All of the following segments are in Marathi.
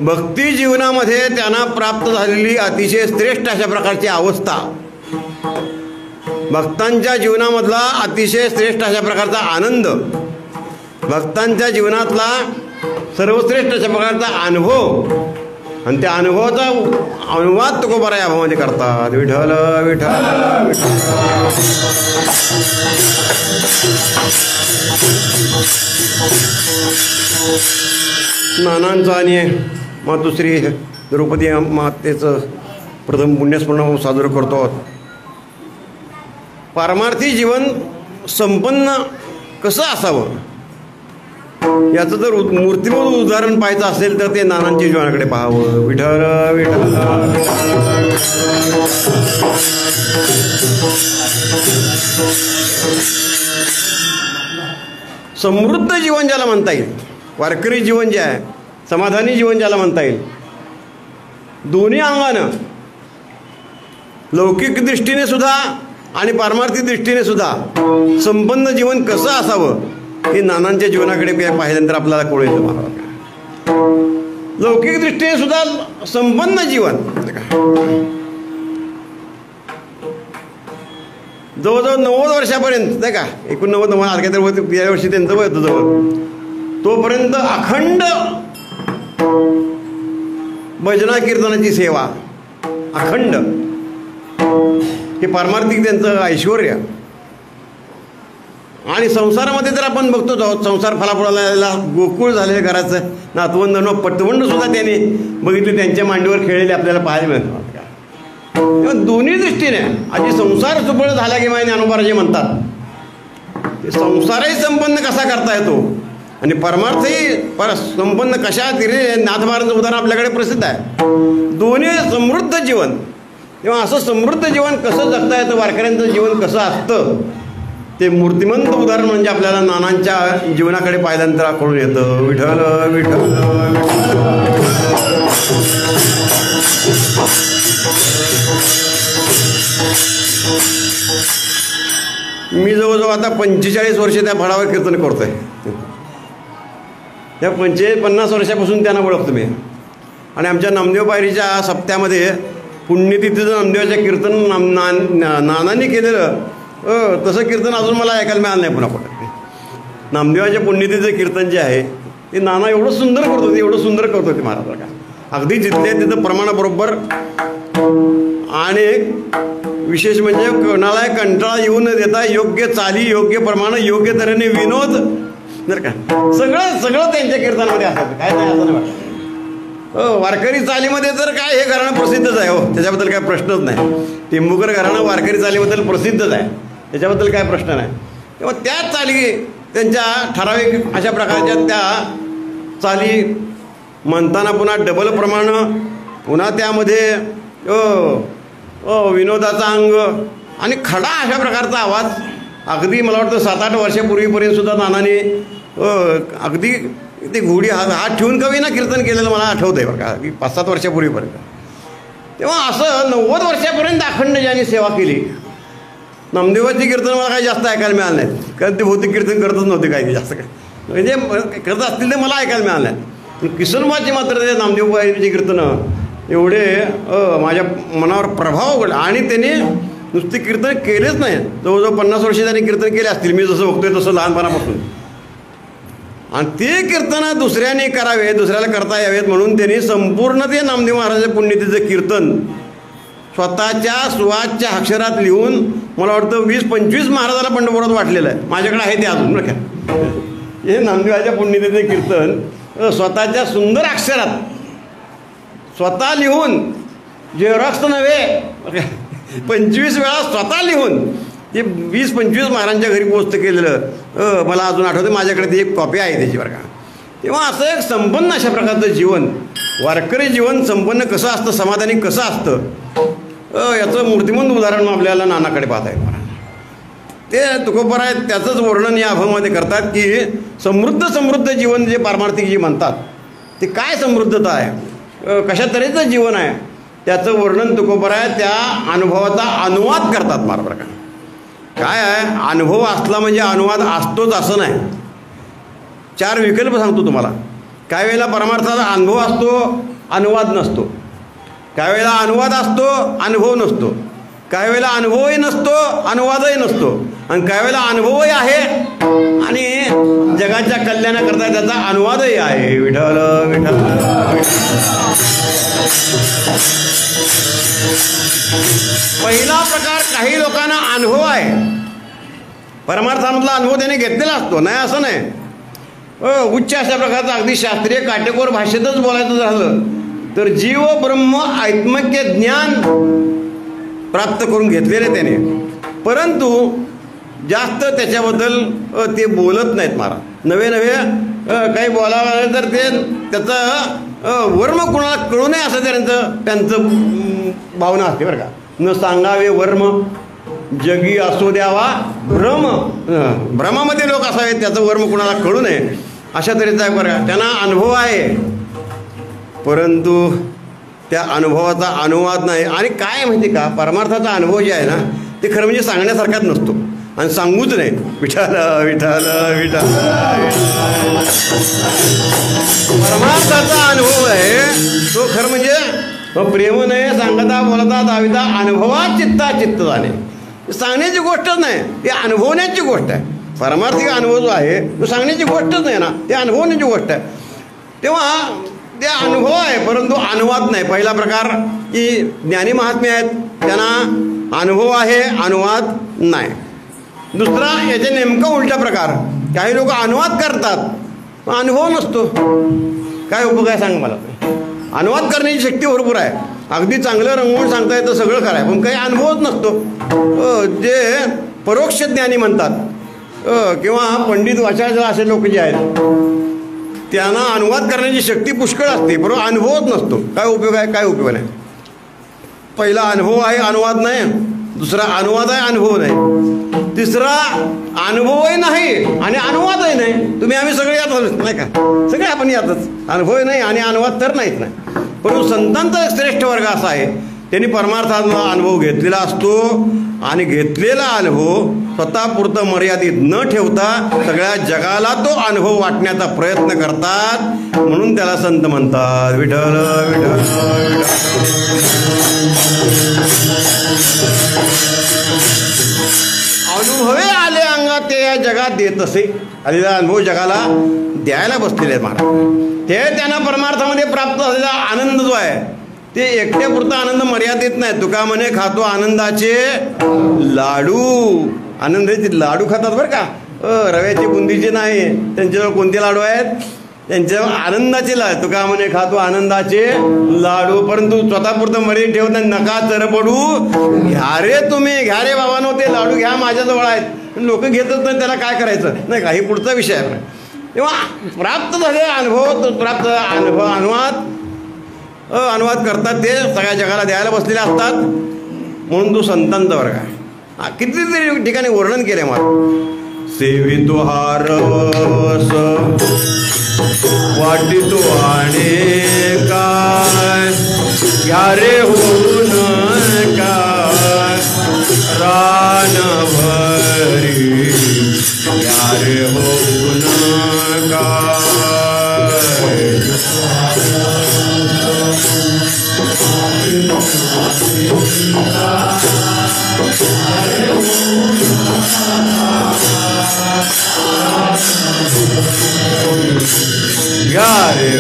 भक्ती जीवनामध्ये त्यांना प्राप्त झालेली अतिशय श्रेष्ठ अशा प्रकारची अवस्था, भक्तांच्या जीवनामधला अतिशय श्रेष्ठ अशा प्रकारचा आनंद, भक्तांच्या जीवनातला सर्वश्रेष्ठ अशा प्रकारचा अनुभव आणि त्या अनुभवाचा अनुवाद तुकोबाराय या भावामध्ये करतात. विठ्ठल विठ्ठल नानांचं आणि मातुश्री द्रौपदी मातेचं प्रथम पुण्यस्मरण साजरं करतो. पारमार्थी जीवन संपन्न कसं असावं याचं जर मूर्तिमंत उदाहरण पाहायचं असेल तर ते नानांच्या जीवनाकडे पाहावं. विठ्ठल विठ्ठल समृद्ध जीवन ज्याला म्हणता येईल, वारकरी जीवन जे आहे, समाधानी जीवन ज्याला म्हणता येईल, दोन्ही अंगानं लौकिक दृष्टीने सुद्धा आणि पारमार्थिक दृष्टीने सुद्धा संपन्न जीवन कसं असावं हे नानांच्या जीवनाकडे पाहिल्यानंतर आपल्याला कळू येतं. महाराज लौकिक दृष्टीने सुद्धा संपन्न जीवन, जवळजवळ 90 वर्षापर्यंत नाही का, 89 काहीतरी या वर्षी त्यांचं वय होतं जवळ, तोपर्यंत अखंड भजना कीर्तनाची सेवा, अखंड, हे पारमार्थिक त्यांचं ऐश्वर्य. आणि संसारामध्ये तर आपण बघतोच आहोत, संसार फलाफळाला गोकुळ झालेल्या घराचं नातवंड न पटवंड सुद्धा त्याने बघितले, त्यांच्या मांडीवर खेळलेले आपल्याला पाहायला मिळतात. तेव्हा दोन्ही दृष्टीने आधी संसार सुफळ झाला की माहिती ज्ञानोबा जे म्हणतात, ते संसारही संपन्न कसा करता येतो आणि परमार्थही संपन्न कशा तिरे नाथ महाराजांचं उदाहरण आपल्याकडे प्रसिद्ध आहे. दोन्ही समृद्ध जीवन. तेव्हा असं समृद्ध जीवन कसं जगता येतं, वारकऱ्यांचं जीवन कसं असतं, ते मूर्तिमंत उदाहरण म्हणजे आपल्याला नानांच्या जीवनाकडे पाहिल्यानंतर कळून येतं. विठ्ठल विठ्ठल मी जवळजवळ आता 45 वर्ष त्या फळावर कीर्तन करतोय. त्या 50 वर्षापासून त्यांना ओळखतो मी. आणि आमच्या नामदेव पायरीच्या सप्त्यामध्ये पुण्यतिथीचं नामदेवाच्या कीर्तन नानांनी केलेलं तसं कीर्तन अजून मला ऐकायला मिळालं नाही. पुन्हा कुठं नामदेवाच्या पुण्यतिथीचं कीर्तन जे आहे ते नाना एवढं सुंदर करत होते, एवढं सुंदर करत होते महाराज का, अगदी जिथल्या तिथं प्रमाणाबरोबर. आणि विशेष म्हणजे कोणाला कंटाळा येऊ न देता योग्य चाली, योग्य प्रमाण, योग्य तऱ्हेने विनोद, जर का सगळं त्यांच्या कीर्तनामध्ये असतं. काय नाही असं नाही वाटतं. वारकरी चालीमध्ये तर काय हे घराणं प्रसिद्धच आहे. हो, त्याच्याबद्दल काय प्रश्नच नाही. टेंभुकर घराणं वारकरी चालीबद्दल प्रसिद्धच आहे, त्याच्याबद्दल काय प्रश्न नाही. तेव्हा त्याच चाली त्यांच्या ठराविक अशा प्रकारच्या त्या चाली म्हणताना पुन्हा डबल प्रमाण, पुन्हा त्यामध्ये विनोदाचा अंग आणि खडा अशा प्रकारचा आवाज. अगदी मला वाटतं 7-8 वर्षापूर्वीपर्यंत सुद्धा नानाने अगदी ते घोडी हात ठेवून कवी ना कीर्तन केलेलं मला आठवतं आहे बरं का, 5-7 वर्षापूर्वीपर्यंत. तेव्हा असं 90 वर्षापर्यंत अखंड ज्यांनी सेवा केली. नामदेवाची कीर्तन मला काही जास्त ऐकायला मिळालं नाही, कारण ते भौतिक कीर्तन करतच नव्हते काही जास्त, काय म्हणजे करत असतील ते मला ऐकायला मिळालं नाही. पण किसनबाची मात्र ते नामदेवबाईची कीर्तनं एवढे माझ्या मनावर प्रभाव पडला. आणि त्याने नुसते कीर्तन केलेच नाही, जवळजवळ 50 वर्ष त्यांनी कीर्तन केले असतील, मी जसं बघतोय तसं लहानपणापासून. आणि ते कीर्तन दुसऱ्याने करावे, दुसऱ्याला करता यावेत म्हणून त्यांनी संपूर्ण ते नामदेव महाराजांच्या पुण्यतिथीचं कीर्तन स्वतःच्या सुवाच्या अक्षरात लिहून मला वाटतं 20-25 महाराजाला पंढरपुरात वाटलेलं आहे. माझ्याकडे आहे ते अजून बरं का. हे नामदेवाच्या पुण्यतिथीचं कीर्तन स्वतःच्या सुंदर अक्षरात स्वतः लिहून, झेरॉक्स नव्हे, 25 वेळा स्वतः लिहून ते 20-25 महाराजांच्या घरी पोस्ट केलेलं मला अजून आठवतं. माझ्याकडे ती एक कॉपी आहे त्याची बरं का. तेव्हा असं एक संपन्न अशा प्रकारचं जीवन, वारकरी जीवन संपन्न कसं असतं, समाधानी कसं असतं, याचं मूर्तिमंत उदाहरण आपल्याला नानाकडे पाहता येईल. ते तुकोबाराय त्याचंच वर्णन या अभंगामध्ये करतात की समृद्ध जीवन जे पारमार्थिक जे म्हणतात ते काय समृद्धता आहे, कशा तऱ्हेचं जीवन आहे, त्याचं वर्णन तुकोबाराय त्या अनुभवाचा अनुवाद करतात. बरं का, काय आहे, अनुभव असला म्हणजे अनुवाद असतोच असं नाही. 4 विकल्प सांगतो तुम्हाला. काही वेळेला परमार्थाचा अनुभव असतो, अनुवाद नसतो. काही वेळेला अनुवाद असतो, अनुभव नसतो. काही वेळेला अनुभवही नसतो, अनुवादही नसतो. आणि काही वेळेला अनुभवही आहे आणि जगाच्या कल्याणाकरता त्याचा अनुवादही आहे. विठ्ठल विठ्ठल. पहिला प्रकार, काही लोकांना अनुभव आहे, परमार्थामधला अनुभव त्याने घेतलेला असतो, नाही असं नाही. उच्च अशा प्रकारचं अगदी शास्त्रीय काटेकोर भाषेतच बोलायचं झालं तर जीव ब्रह्म आत्मक्य ज्ञान प्राप्त करून घेतलेले त्याने, परंतु जास्त त्याच्याबद्दल ते बोलत नाहीत. महाराज नवे नवे काही बोलावं तर ते त्याचं वर्म कोणाला कळू नये असं त्यांचं भावना असते बरं का. न सांगावे वर्म जगी असो द्यावा भ्रम, भ्रमामध्ये लोक असावेत, त्याचं वर्म कोणाला कळू नये अशा तऱ्हेचा आहे बरं का. त्यांना अनुभव आहे परंतु त्या अनुभवाचा अनुवाद नाही. आणि काय माहिती का, परमार्थाचा अनुभव जे आहे ना ते खरं म्हणजे सांगण्यासारखाच नसतो आणि सांगूच नाही. विठ्ठल विठ्ठल विठ्ठल. परमार्थाचा अनुभव आहे तो खरं म्हणजे प्रेम नाही सांगता बोलता दाविता अनुभवात चित्ता चित्त झाले. सांगण्याची गोष्टच नाही, ती अनुभवण्याची गोष्ट आहे. परमार्थिक अनुभव जो आहे तो सांगण्याची गोष्टच नाही ना, ते अनुभवण्याची गोष्ट आहे. तेव्हा ते अनुभव आहे परंतु अनुवाद नाही. पहिला प्रकार की ज्ञानी महात्मे आहेत, त्यांना अनुभव आहे, अनुवाद नाही. दुसरा याचे नेमका उलटा प्रकार, काही लोक अनुवाद करतात अनुभव नसतो. काय उपयोग आहे सांग मला. अनुवाद करण्याची शक्ती भरपूर आहे, अगदी चांगलं रंगवून सांगता येतं, सगळं कराय, पण काही अनुभवच नसतो. जे परोक्ष ज्ञानी म्हणतात किंवा पंडित वाचायचं असे लोक जे आहेत त्यांना अनुवाद करण्याची शक्ती पुष्कळ असते, बरोबर अनुभवच नसतो. काय उपयोग आहे, काय उपयोग नाही. पहिला अनुभव आहे, अनुवाद नाही. दुसरा अनुवाद आहे, अनुभव नाही. तिसरा अनुभवही नाही आणि अनुवादही नाही. तुम्ही आम्ही सगळे यातच नाही का, सगळे आपण यातच, अनुभवही नाही आणि अनुवाद तर नाहीच नाही. परंतु संतांचा एक श्रेष्ठ वर्ग असा आहे, त्यांनी परमार्थाचा अनुभव घेतलेला असतो आणि घेतलेला अनुभव स्वतःपुरतं मर्यादित न ठेवता सगळ्या जगाला तो अनुभव वाटण्याचा प्रयत्न करतात, म्हणून त्याला संत म्हणतात. विठ्ठल विठ्ठल. अनुभवे आले अंगात ते या जगात देत असे. आलेला अनुभव जगाला द्यायला बसलेले आहेत महाराज. ते त्यांना परमार्थामध्ये प्राप्त झालेला आनंद जो आहे ते एकट्यापुरता आनंद मर्यादित नाही. तुका म्हणे खातो आनंदाचे लाडू. आनंदाचे लाडू खातात बरं का, रव्याचे बुंदीचे नाही. त्यांच्याजवळ कोणते लाडू आहेत, त्यांच्याजवळ आनंदाचे लाडू. तुका म्हणे खातो आनंदाचे लाडू, परंतु स्वतःपुरतं मर्यादित ठेवत नाही. नका चरपडू, घ्या रे तुम्ही, घ्या रे बाबांनो, ते लाडू घ्या, माझ्याजवळ आहेत. लोक घेतच नाही, त्याला काय करायचं नाही का, हे पुढचा विषय आहे. तेव्हा प्राप्त झाले अनुभव, प्राप्त अनुभव अनुवाद करतात, ते सगळ्या जगाला द्यायला बसलेले असतात. म्हणून तो संतांचा वर्ग आहे. कितीतरी ठिकाणी वर्णन केले मला. सेवितो हारस वाटितो आणि काय घ्या रे होऊन काय रान भरी घ्या रे होऊन काय. यारे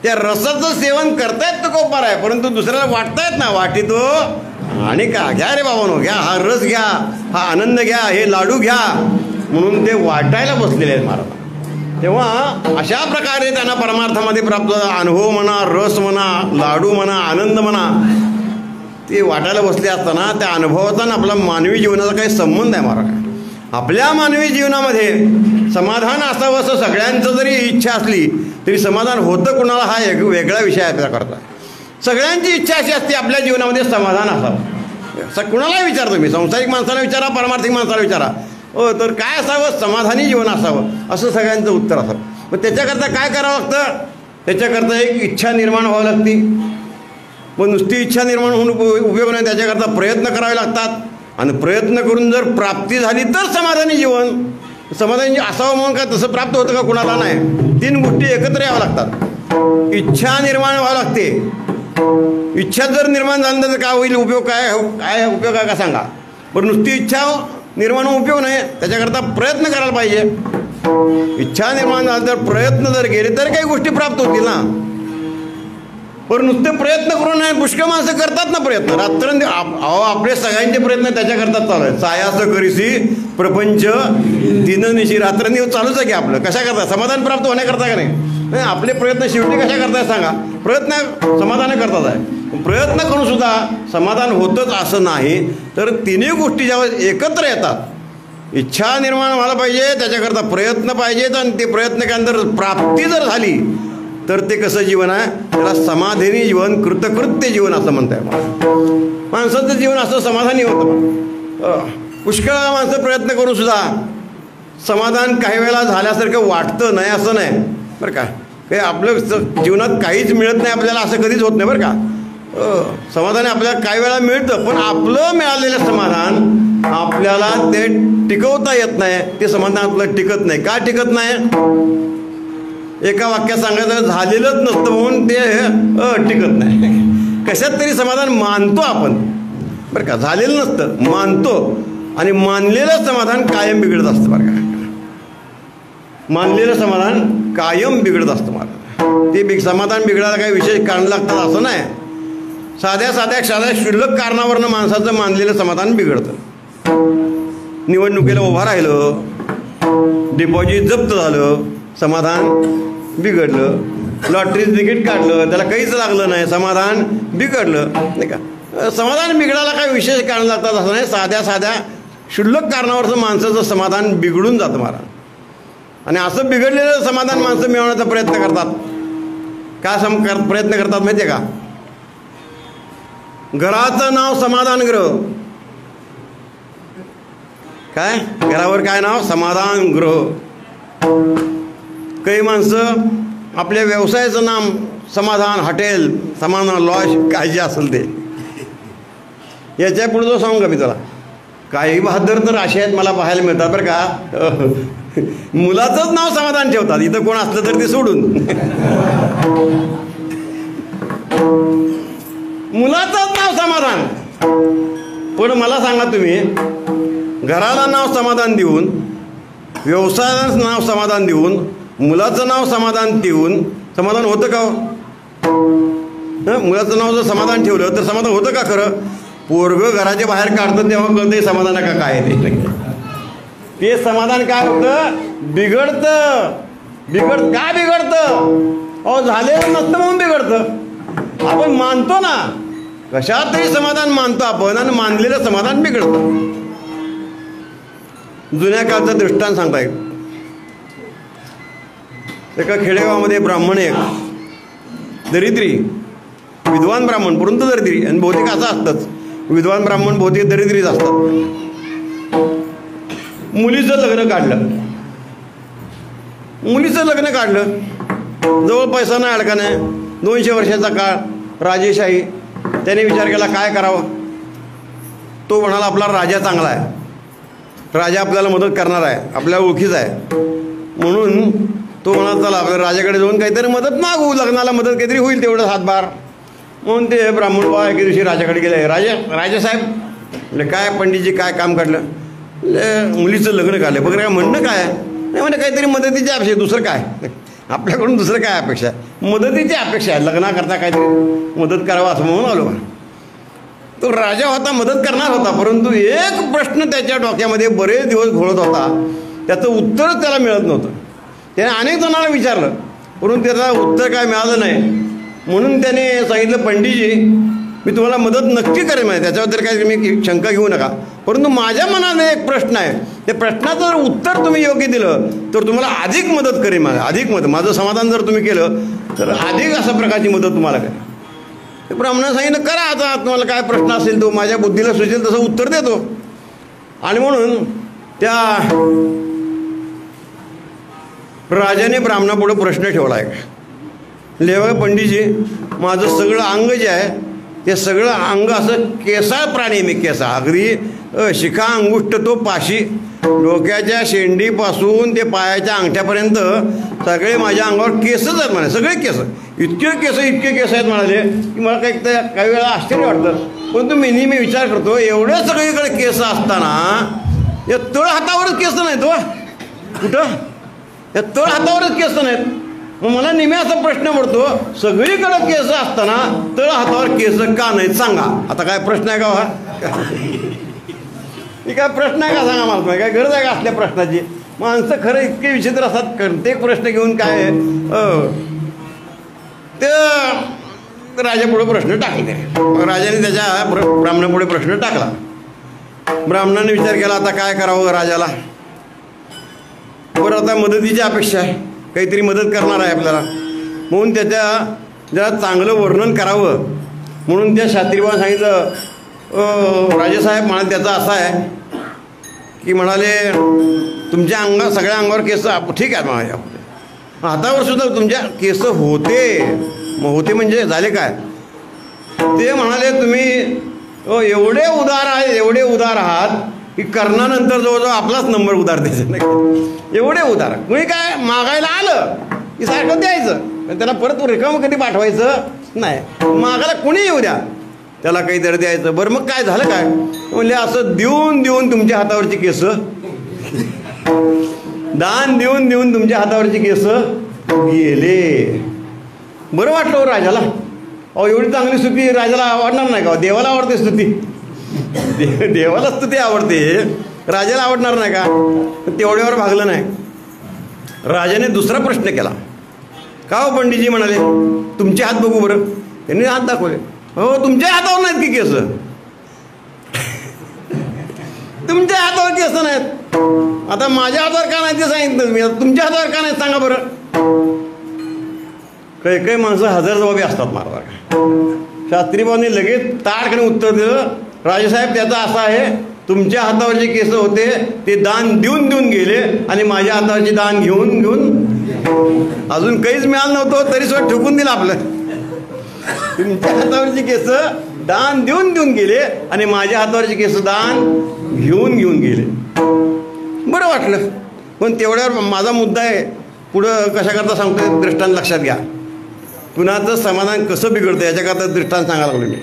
त्या रसाचं सेवन करतायत तुकोपार आहे, परंतु दुसऱ्याला वाटतायत ना वाटी तो आणि का घ्या रे बाबांनो, घ्या हा रस घ्या, हा आनंद घ्या, हे लाडू घ्या, म्हणून ते वाटायला बसलेले आहेत महाराज. तेव्हा अशा प्रकारे त्यांना परमार्थामध्ये प्राप्त अनुभव म्हणा, रस म्हणा, लाडू म्हणा, आनंद म्हणा, ते वाटायला बसले असताना त्या अनुभवाचा आणि आपला मानवी जीवनाचा काही संबंध आहे महाराज. आपल्या मानवी जीवनामध्ये समाधान असावं असं सगळ्यांचं जरी इच्छा असली तरी समाधान होतं कुणाला हा एक वेगळा विषय आहे त्याकरता. सगळ्यांची इच्छा अशी असते आपल्या जीवनामध्ये समाधान असावं. कुणालाही विचारतो मी, संसारिक माणसाला विचारा, पारमार्थिक माणसाला विचारा, तर काय असावं, समाधानी जीवन असावं असं सगळ्यांचं उत्तर असावं. मग त्याच्याकरता काय करावं लागतं, त्याच्याकरता एक इच्छा निर्माण व्हावी लागते. मग नुसती इच्छा निर्माण होऊन उपयोग नाही, त्याच्याकरता प्रयत्न करावे लागतात. आणि प्रयत्न करून जर प्राप्ती झाली तर समाधानी जीवन. समाधानी असावं म्हणून काय तसं प्राप्त होतं का कुणाला नाही. 3 गोष्टी एकत्र याव्या लागतात. इच्छा निर्माण व्हावं लागते. इच्छा जर निर्माण झाली तर काय होईल, उपयोग काय उपयोग आहे का सांगा बरं. नुसती इच्छा निर्माण होऊन उपयोग नाही, त्याच्याकरता प्रयत्न करायला पाहिजे. इच्छा निर्माण झाली तर प्रयत्न जर केले तर काही गोष्टी प्राप्त होतील ना. पण नुसते प्रयत्न करून नाही, पुष्कळ माणसं करतात ना प्रयत्न, रात्र आपले सगळ्यांचे प्रयत्न त्याच्याकरता चालू आहे. सायास करीसी प्रपंच दिननिशी, रात्रंदिवस चालूच आहे की आपलं. कशा करता, समाधान प्राप्त होण्याकरता का नाही. आपले प्रयत्न शेवटी कशा करताय सांगा, प्रयत्न समाधान करतात आहे. प्रयत्न करून सुद्धा समाधान होतच असं नाही. तर तिन्ही गोष्टी जेव्हा एकत्र येतात, इच्छा निर्माण व्हायला पाहिजे, त्याच्याकरता प्रयत्न पाहिजेत, आणि ते प्रयत्न केल्यानंतर प्राप्ती जर झाली तर ते कसं जीवन आहे, त्याला समाधानी जीवन, कृतकृत्य जीवन असं म्हणताय. माणसाचं जीवन असं समाधानी होतं. पुष्कळ माणसं प्रयत्न करून सुद्धा समाधान काही वेळेला झाल्यासारखं वाटतं नाही असं नाही बरं का. काही आपलं जीवनात काहीच मिळत नाही आपल्याला असं कधीच होत नाही बरं का. समाधान आपल्याला काही वेळा मिळतं, पण आपलं मिळालेलं समाधान आपल्याला ते टिकवता येत नाही. ते समाधान आपलं टिकत नाही. का टिकत नाही, एका वाक्यात सांगायचं झालेलंच नसतं म्हणून ते टिकत नाही. कशात तरी समाधान मानतो आपण बरं का, झालेलं नसतं मानतो, आणि मानलेलं समाधान कायम बिघडत असतं बरं का. मानलेलं समाधान कायम बिघडत असतं मला. ते समाधान बिघडायला काही विशेष कारण लागतात असं नाही. साध्या क्षुल्लक कारणावरनं माणसाचं मानलेलं समाधान बिघडतं. निवडणुकीला उभा राहिलं, डिपॉझिट जप्त झालं, समाधान बिघडलं. लॉटरीचं तिकीट काढलं, त्याला काहीच लागलं नाही, समाधान बिघडलं नाही का. समाधान बिघडायला काही विशेष कारण लागतात असं नाही. साध्या क्षुल्लक कारणावरचं माणसाचं समाधान बिघडून जातं मला. आणि असं बिघडलेलं समाधान माणसं मिळवण्याचा प्रयत्न करतात. का प्रयत्न करतात माहिती आहे का, घराचं नाव समाधानगृह. काय घरावर काय नाव, समाधानगृह. काही माणसं आपल्या व्यवसायाचं नाम समाधान हॉटेल, समाधान लॉज, काय जे असेल ते. याच्या पुढे जो सांगू का मी तुला, काही बहादर तर असे आहेत मला पाहायला मिळतात बरं का. मुलाचंच नाव समाधान ठेवतात, इथं कोण असलं तर ते सोडून. मुलाचंच नाव समाधान. पण मला सांगा तुम्ही, घराला नाव समाधान देऊन, व्यवसायाला नाव समाधान देऊन, मुलाचं नाव समाधान देऊन समाधान होतं का. मुलाचं नाव जर समाधान ठेवलं तर समाधान होतं का खरं. पोरगं घराच्या बाहेर काढतं तेव्हा कळतं समाधान का काय ते समाधान काय होतं, बिघडतं. का बिघडतं, झालेलं नसतं म्हणून बिघडतं. आपण मानतो ना, कशात तरी समाधान मानतो आपण, आणि मानलेलं समाधान बिघडतं. जुन्या काळचा दृष्टांत सांगता येईल. एका खेडेगावामध्ये ब्राह्मण एक दरिद्री, विद्वान ब्राह्मण परंतु दरिद्री, आणि बहुतेक असं असतंच, विद्वान ब्राह्मण बहुतेक दरिद्रीच असतात. मुलीचं लग्न काढलं. जवळ पैसा नाही, अडका नाही, 200 वर्षाचा काळ, राजेशाही. त्याने विचार केला काय करावं. तो म्हणाला आपला राजा चांगला आहे, राजा आपल्याला मदत करणार आहे, आपल्या ओळखीचा आहे. म्हणून तो म्हणाला चला आपल्या राजाकडे जाऊन काहीतरी मदत मागू, लग्नाला मदत काहीतरी होईल तेवढं हातभार. म्हणून ते ब्राह्मण बा एके दिवशी राजाकडे गेले. राजासाहेब म्हणजे काय पंडितजी काय काम काढलं, मुलीचं लग्न काढलं, बघ काय म्हणणं काय नाही, म्हणजे काहीतरी मदतीची अपेक्षा, दुसरं काय. आपल्याकडून दुसरं काय अपेक्षा आहे? मदतीची अपेक्षा आहे. लग्नाकरता काहीतरी मदत करावं असं म्हणून आलो. तो राजा होता, मदत करणार होता, परंतु एक प्रश्न त्याच्या डोक्यामध्ये बरेच दिवस घोळत होता. त्याचं उत्तरच त्याला मिळत नव्हतं. त्याने अनेक जणांना विचारलं, परंतु त्याचं उत्तर काय मिळालं नाही. म्हणून त्याने सांगितलं, पंडितजी मी तुम्हाला मदत नक्की करेन आहे, त्याच्याबद्दल काही तुम्ही शंका घेऊ नका, परंतु माझ्या मनात एक प्रश्न आहे, त्या प्रश्नाचं जर उत्तर तुम्ही योग्य दिलं तर तुम्हाला अधिक मदत करेन. अधिक मदत, माझं समाधान जर तुम्ही केलं तर अधिक अशा प्रकारची मदत तुम्हाला करेन. ते ब्राह्मणाने सांगितलं, करा आता तुम्हाला काय प्रश्न असेल तो माझ्या बुद्धीला सुचेल तसं उत्तर देतो. आणि म्हणून त्या राजाने ब्राह्मणापुढे प्रश्न ठेवला आहे. लेवा पंडितजी, माझं सगळं अंग जे आहे ते सगळं अंग असं केसाळ प्राणी, मी केसा अगदी शिखा अंगुष्ठ तो पाशी, डोक्याच्या शेंडीपासून ते पायाच्या अंगठ्यापर्यंत सगळे माझ्या अंगावर केसच आहेत म्हणे, सगळे केस, इतके केस आहेत म्हणाले की मला काही वेळा आश्चर्य वाटतं. पण तुम्ही नेहमी विचार करतो, एवढे सगळीकडे केस असताना या तळ हातावरच केस नाहीत हो, कुठं या तळ हातावरच केस नाहीत. मग मला नेहमी असा प्रश्न पडतो, सगळीकडे केस असताना तळ हातावर केस का नाहीत सांगा. आता काय प्रश्न आहे का हा? ही काय प्रश्न आहे का सांगा मला, काय गरज आहे का असल्या प्रश्नाची? माणसं खरं इतके विचित्र असतात, प्रत्येक प्रश्न घेऊन काय ते राजापुढे प्रश्न टाकले. राजाने त्याच्या ब्राह्मणापुढे प्रश्न टाकला. ब्राह्मणाने विचार केला, आता काय करावं राजाला. बरं, आता मदतीची अपेक्षा आहे, काहीतरी मदत करणार आहे आपल्याला, म्हणून त्याच्या जरा चांगलं वर्णन करावं म्हणून त्या शास्त्रीबाईंनी सांगितलं, राजेसाहेब म्हणाले त्याचा असा आहे की म्हणाले तुमच्या सगळ्या अंगावर केस ठीक आहे म्हणाले, हातावर सुद्धा तुमच्या केस होते. मग होते म्हणजे झाले काय? ते म्हणाले तुम्ही एवढे उदार आहात की कर्णानंतर जवळजवळ आपलाच नंबर उधार द्यायचा नाही, एवढे उधार. कुणी काय मागायला आलं की सारखं द्यायचं, त्याला परत रिकामं कधी पाठवायचं नाही. मागायला कुणी येऊ द्या, त्याला काहीतरी द्यायचं. बरं मग काय झालं काय? म्हणजे असं देऊन देऊन तुमच्या हातावरची केस, दान देऊन देऊन तुमच्या हातावरची केस गेले. बरं वाटलं राजाला. एवढी चांगली स्तुती राजाला आवडणार नाही का? देवाला आवडते स्तुती, देवाला स्तुती आवडते, राजाला आवडणार नाही का? तेवढ्यावर भागलं नाही. राजाने दुसरा प्रश्न केला, का हो पंडितजी म्हणाले तुमचे हात बघू बरं. त्यांनी हात दाखवले. हो, तुमच्या हातावर नाहीत की केस? तुमच्या हातावर केस नाहीत. आता माझ्या हातावर का नाही ते सांगितलं मी, तुमच्या हातावर का नाही सांगा बरं. काही माणसं हजरजबाबी असतात महाराज. शास्त्रीबाईंनी लगेच ताडकने उत्तर दिलं, राजेसाहेब त्याचा असा आहे, तुमच्या हातावर जे केस होते ते दान देऊन देऊन गेले आणि माझ्या हातावरचे दान घेऊन घेऊन अजून काहीच मिळालं नव्हतं तरी सुद्धा ठोकून दिलं आपलं. तुमच्या हातावरची केस दान देऊन देऊन गेले आणि माझ्या हातावरचे केस दान घेऊन घेऊन गेले. बरं वाटलं. पण तेवढ्यावर माझा मुद्दा आहे, पुढं कशाकरता सांगतो दृष्टांत लक्षात घ्या. कुणाचं समाधान कसं बिघडतं याच्याकरता दृष्टांत सांगायला लागलो मी.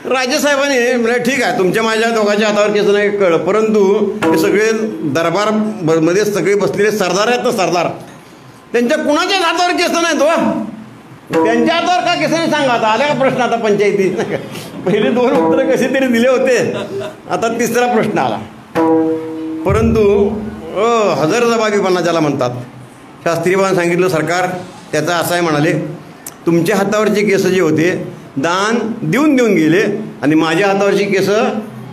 राजेसाहेबांनी म्हणजे ठीक आहे तुमच्या माझ्या दोघांच्या हातावर केस नाही कळलं, परंतु हे सगळे दरबारमध्ये सगळे बसलेले सरदार आहेत ना, सरदार, त्यांच्या कुणाच्याच हातावर केस नाही तो, त्यांच्या हातावर का केस नाही सांगा. आता आल्या का प्रश्न आता पंचायती? पहिले दोन उत्तरं कसे तरी दिले होते, आता तिसरा प्रश्न आला. परंतु हजरजबाबीपणा ज्याला म्हणतात, शास्त्रीबाईंनी सांगितलं सरकार त्याचा असा आहे म्हणाले, तुमच्या हातावरचे केस जे होते दान देऊन देऊन गेले आणि माझ्या हातावरची केस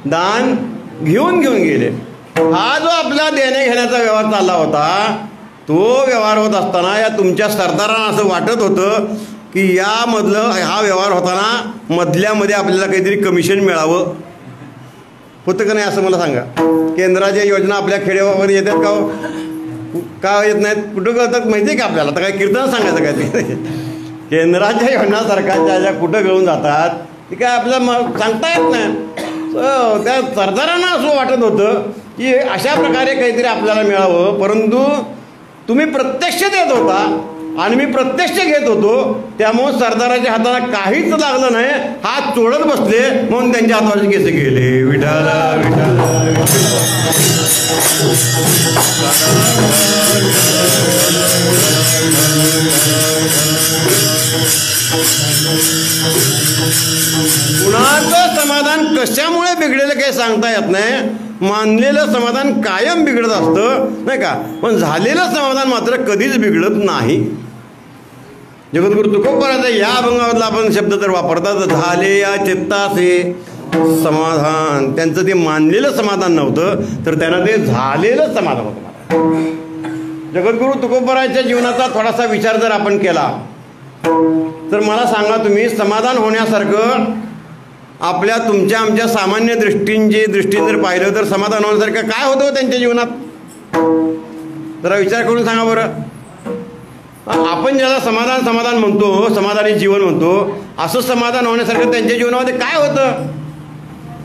दान घेऊन घेऊन गेले. हा जो आपला देण्या घेण्याचा व्यवहार चालला होता, तो व्यवहार होत असताना या तुमच्या सरदारांना असं वाटत होतं की यामधलं हा व्यवहार होताना मधल्यामध्ये आपल्याला काहीतरी कमिशन मिळावं. होतं का नाही असं मला सांगा. केंद्राच्या योजना आपल्या खेडेगावामध्ये येतात का हो? का येत नाहीत? कुठं कळतात माहिती आहे का आपल्याला? तर काय कीर्तन सांगायचं काय ते? केंद्राच्या योजना सरकारच्या ज्या कुठं गळून जातात ती काय आपल्याला सांगता येत नाही. त्या सरदारांना असं वाटत होतं की अशा प्रकारे काहीतरी आपल्याला मिळावं, परंतु तुम्ही प्रत्यक्ष देत होता आणि मी प्रत्यक्ष घेत होतो, त्यामुळं सरदाराच्या हाताला काहीच लागलं नाही, हात चोळत बसले म्हणून त्यांच्या हातावरचे केस गेले. विठाला विठाला कशामुळे बिघडेलं काही सांगता येत नाही. मानलेलं समाधान कायम बिघडत असतं नाही का, पण झालेलं समाधान मात्र कधीच बिघडत नाही. जगद्गुरु तुकोबाराचा या अभंगामधला आपण शब्द तर वापरतात, झाले या चित्ताचे समाधान. त्यांचं ते मानलेलं समाधान नव्हतं, तर त्यांना ते झालेलं समाधान होतं. जगद्गुरु तुकोबाराच्या जीवनाचा थोडासा विचार जर आपण केला तर मला सांगा तुम्ही, समाधान होण्यासारखं आपल्या तुमच्या आमच्या सामान्य दृष्टीने जर पाहिलं तर समाधान होण्यासारखं काय होतं त्यांच्या जीवनात? जरा विचार करून सांगा बरं. आपण ज्याला समाधान म्हणतो, समाधानी जीवन म्हणतो, असं समाधान होण्यासारखं त्यांच्या जीवनामध्ये काय होतं?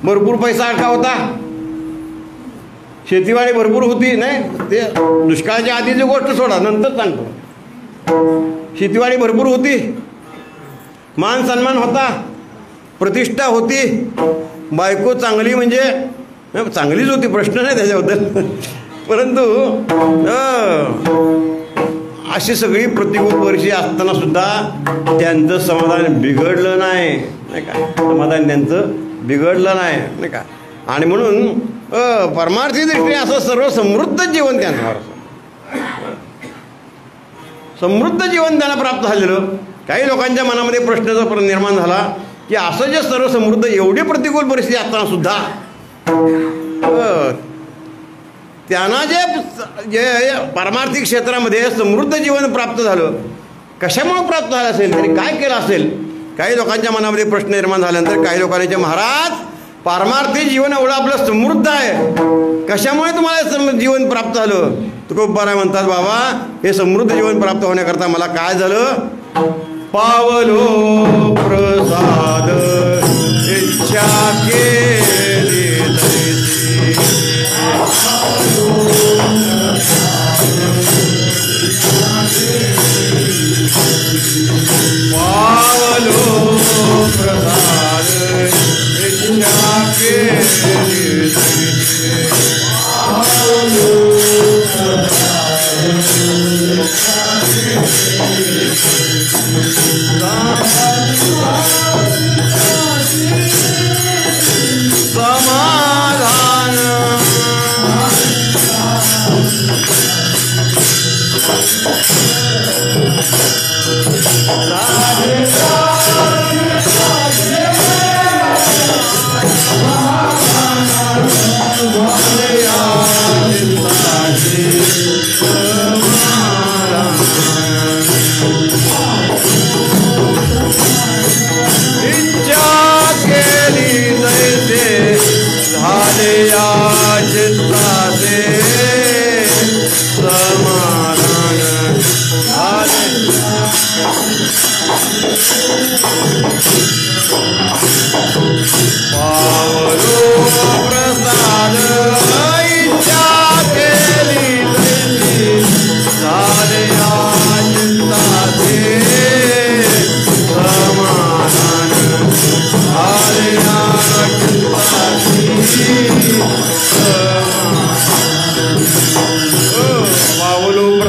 भरपूर पैसा अडका होता, शेतीवाडी भरपूर होती, नाही ते दुष्काळाच्या आधीची गोष्ट सोडा, नंतर सांगतो. शेतीवाडी भरपूर होती, मान सन्मान होता, प्रतिष्ठा होती, बायको चांगली, म्हणजे चांगलीच होती, प्रश्न नाही त्याच्याबद्दल, परंतु अशी सगळी प्रतिकूल परिस्थिती असताना सुद्धा त्यांचं समाधान बिघडलं नाही, नाही का, समाधान त्यांचं बिघडलं नाही का. आणि म्हणून परमार्थी दृष्टीने असं सर्व समृद्ध जीवन त्यांचं, समृद्ध जीवन त्यांना प्राप्त झालेलं. काही लोकांच्या मनामध्ये प्रश्नाचा निर्माण झाला की असं जे सर्व समृद्ध, एवढी प्रतिकूल परिस्थिती असताना सुद्धा त्यांना जे पारमार्थिक क्षेत्रामध्ये समृद्ध जीवन प्राप्त झालं, कशामुळे प्राप्त झालं असेल, त्यांनी काय केलं असेल? काही लोकांच्या मनामध्ये प्रश्न निर्माण झाल्यानंतर काही लोकांचे, महाराज पारमार्थिक जीवन एवढं आपलं समृद्ध आहे, कशामुळे तुम्हाला जीवन प्राप्त झालं? तुकोबाराय म्हणतात, बाबा हे समृद्ध जीवन प्राप्त होण्याकरता मला काय झालं? पावलो प्रसाद इच्छा केली तैसी, पावलो प्रसाद इच्छा केली तैसी,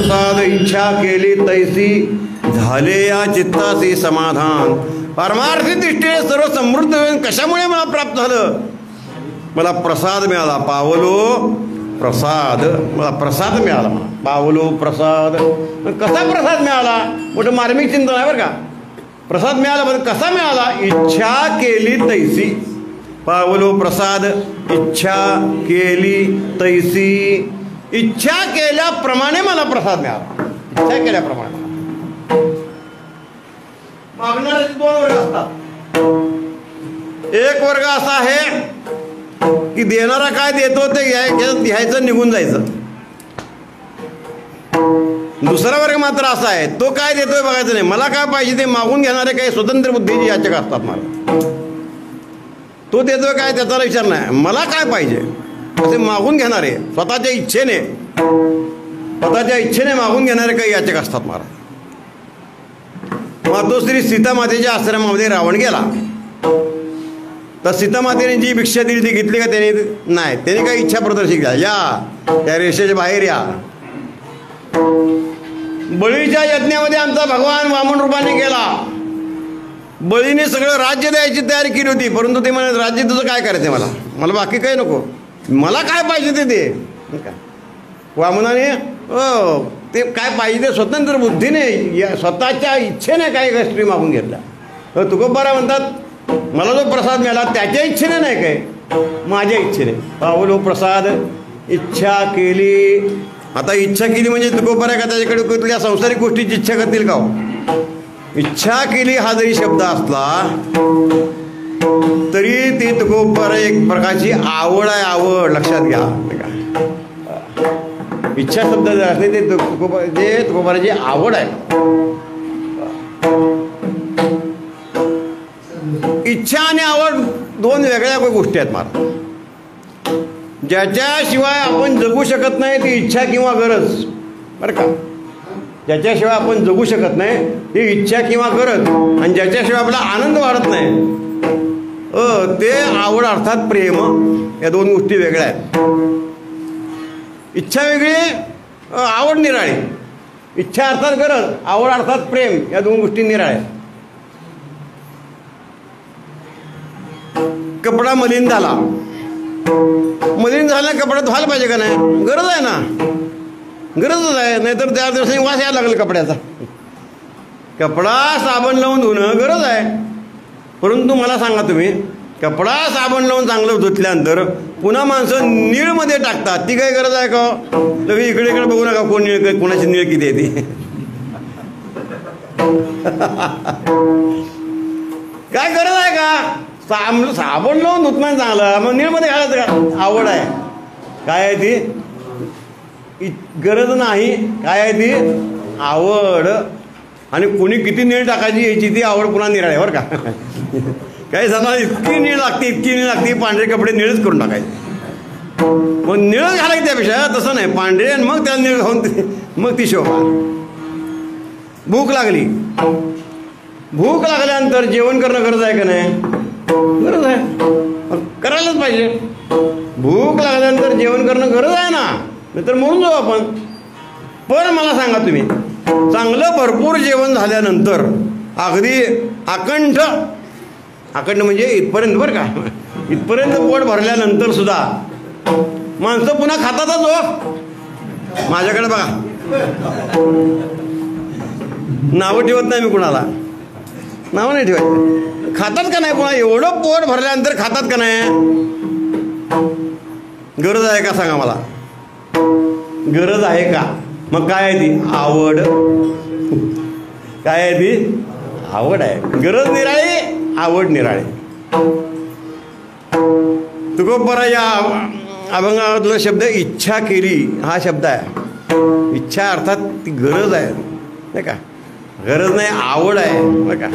समाधान इच्छा केली तैसी, झाले या चित्तासी समाधान. पारमार्थिक दृष्टीने सर्व समृद्ध कशामुळे मला प्राप्त झालं? मला प्रसाद मिळाला. पावलो प्रसाद, मला प्रसाद मिळाला. पावलो प्रसाद. कसा प्रसाद मिळाला? मोठं मार्मिक चिंतन आहे बरं का. प्रसाद मिळाला, पण कसा मिळाला? इच्छा केली तैसी. पावलो प्रसाद इच्छा केली तैसी. इच्छा केल्याप्रमाणे मला प्रसाद मिळाला. इच्छा केल्याप्रमाणे. मागणाऱ्याचे दोन वर्ग असतात. एक वर्ग असा आहे की देणारा काय देतो ते घ्यायचं, निघून जायचं. दुसरा वर्ग मात्र असा आहे, तो काय देतोय बघायचं नाही. मला काय पाहिजे ते मागून घेणारे काही स्वतंत्र बुद्धीचे याचक असतात. मला तो देतोय काय त्याचा विचार नाही, मला काय पाहिजे असे मागून घेणारे, स्वतःच्या इच्छेने मागून घेणारे काही याचक असतात. महाराज मातोश्री सीतामातेच्या आश्रमामध्ये रावण गेला, तर सीतामातेने जी भिक्षा दिली ती घेतली का त्याने? नाही. त्याने काही इच्छा प्रदर्शित केला, या त्या रेषेच्या बाहेर या. बळीच्या यज्ञामध्ये आमचा भगवान वामन रूपाने गेला, बळीने सगळं राज्य द्यायची तयारी केली होती, परंतु ते म्हणत राज्य तुझं काय करायचं, मला बाकी काही नको, मला काय पाहिजे ते दे. काय वामनाने ते काय पाहिजे ते स्वतंत्र बुद्धीने स्वतःच्या इच्छेने काही गोष्टी मागून घेतल्या. तुकोबारा म्हणतात मला जो प्रसाद मिळाला त्याच्या इच्छेने नाही, काय माझ्या इच्छेने. पावलो प्रसाद इच्छा केली. आता इच्छा केली म्हणजे तुकोबारा का त्याच्याकडे कुठल्या सांसारिक गोष्टीची इच्छा करतील का? इच्छा केली हा जरी शब्द असला तरी ती तुकोबारा एक प्रकारची आवड आहे. आवड लक्षात घ्या. इच्छा शब्द जर असले ते तुकोबाराची आवड आहे. इच्छा आणि आवड दोन वेगळ्या गोष्टी आहेत महाराज. ज्याच्याशिवाय आपण जगू शकत नाही ती इच्छा किंवा गरज, बरं का. ज्याच्याशिवाय आपण जगू शकत नाही ती इच्छा किंवा गरज, आणि ज्याच्याशिवाय आपला आनंद वाढत नाही ते आवड अर्थात प्रेम. या दोन गोष्टी वेगळ्या आहेत. इच्छा वेगळी, आवड निराळी. इच्छा अर्थात गरज, आवड अर्थात प्रेम, या दोन गोष्टी निराळ्या. कपडा मलिन झाला, मलिन झाला कपडा धुवायला पाहिजे का नाही? गरज आहे ना, गरजच आहे. नाहीतर त्या दिवसांनी वास यायला लागेल कपड्याचा. कपडा साबण लावून धुणं गरज आहे. परंतु मला सांगा तुम्ही, कपडा साबण लावून चांगलं धुतल्यानंतर पुन्हा माणसं नीळमध्ये टाकतात, ती काही गरज आहे का? तुम्ही इकडे इकडे बघू नका कोण नीळ, कोणाची नीळ किती आहे ती. काय गरज आहे का? साबण लावून धुतणं चांगलं, मग नीळमध्ये घालायचं का? आवड आहे. काय आहे ती? गरज नाही. काय आहे ती? आवड. आणि कोणी किती नीळ टाकायची याची ती आवड पुन्हा निराळी, बरं का. काही जणांना इतकी नीळ लागते, इतकी नीळ लागते, पांढरे कपडे निळच करून टाकायचे. मग निळ घालायचं त्यापेक्षा, तसं नाही, पांढरे आणि मग त्याला निळ घालून मग ती शोभा. भूक लागली, भूक लागल्यानंतर जेवण करणं गरज आहे का नाही? गरज आहे, करायलाच पाहिजे. भूक लागल्यानंतर जेवण करणं गरज आहे ना, नाहीतर मरून जाऊ आपण. पण मला सांगा तुम्ही, चांगलं भरपूर जेवण झाल्यानंतर अगदी अखंड म्हणजे इथपर्यंत, बरं का, इथपर्यंत पोट भरल्यानंतर सुद्धा माणसं पुन्हा खातातच हो. माझ्याकडे बघा, नावं ठेवत नाही मी कुणाला, नावं नाही ठेवायचं. खातात का नाही पुन्हा? एवढं पोट भरल्यानंतर खातात का नाही? गरज आहे का सांगा मला? गरज आहे का? मग काय आहे ती? आवड. काय आहे ती? आवड आहे. गरज निराळी, आवड निराळी. तुकोबारा या अभंगातला शब्द इच्छा केली हा शब्द आहे. इच्छा अर्थात ती गरज आहे, नाही का? गरज नाही, आवड आहे, बरं का.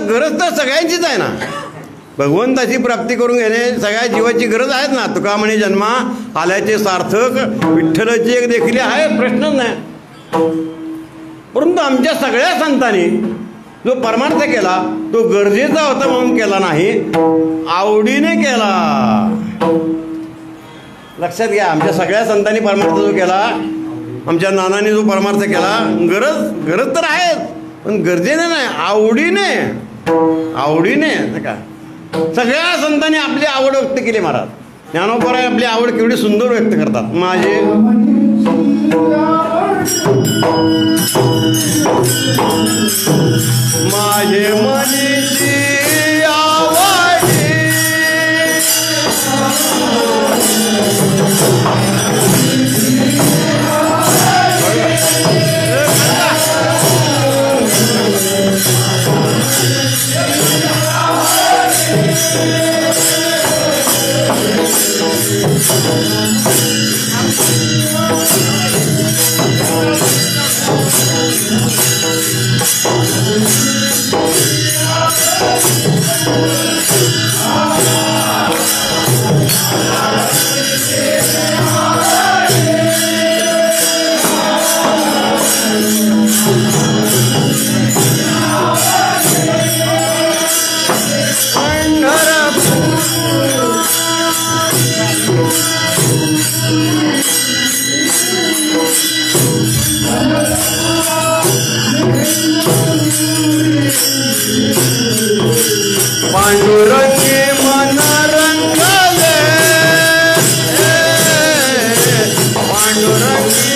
गरज तर सगळ्यांचीच आहे ना. भगवंताची प्राप्ती करून घेणे सगळ्या जीवाची गरज आहेत ना. तुका म्हणे जन्मा आल्याचे सार्थक, विठ्ठलाची एक देखील आहे, प्रश्नच नाही. परंतु आमच्या सगळ्या संतांनी जो परमार्थ केला तो गरजेचा होता म्हणून केला नाही, आवडीने केला. लक्षात घ्या, आमच्या सगळ्या संतांनी परमार्थ जो केला, आमच्या नानाने जो परमार्थ केला, गरज तर आहेच, पण गरजेने नाही, आवडीने. आवडीने, नाही का. सगळ्या संतांनी आपली आवड व्यक्त केली. महाराज ज्ञानोबराय आपली आवड केवढी सुंदर व्यक्त करतात. माझे मनीची आवडी पांडुरंगी मन रंगले पांडुरंगी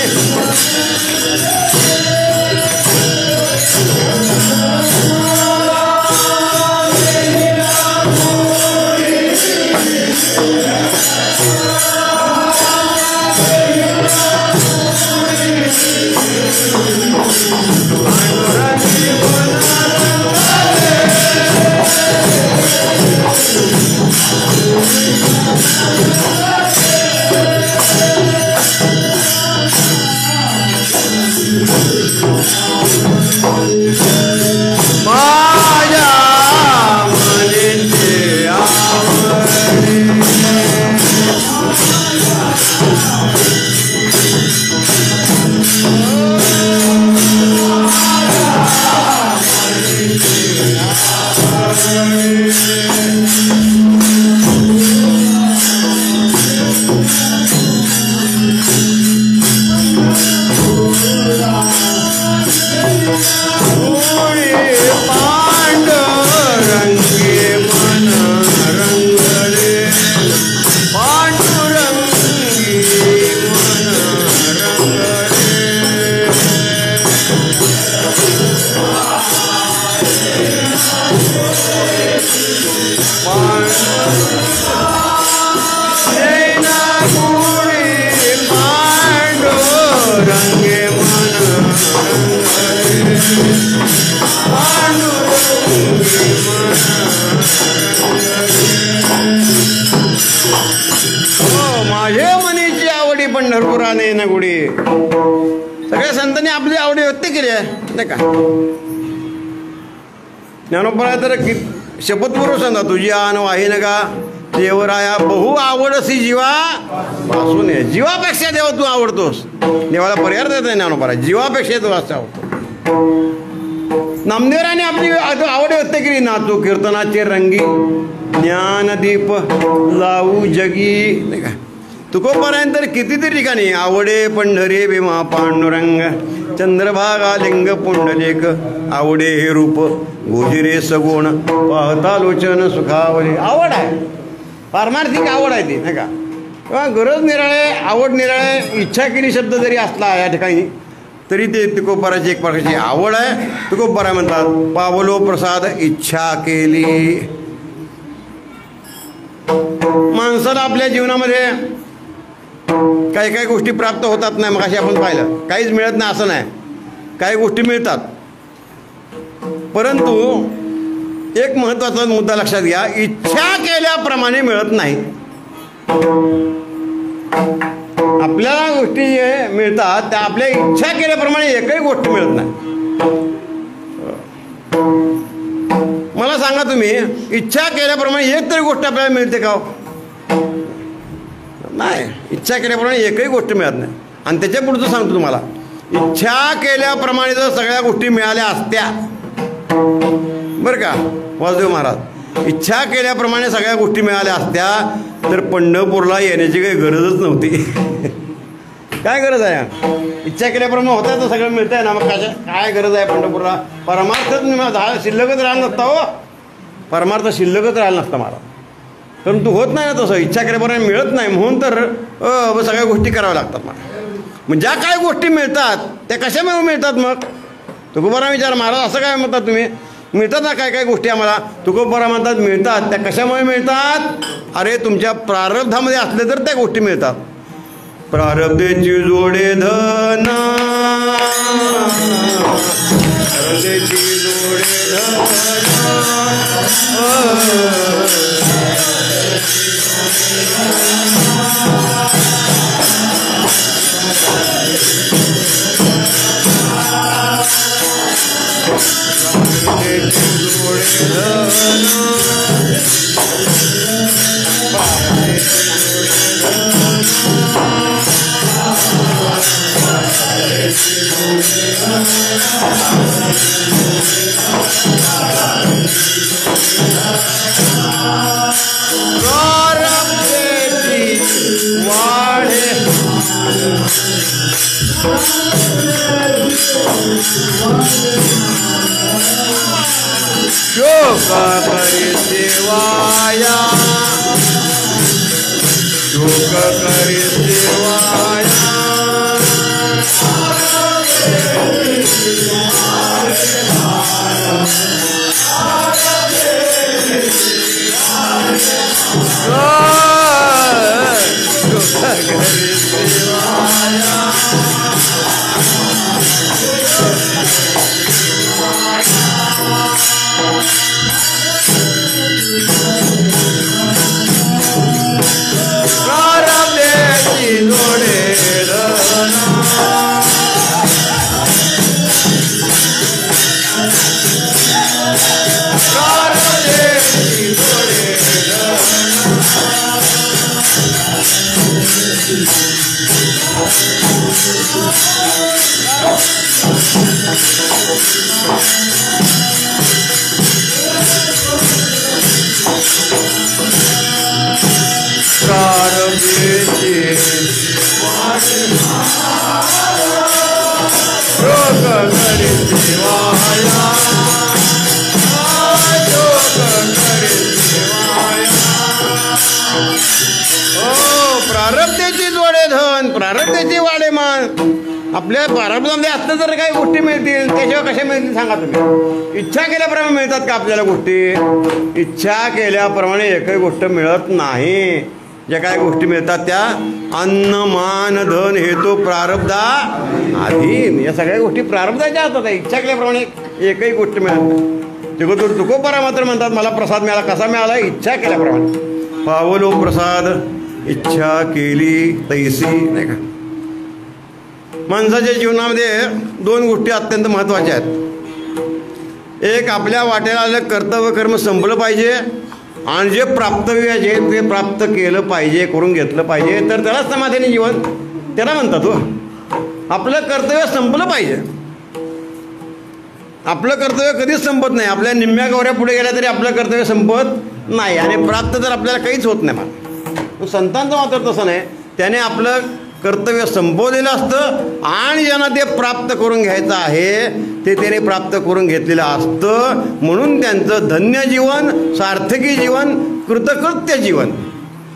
माझ्या मनीचे आवडे माझे मनीची आवडी पंढरपुराने न गुडी. सगळ्या संतांनी आपली आवडी व्यक्त केली आहे नाही का. ज्ञानोबा तर शपथपूर्वक सांगा तुझी आन वाही नका देवराया बहु आवडसी जीवा वासून ये. जीवापेक्षा देवा तू आवडतोस. देवाला पर्याय देत नाही ज्ञानोबा जीवापेक्षा तू असं आवडतो. नामदेवराने आपली आवड व्यक्त केली नाचो कीर्तनाचे रंगी ज्ञानदीप लावू जगी नाही का. तुकोबारायंतर कितीतरी ठिकाणी आवडे पंढरे भीमा पांडुरंग चंद्रभागा लिंग पुंडलेक आवडे हे रूप गोजिरे सगुण पाहता लोचन सुखावले. आवड आहे पारमार्थिक आवड आहे ती नाही का. किंवा गरज निराळे आवड निराळे इच्छा केली शब्द जरी असला या ठिकाणी तरी ते तुकोबाराची एक प्रकारची आवड आहे. तुकोबारा म्हणतात पावलो प्रसाद इच्छा केली. माणसाला आपल्या जीवनामध्ये काही काही गोष्टी प्राप्त होतात नाही. मग अशी आपण पाहिलं काहीच मिळत नाही असं नाही. काही गोष्टी मिळतात परंतु एक महत्त्वाचा मुद्दा लक्षात घ्या. इच्छा केल्याप्रमाणे मिळत नाही. आपल्याला गोष्टी जे मिळतात त्या आपल्या इच्छा केल्याप्रमाणे एकही गोष्ट मिळत नाही. मला सांगा तुम्ही इच्छा केल्याप्रमाणे एक तरी गोष्ट आपल्याला मिळते का. नाही. इच्छा केल्याप्रमाणे एकही गोष्ट मिळत नाही. आणि त्याच्या पुढचं सांगतो तुम्हाला इच्छा केल्याप्रमाणे जर सगळ्या गोष्टी मिळाल्या असत्या बरं का वासुदेव महाराज इच्छा केल्याप्रमाणे सगळ्या गोष्टी मिळाल्या असत्या तर पंढरपूरला येण्याची काही गरजच नव्हती. काय गरज आहे. इच्छा केल्याप्रमाणे होत आहे तर सगळं मिळत आहे ना. मग काय गरज आहे पंढरपूरला. परमार्थ शिल्लकच राहिला नसता हो. परमार्थ शिल्लकच राहिला नसता मला. परंतु होत नाही ना तसं. इच्छा केल्याप्रमाणे मिळत नाही म्हणून तर सगळ्या गोष्टी कराव्या लागतात मला. मग ज्या काय गोष्टी मिळतात त्या कशामुळे मिळतात. मग तुकोबारा विचार महाराज असं काय म्हणतात तुम्ही. मिळतात ना काय काय गोष्टी आम्हाला. तुकोबारा म्हणतात मिळतात त्या कशामुळे मिळतात. अरे तुमच्या प्रारब्धामध्ये असले तर त्या गोष्टी मिळतात. प्रारब्धेची जोडे धना प्रारब्धेची जोडे धना शोक करी सेवाया, शोक करी सेवाया, प्रारब्धाची जोडे धन, प्रारब्धाची वाडे मान. आपल्या प्रारब्धामध्ये असतं तर काही गोष्टी मिळतील, त्याशिवाय कशा मिळतील सांगा तुम्ही. इच्छा केल्याप्रमाणे मिळतात का आपल्याला गोष्टी? इच्छा केल्याप्रमाणे एकही गोष्ट मिळत नाही. ज्या काही गोष्टी मिळतात त्या अन्न मान धन हेतू प्रारब्धा अधीन, या सगळ्या गोष्टी प्रारब्धाच्या असतात. इच्छा केल्याप्रमाणे एकही गोष्ट मिळत नाही. जगतगुरु तुकोबाराय मात्र म्हणतात मला प्रसाद मिळाला. कसा मिळाला? इच्छा केल्याप्रमाणे. पावलो प्रसाद इच्छा केली तैसी, नाही का. माणसाच्या जीवनामध्ये दोन गोष्टी अत्यंत महत्त्वाच्या आहेत. एक, आपल्या वाटेला आलेलं कर्तव्य कर्म संपलं पाहिजे आणि जे प्राप्तव्य आहे ते प्राप्त केलं पाहिजे, करून घेतलं पाहिजे, तर त्याला समाधानी जीवन त्याला म्हणतात. हो, आपलं कर्तव्य संपलं पाहिजे. आपलं कर्तव्य कधीच संपत नाही. आपल्या निम्म्या गौऱ्या पुढे गेल्या तरी आपलं कर्तव्य संपत नाही आणि प्राप्त तर आपल्याला काहीच होत नाही. मग संतांचं मात्र तसं नाही. त्याने आपलं कर्तव्य संपवलेलं असतं आणि ज्यांना ते प्राप्त करून घ्यायचं आहे ते त्याने प्राप्त करून घेतलेलं असतं. म्हणून त्यांचं धन्य जीवन, सार्थकी जीवन, कृतकृत्य जीवन.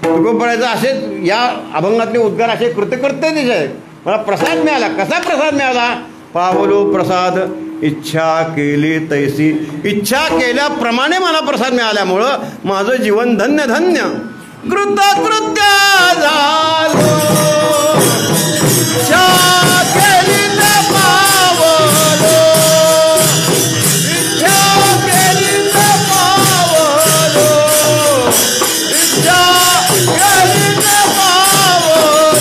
तुकोबारायचं असेच या अभंगातले उद्गार असे कृतकृत्यतेचे आहेत. मला प्रसाद मिळाला. कसा प्रसाद मिळाला? पावलो प्रसाद इच्छा केली तैसी. इच्छा केल्याप्रमाणे मला प्रसाद मिळाल्यामुळं माझं जीवन धन्य धन्य कृतकृत्य झालो. इच्छा केली तर पावलो, इच्छा केली तर पावलो, इच्छा केली तर पावलो.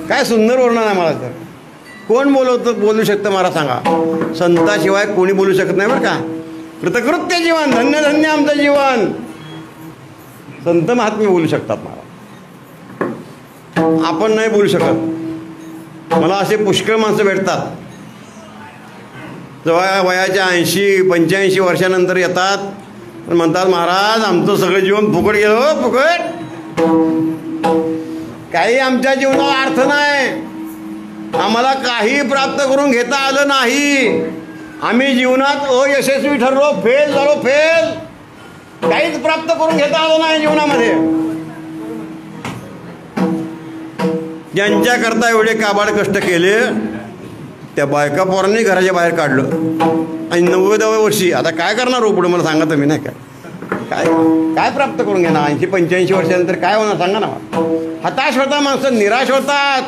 काय सुंदर वर्णन आहे. मला तर कोण बोलू शकतं मला सांगा? संताशिवाय कोणी बोलू शकत नाही बरं का. कृतकृत्य जीवन, धन्य धन्य आमचं जीवन. संत महात्मे बोलू शकतात. मला आपण नाही बोलू शकत. मला असे पुष्कळ माणसं भेटतात जेव्हा वयाच्या 80-85 वर्षानंतर येतात म्हणतात महाराज आमचं सगळं जीवन फुकट गेलं. फुकट काही आमच्या जीवनाला अर्थ नाही. आम्हाला काही प्राप्त करून घेता आलं नाही. आम्ही जीवनात अयशस्वी ठरलो, फेल झालो, फेल. काहीच प्राप्त करून घेता आलं नाही जीवनामध्ये. ज्यांच्याकरता एवढे काबाड कष्ट केले त्या बायका पोरांनी घराच्या बाहेर काढलं आणि 90व्या वर्षी आता काय करणार हो पुढं मला सांगा तुम्ही, नाही काय काय काय प्राप्त करून घेणार 80-85 वर्षानंतर काय होणार सांगा ना. हताश होता माणसं, निराश होतात,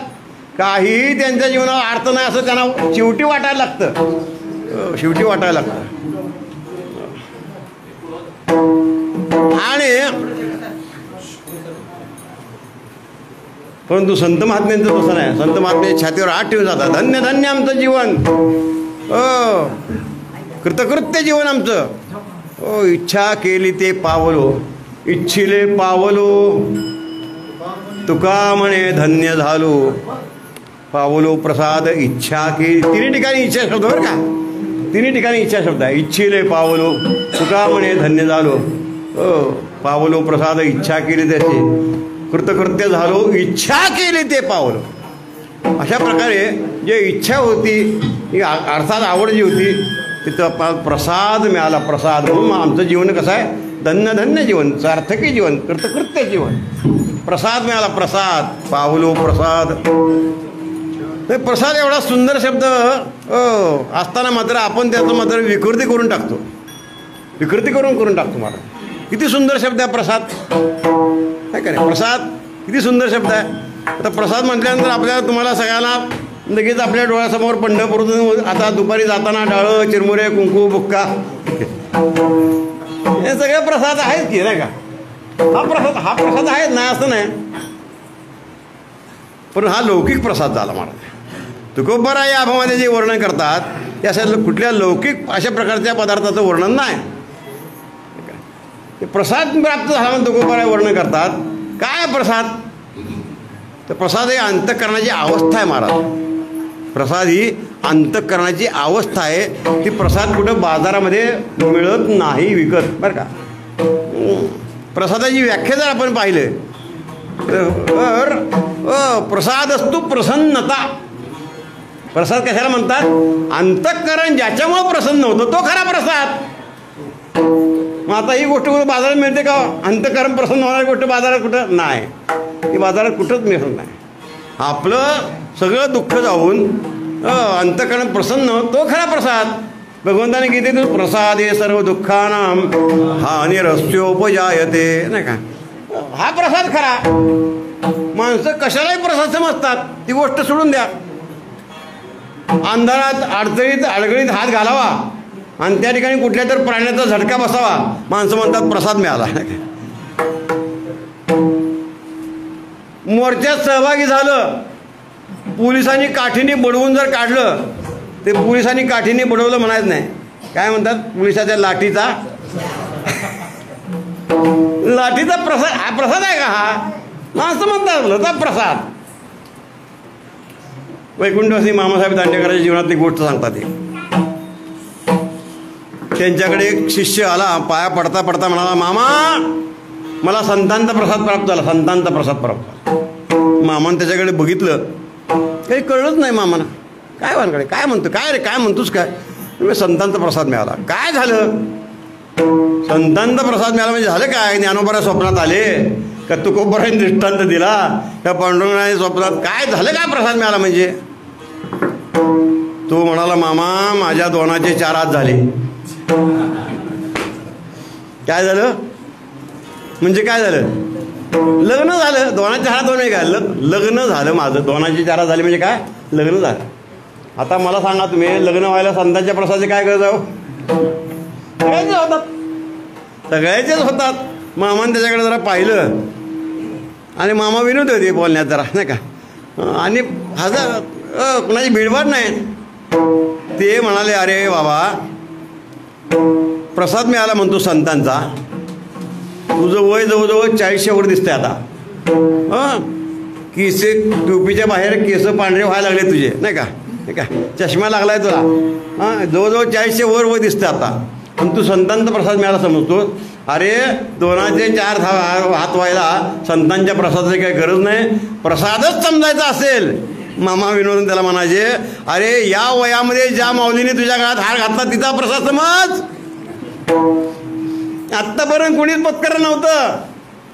काही त्यांच्या जीवनाला अर्थ नाही असं त्यांना शेवटी वाटायला लागतं, शेवटी वाटायला लागतं. आणि परंतु संत महात्म्यांचं तसं नाही. संत महात्मे छातीवर हात ठेवून जातात, धन्य धन्य आमचं जीवन, कृतकृत्य जीवन आमचं. इच्छा केली ते पावलो, इच्छिले पावलो, तुका म्हणे धन्य झालो. पावलो प्रसाद इच्छा केली, तिन्ही ठिकाणी इच्छा शब्द बरं का, तिन्ही ठिकाणी इच्छा शब्द आहे. इच्छिले पावलो, तुका म्हणे धन्य झालो. पावलो प्रसाद इच्छा केली त्याची, कृतकृत्य झालो, इच्छा केली ते पावलो. अशा प्रकारे जे इच्छा होती, अर्थात आवड जी होती, तिथं प्रसाद मिळाला. प्रसाद म्हणून आमचं जीवन कसं आहे, धन्य धन्य जीवन, सार्थकी जीवन, कृतकृत्य जीवन. प्रसाद मिळाला, प्रसाद, पावलो प्रसाद. प्रसाद एवढा सुंदर शब्द असताना मात्र आपण त्याचं मात्र विकृती करून टाकतो, विकृती करून टाकतो. मला किती सुंदर शब्द आहे प्रसाद, काय करे, प्रसाद किती सुंदर शब्द आहे. आता प्रसाद म्हटल्यानंतर आपल्याला तुम्हाला सगळ्यांना लगेच आपल्या डोळ्यासमोर पंढरपूरतून आता दुपारी जाताना डाळं, चिरमुरे, कुंकू, बुक्का हे सगळे प्रसाद आहेत की नाही का. हा प्रसाद आहे नाही असं नाही, पण हा लौकिक प्रसाद झाला. महाराज तुकोबाराय या अभामध्ये जे वर्णन करतात त्यासाठी कुठल्या लौकिक अशा प्रकारच्या पदार्थाचं वर्णन नाही. प्रसाद प्राप्त झाला म्हणून तुकोबाराय वर्णन करतात. काय प्रसाद, तर प्रसाद ही अंतःकरणाची अवस्था आहे महाराज. प्रसाद ही अंतःकरणाची अवस्था आहे. ती प्रसाद कुठं बाजारामध्ये मिळत नाही विकत, बरं का. प्रसादाची व्याख्या जर आपण पाहिले तर प्रसाद असतो प्रसन्नता. प्रसाद कशाला म्हणतात, अंतःकरण ज्याच्यामुळे प्रसन्न होतं तो खरा प्रसाद. मग आता ही गोष्ट कुठं बाजारात मिळते का, अंतःकरण प्रसन्न होणारी गोष्ट बाजारात कुठं नाही, ती बाजारात कुठंच मिळत नाही. आपलं सगळं दुःख जाऊन अंतःकरण प्रसन्न तो खरा प्रसाद. भगवंताने गीतेतून प्रसाद हे सर्व दुःखानां हानिरस्योपजायते, नाही का. हा प्रसाद खरा. माणसं कशालाही प्रसाद समजतात, ती गोष्ट सोडून द्या. अंधारात अडचणीत अडगळीत हात घालावा आणि त्या ठिकाणी कुठल्या तर प्राण्याचा झटका बसावा, माणसं म्हणतात प्रसाद मिळाला. मोर्चात सहभागी झालं, पोलिसांनी काठीने बडवून जर काढलं, ते पोलिसांनी काठीने बडवलं म्हणायचं नाही, काय म्हणतात, पोलिसाच्या लाठीचा प्रसाद. हा प्रसाद आहे का, हा माणसं म्हणतात लता प्रसाद. वैकुंठवासी मामासाहेब दांडेकरांच्या जीवनातली गोष्ट सांगतात. त्यांच्याकडे एक शिष्य आला, पाया पडता पडता म्हणाला, मामा मला संतांचा प्रसाद प्राप्त झाला, संतांचा प्रसाद प्राप्त झाला. मामानं त्याच्याकडे बघितलं, काही कळलंच नाही मामानं. काय वानकडे काय म्हणतो, काय रे काय म्हणतोस काय, संतांचा प्रसाद मिळाला. काय झालं, संतांचा प्रसाद मिळाला म्हणजे झालं काय, ज्ञानोबाच्या स्वप्नात आले का, तुकोबाराने दृष्टांत दिला त्या पांडुरंगाने स्वप्नात, काय झालं काय प्रसाद मिळाला म्हणजे. तो म्हणाला, मामा माझ्या दोनाचे 4 हात झाले. काय झालं म्हणजे काय झालं, लग्न झालं. दोनाचे 4 हात होणे काय, लग्न झालं माझं. दोनाचे 4 हात झाले म्हणजे काय, लग्न झालं. आता मला सांगा तुम्ही, लग्न व्हायला संतांच्या प्रसादाची काय गरज आहे, सगळ्याचेच होतात, सगळ्याचेच होतात. मामाने त्याच्याकडे जरा पाहिलं आणि मामा विनोद होते बोलण्यात जरा, नाही का. आणि कुणाची भिडभाड नाही. ते म्हणाले, अरे बाबा प्रसाद मिळाला म्हणतो संतांचा, तुझं वय जवळजवळ 40च्या वर दिसतंय आता. केस टोपीच्या बाहेर केस पांढरे व्हायला लागले तुझे, नाही का, नाही का, चष्मा लागलाय तुला. जवळजवळ 40च्या वर वय दिसतं आता, पण तू संतांचा प्रसाद मिळाला समजतो. अरे दोनाचे 4 हात व्हायला संतांच्या प्रसादाची काही गरज नाही, प्रसादच समजायचा असेल. मामा विनोदन त्याला म्हणायचे, अरे या वयामध्ये ज्या माऊलीने तुझ्या गळ्यात हार घातला तिचा प्रसाद समज. आत्तापर्यंत कोणीच पत्करलं नव्हतं,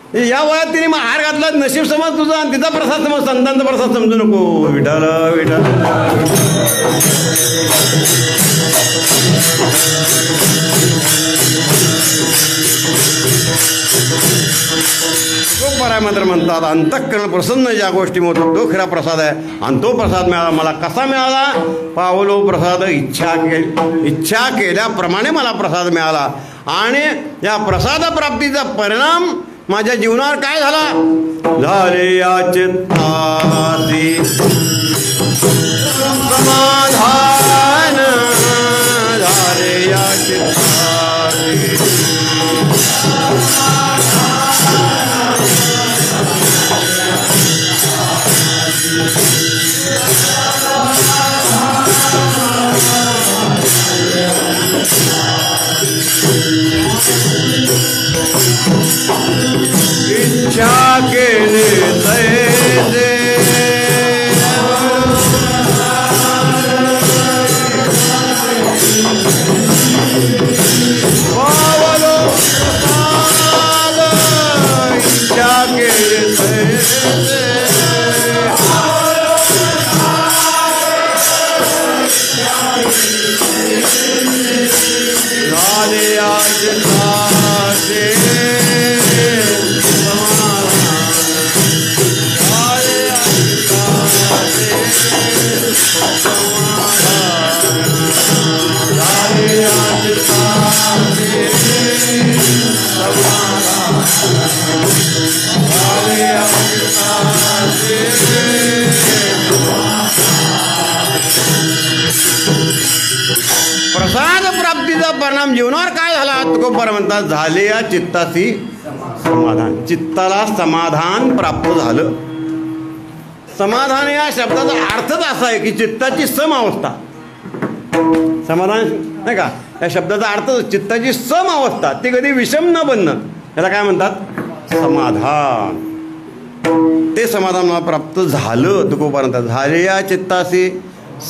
या वयात तिने मग हार घातला, नशीब समज तुझं आणि तिचा प्रसाद समज, संतांचा प्रसाद समजू नको. विठाल विठाल तो बरा मात्र म्हणतात अंतःकरण प्रसन्न ज्या गोष्टी होतो तो खरा प्रसाद आहे. आणि तो प्रसाद मिळाला मला. कसा मिळाला? पावलो प्रसाद इच्छा केल्याप्रमाणे मला प्रसाद मिळाला. आणि या प्रसाद प्राप्तीचा परिणाम माझ्या जीवनावर काय झाला? झाले या चित्तासी समाधान, झाले या चित्तासी इच्छा केले तैसे पावलो प्रसाद, इच्छा केले तैसे झाले आज तासे प्रसाद प्राप्तीचा परिणाम जीवनावर काय झाला? तुकोबर म्हणतात झाले या चित्ताची समाधान. चित्ताला समाधान प्राप्त झालं. समाधान या शब्दाचा अर्थच असा आहे की चित्ताची सम अवस्था. समाधान नाही का, या शब्दाचा अर्थ चित्ताची सम अवस्था, ती कधी विषम न बनणं, याला काय म्हणतात? समाधान. ते समाधान मला प्राप्त झालं. तुकोबर म्हणतात झाले या चित्ताशी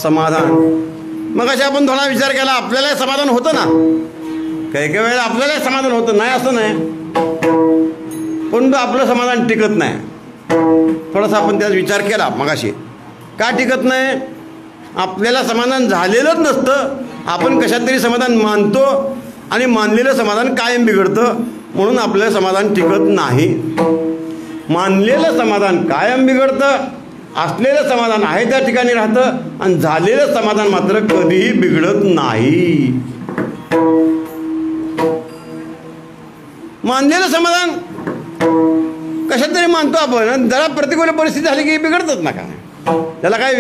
समाधान. मग अशा आपण थोडा विचार केला, आपल्याला समाधान होतं ना, काही काही वेळेला आपल्याला समाधान होतं नाही असं नाही, पण आपलं समाधान टिकत नाही. थोडासा आपण त्याचा विचार केला मगाशी. का टिकत नाही? आपल्याला समाधान झालेलंच नसतं. आपण कशात तरी समाधान मानतो आणि मानलेलं समाधान कायम बिघडतं, म्हणून आपल्याला समाधान टिकत नाही. मानलेलं समाधान कायम बिघडतं, असलेलं समाधान आहे त्या ठिकाणी राहतं, आणि झालेलं समाधान मात्र कधीही बिघडत नाही. मानलेलं समाधान कशात तरी मानतो आपण, जरा प्रतिकूल परिस्थिती झाली की बिघडतच ना. काय त्याला काय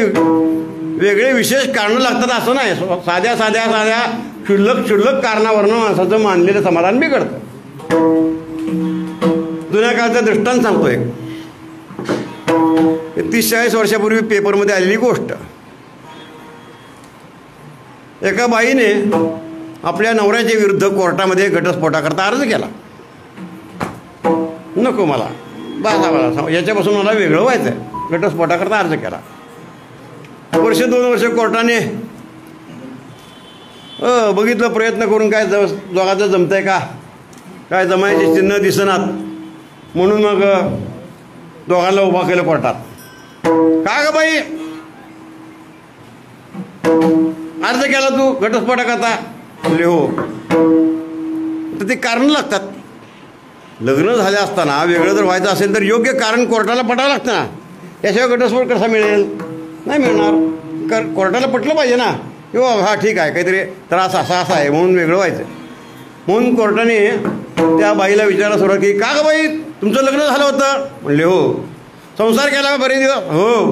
वेगळे विशेष कारणं लागतात असं नाही. साध्या साध्या साध्या क्षुल्लक कारणावरनं माणसाचं मानलेलं समाधान बिघडतं. जुन्या काळचा दृष्टांत सांगतोय. 30-40 वर्षापूर्वी पेपरमध्ये आलेली गोष्ट. एका बाईने आपल्या नवऱ्याच्या विरुद्ध कोर्टामध्ये घटस्फोटाकरता अर्ज केला. नको मला, मला याच्यापासून मला वेगळं व्हायचं आहे, घटस्फोटाकरता अर्ज केला. 1-2 वर्ष कोर्टाने बघितलं, प्रयत्न करून काय दोघांचं जमतंय का, काय जमायचे चिन्ह दिसनात, म्हणून मग दोघांना उभा केलं कोर्टात. का ग बाई अर्ज केला तू घटस्फोटाकरता? म्हणले हो. तर ते कारण लागतात. लग्न झाले असताना वेगळं जर व्हायचं असेल तर योग्य कारण कोर्टाला पटावं लागतं ना, त्याशिवाय घटस्फोट कसा मिळेल? नाही मिळणार. कोर्टाला पटलं पाहिजे ना, किंवा हा ठीक आहे काहीतरी त्रास असा आहे म्हणून वेगळं व्हायचं. म्हणून कोर्टाने त्या बाईला विचारायला सुरुवात केली, का ग बाई तुमचं लग्न झालं होतं? म्हणले हो. संसार केला का बरेच दिवस? हो.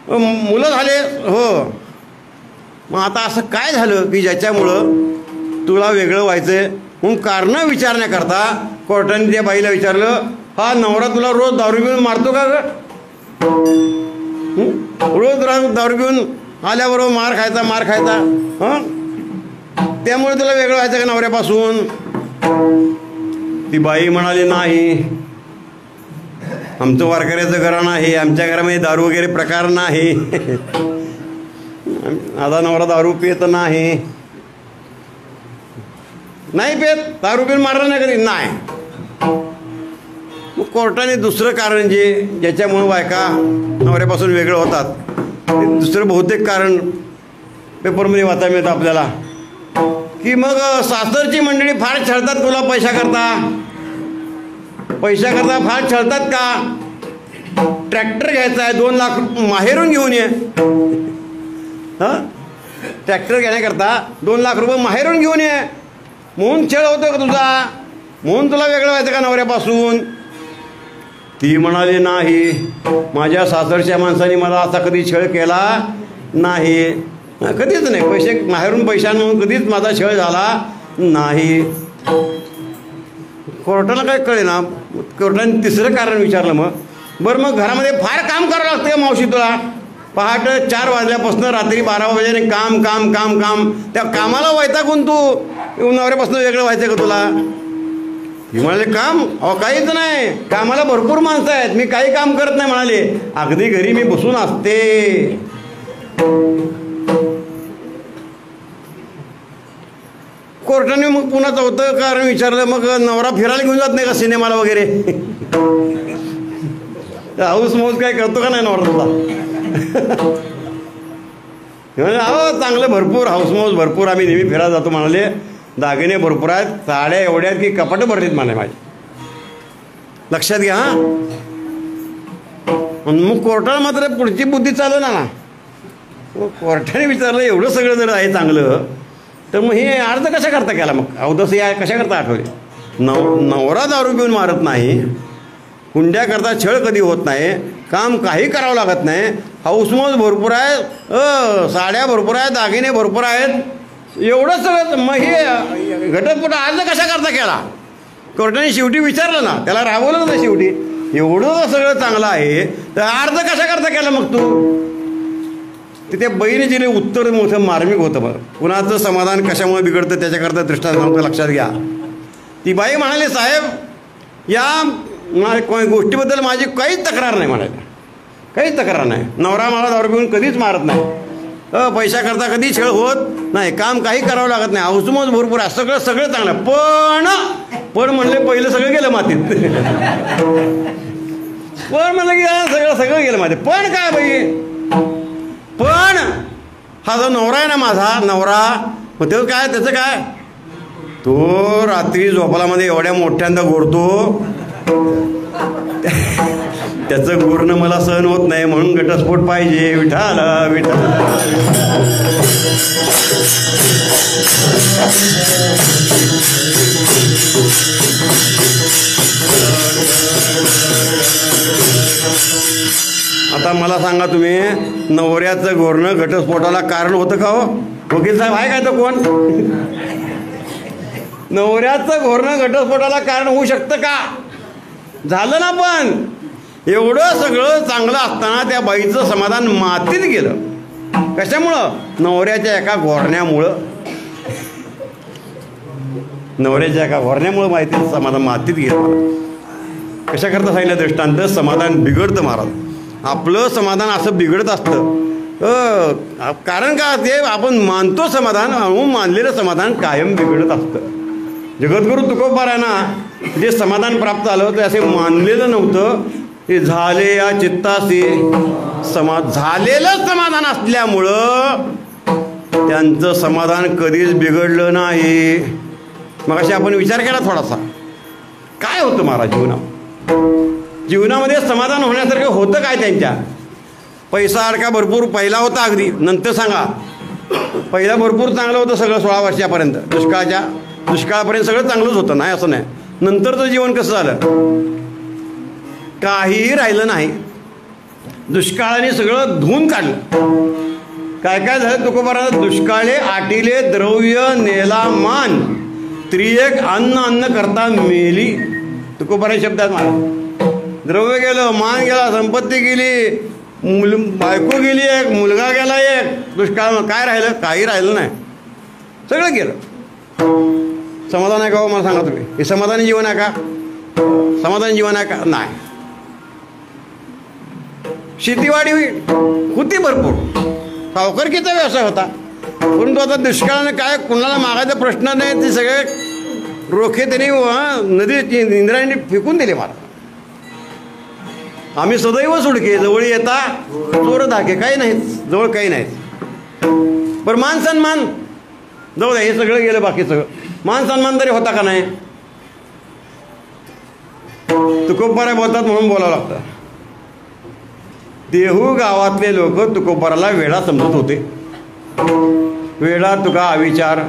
मुलं झाले? हो. मग आता असं काय झालं की ज्याच्यामुळं तुला वेगळं व्हायचं आहे? म्हणून कारणं विचारण्याकरता कोर्टाने त्या बाईला विचारलं, हा नवरा तुला रोज दारू पिऊन मारतो का ग? रोज दारू पिऊन आल्याबरोबर मार खायचा हां, त्यामुळे तुला वेगळं व्हायचं का नवऱ्यापासून? ती बाई म्हणाली नाही, आमचं वारकऱ्याचं घराणं आहे, आमच्या घरामध्ये दारू वगैरे प्रकार नाही, माझा नवरा दारू पित नाही पेत, दारू पिऊन मारलं नाही कधी? नाही. मग कोर्टाने दुसरं कारण ज्याच्यामुळं बायका नवऱ्यापासून वेगळं होतात, ते दुसरं बहुतेक कारण पेपरमध्ये वाचायला मिळतं आपल्याला, की मग सासरची मंडळी फार छळतात तुला पैशाकरता फार छळतात का. ट्रॅक्टर घ्यायचा आहे, 2 लाख माहेरून घेऊन ये. हां, ट्रॅक्टर घेण्याकरता 2 लाख रुपये माहेरून घेऊन ये म्हणून छळ होतो का तुझा, म्हणून तुला वेगळं व्हायचं का नवऱ्यापासून. ती म्हणाली नाही, माझ्या सासरच्या माणसाने मला असा कधी छळ केला नाही, कधीच नाही. पैसे माहेरून पैशांमधून कधीच माझा छळ झाला नाही. कोर्टाला काय कळे ना. कोर्टाने तिसरं कारण विचारलं. मग घरामध्ये फार काम करावं लागतं मावशी तुला. पहाटे 4 वाजल्यापासून रात्री 12 वाजेने काम काम काम काम. त्या कामाला वैतागून तू नवऱ्यापासून वेगळं व्हायचं का तुला. मी म्हणाले काम काहीच नाही, कामाला भरपूर माणसं आहेत, मी काही काम करत नाही म्हणाले. अगदी घरी मी बसून असते. कोर्टाने मग पुन्हा चौथं कारण विचारलं. मग नवरा फिरायला घेऊन जात नाही का सिनेमाला वगैरे. हाऊस मौज काय करतो का नाही नवरा तुला. अहो चांगलं भरपूर हाऊस मौज भरपूर, आम्ही नेहमी फिरायला जातो म्हणाले. दागिने भरपूर आहेत, साड्या एवढ्या आहेत की कपाटं भरलीत म्हणे माझी. लक्षात घ्या. हां, मग कोर्टाला मात्र पुढची बुद्धी चालू ना. कोर्टाने विचारलं एवढं सगळं जर आहे चांगलं तर मग हे अर्ज कशा करता केला. मग अवदस या कशा करता आठवले. नवरा दारू पिऊन मारत नाही, हुंड्याकरता छळ कधी होत नाही, काम काही करावं लागत नाही, हाऊसमौज भरपूर आहे, साड्या भरपूर आहेत, दागिने भरपूर आहेत, एवढं सगळं. मग हे घटस्फोट अर्ज कशा करता केला. कोर्टाने शेवटी विचारलं ना, त्याला राबवलं ना शेवटी. एवढं सगळं चांगलं आहे तर अर्ज कशा करता केला मग तू. तिथे बहिणी दिले उत्तर मोठं मार्मिक होतं. बरं, कुणाचं समाधान कशामुळे बिघडतं त्याच्याकरता दृष्टांत लक्षात घ्या. ती बाई म्हणाली साहेब या गोष्टीबद्दल माझी काहीच तक्रार नाही म्हणायला, काहीच तक्रार नाही. नवरा मला दारू पिऊन कधीच मारत नाही, पैशाकरता कधी छळ होत नाही, काम काही करावं लागत नाही, हाऊसमौज भरपूर आहे, सगळं चांगलं. पण म्हणले पहिलं सगळं गेलं मातीत. पण म्हणलं की सगळं गेलं मातीत. पण काय बाई, पण हा जो नवरा आहे ना माझा नवरा, मग तो काय त्याचं काय, तो रात्री झोपालामध्ये एवढ्या मोठ्यांदा गोरतो, त्याचं गोरणं मला सहन होत नाही म्हणून घटस्फोट पाहिजे. विठाला विठाला. आता मला सांगा तुम्ही, नवऱ्याचं गोरणं घटस्फोटाला कारण होतं का हो. वकील साहेब आहे काय तो कोण. नवऱ्याचं घोरणं घटस्फोटाला कारण होऊ शकतं का. झालं ना. पण एवढं सगळं चांगलं असताना त्या बाईचं समाधान मातीत गेलं. कशामुळं. नवऱ्याच्या एका घोरण्यामुळं. नवऱ्याच्या एका घोरण्यामुळं माहिती समाधान मातीत गेलं. कशा करता सांगितलं दृष्टांत. समाधान बिघडतं महाराज. आपलं समाधान असं बिघडत असतं. कारण का ते आपण मानतो समाधान, मानलेलं समाधान कायम बिघडत असतं. जगद्गुरु तुकोबारांना जे समाधान प्राप्त झालं ते असे मानलेलं नव्हतं. ते झाले या चित्ताशी झालेलं समाधान असल्यामुळं त्यांचं समाधान कधीच बिघडलं नाही. मग अशी आपण विचार केला थोडासा, काय होतं महाराज जीवनामध्ये समाधान होण्यासारखं होतं काय त्यांच्या. पैसा अडका भरपूर पहिला होता अगदी. नंतर सांगा, पहिला भरपूर चांगलं होतं सगळं 16 वर्षापर्यंत. दुष्काळापर्यंत सगळं चांगलंच होतं, नाही असं नाही. नंतरचं जीवन कसं झालं, काहीही राहिलं नाही. दुष्काळाने सगळं धुवून काढलं. काय काय झालं तुकोबारांना. दुष्काळे आटिले द्रव्य नेला मान, त्रिएक अन्न करता मेली. तुकोबारांचे शब्द आहेत मला. द्रव्य गेलं, मान गेला, संपत्ती गेली, बायको गेली, एक मुलगा गेला, एक दुष्काळ. काय राहिलं, काही राहिलं नाही, सगळं गेलं. समाधान आहे का हो मला सांगा तुम्ही. हे समाधानी जीवन आहे का. समाधानी जीवन आहे का नाही. शेतीवाडी होती भरपूर, सावकारकीचा व्यवसाय होता, परंतु आता दुष्काळाने काय कुणाला मागायचा प्रश्न नाही. ते सगळे रोखे त्यांनी नदी इंद्रायणी फेकून दिले मला. आम्ही सदैव सुडके, जवळ येता चोर धाके. काही नाहीत जवळ, काही नाहीत. बरं मान सन्मान जाऊ द्या, हे सगळं गेलं. बाकी सगळं मान सन्मान तरी होता का नाही? तुकोबारा बोलतात म्हणून बोलावं लागतं. देहू गावातले लोक तुकोबाराला वेडा समजत होते. वेडा तुका अविचार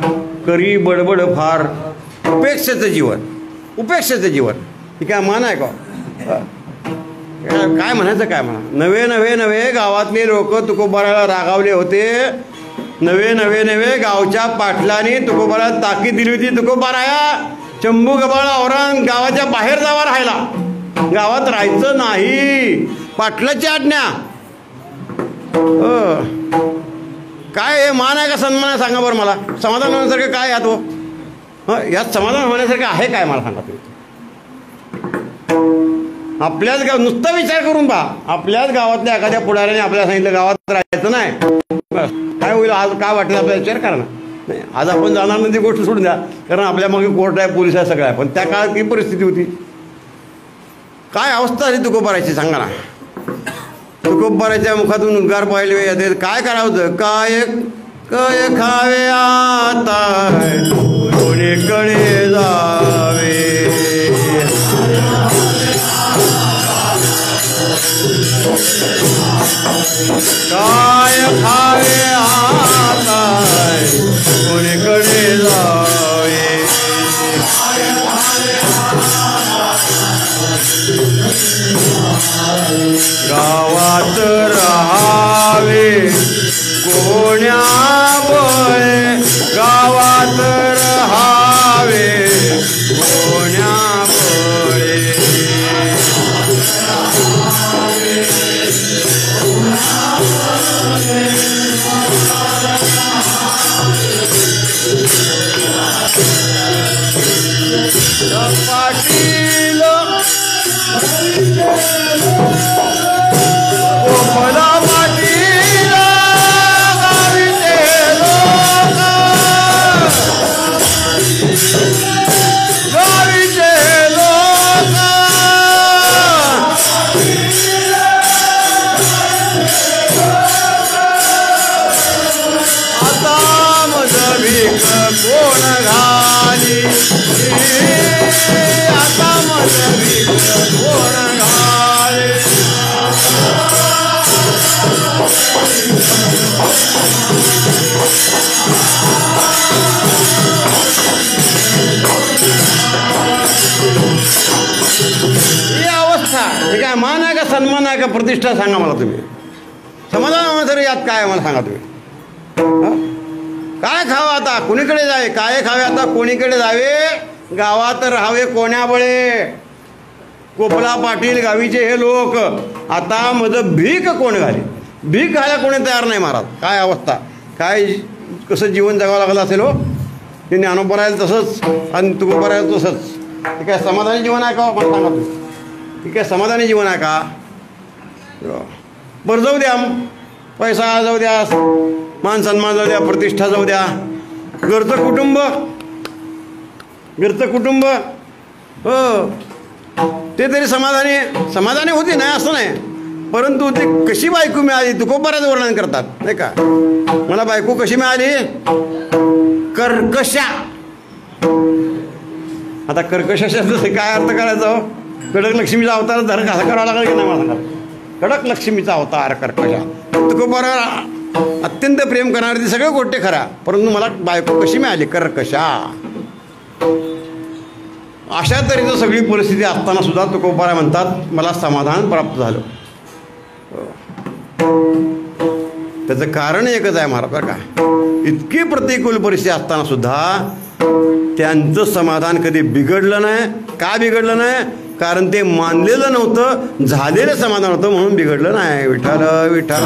करी बडबड फार, उपेक्षेचं जीवन, उपेक्षेचं जीवन. ही काय मान आहे का? काय म्हणायचं, काय म्हणा. नवे नवे नवे गावातले लोक तुकोबाराला रागावले होते. नवे नवे नवे गावच्या पाटलांनी तुकोबाराला ताकीद दिली होती, तुकोबाराया चंबू गबाळ औरण गावाच्या बाहेर जावा राहायला, गावात राहायचं नाही, पाटलाची आज्ञा. काय हे मान आहे का सन्मान आहे सांगा बरं मला. समाधान होण्यासारखं काय यात हो? यात समाधान होण्यासारखं आहे काय मला सांगा तुम्ही. आपल्याच गाव नुसता विचार करून पहा. आपल्याच गावातल्या एखाद्या पुढाऱ्याने आपल्याला सांगितलं गावात राहायचं नाही, काय होईल आज, काय वाटेल आपल्याला विचार करा ना. नाही आज आपण जाणार नाही ती गोष्ट सोडून द्या, कारण आपल्या मागे कोर्ट आहे, पोलीस आहे, सगळं आहे. पण त्या काळात ही परिस्थिती होती. काय अवस्था झाली तुकोबाराची सांगा ना. तुकोबाराच्या मुखातून उद्गार पाहिले येते. काय करावं? काय काय खावे आता कोणीकडे जावे, काय खावे आता कोणीकडे जावे, गावात राहावे कोण्या बळे, गावात राहावे कोण्या बळे. पाटील गोपाला पाटील गावीचे लोक, गावीचे लोक आता मज भीक कोण घाली, आता मज भीक कोण घाली. ही अवस्था, हे काय मान आहे का सन्मान आहे का प्रतिष्ठा सांगा मला तुम्ही. समाधान होण्यासाठी यात काय मला सांगा तुम्ही. काय खावं आता कोणीकडे जावे, काय खावे आता कोणीकडे जावे, गावात राहावे कोण्या बळे. गोपाला पाटील गावीचे हे लोक आता माझं भीक कोण घाली, भीक घायला कोणी तयार नाही महाराज. काय अवस्था, काय कसं जीवन जगावं लागलं असेल हो. ते ज्ञानोबा राहील तसंच आणि तुकोबा राहील तसंच. हे काय समाधानी जीवन आहे का मला सांगा तुम्ही. हे काय समाधानी जीवन आहे का? बरं जाऊ द्या, पैसा जाऊ द्या, मान सन्मान जाऊ द्या, प्रतिष्ठा जाऊ द्या, घरचं कुटुंब, घरचं कुटुंब हो ते तरी समाधानी होती नाही असं नाही. परंतु ते कशी बायको मिळाली तुकोबाराचं वर्णन करतात नाही का. मला बायको कशी मिळाली, कर्कशा. आता कर्कशा शब्दाचा काय अर्थ करायचा? कडक लक्ष्मीचा अवतार धर कसा करावा लागेल की नाही मला सांगा. कडक लक्ष्मीचा अवतार कर्कशा. तुकोबारा अत्यंत प्रेम करणारी ती सगळ्या गोष्टी खऱ्या, परंतु मला बायको कशी मिळाली, कर्कशा. अशा तऱ्हेची सगळी परिस्थिती असताना सुद्धा तुकोबारा म्हणतात मला समाधान प्राप्त झालं. त्याचं कारण एकच आहे महाराज बरं का. इतकी प्रतिकूल परिस्थिती असताना सुद्धा त्यांचं समाधान कधी बिघडलं नाही. का बिघडलं नाही? कारण ते मानलेलं नव्हतं, झालेलं समाधान होतं म्हणून बिघडलं नाही. विठ्ठल विठ्ठल.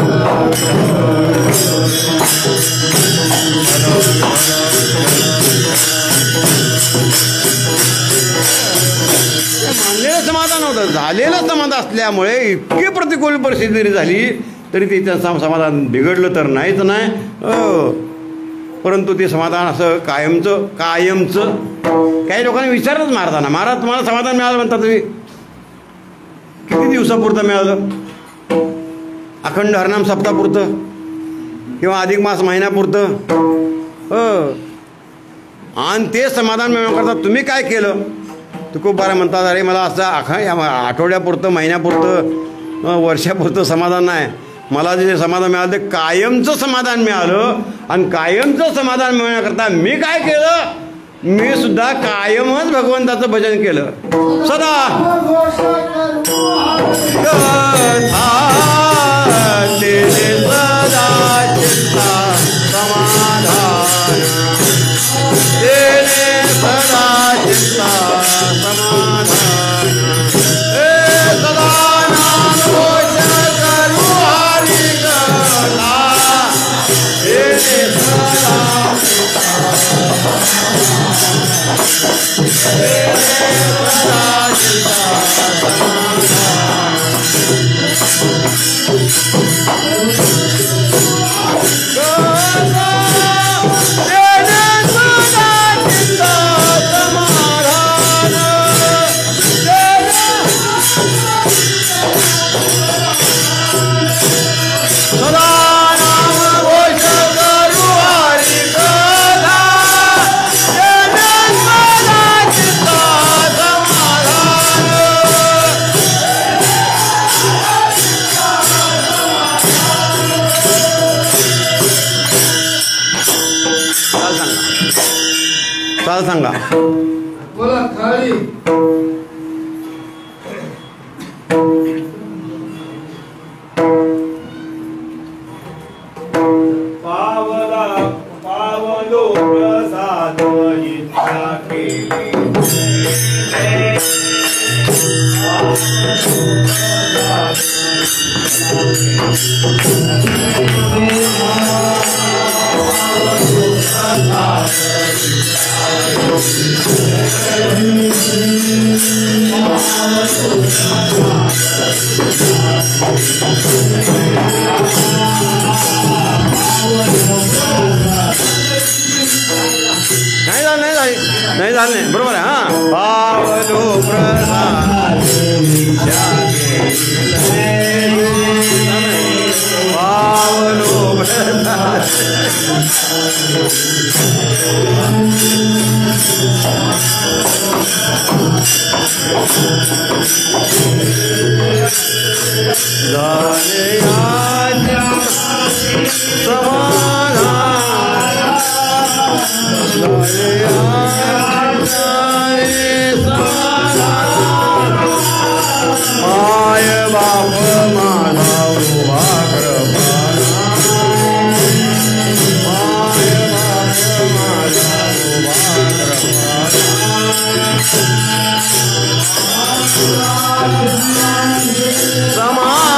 मानलेलं समाधान होतं, झालेलं समाधान असल्यामुळे इतकी प्रतिकूल परिस्थिती जरी झाली तरी ते त्यांचं समाधान बिघडलं तर नाहीच नाही. परंतु ते समाधान असं कायमचं काही लोकांनी विचारच मारताना, महाराज तुम्हाला समाधान मिळालं म्हणता तुम्ही. किती दिवसापुरतं मिळालं? अखंड हरनाम सप्तापुरतं किंवा अधिक मास महिन्यापुरतं. आणि ते समाधान मिळवण्याकरता तुम्ही काय केलं? तुकोबारा म्हणतात, अरे मला असं या आठवड्यापुरतं, महिन्यापुरतं, वर्षापुरतं समाधान नाही. मला जे समाधान मिळालं ते कायमचं समाधान मिळालं. आणि कायमचं समाधान मिळवण्याकरता मी काय केलं? मी सुद्धा कायमच भगवंताचं भजन केलं. सदा सदा चित्ता समाधान, सदा चित्ता समाधान, सदा नाम घोष करू हरि कथा, सदा सांगा. बोला खाली. पावलो प्रसाद इच्छा केली, नाही झालं नाही. बरोबर आहे. हां, पावलो प्रसाद पावलो प्रसाद झाले आज्ञा समाधान, झाले माय बाप माझा उभा कृपाना, माय बाप माझा उभा कृपाना, समाधान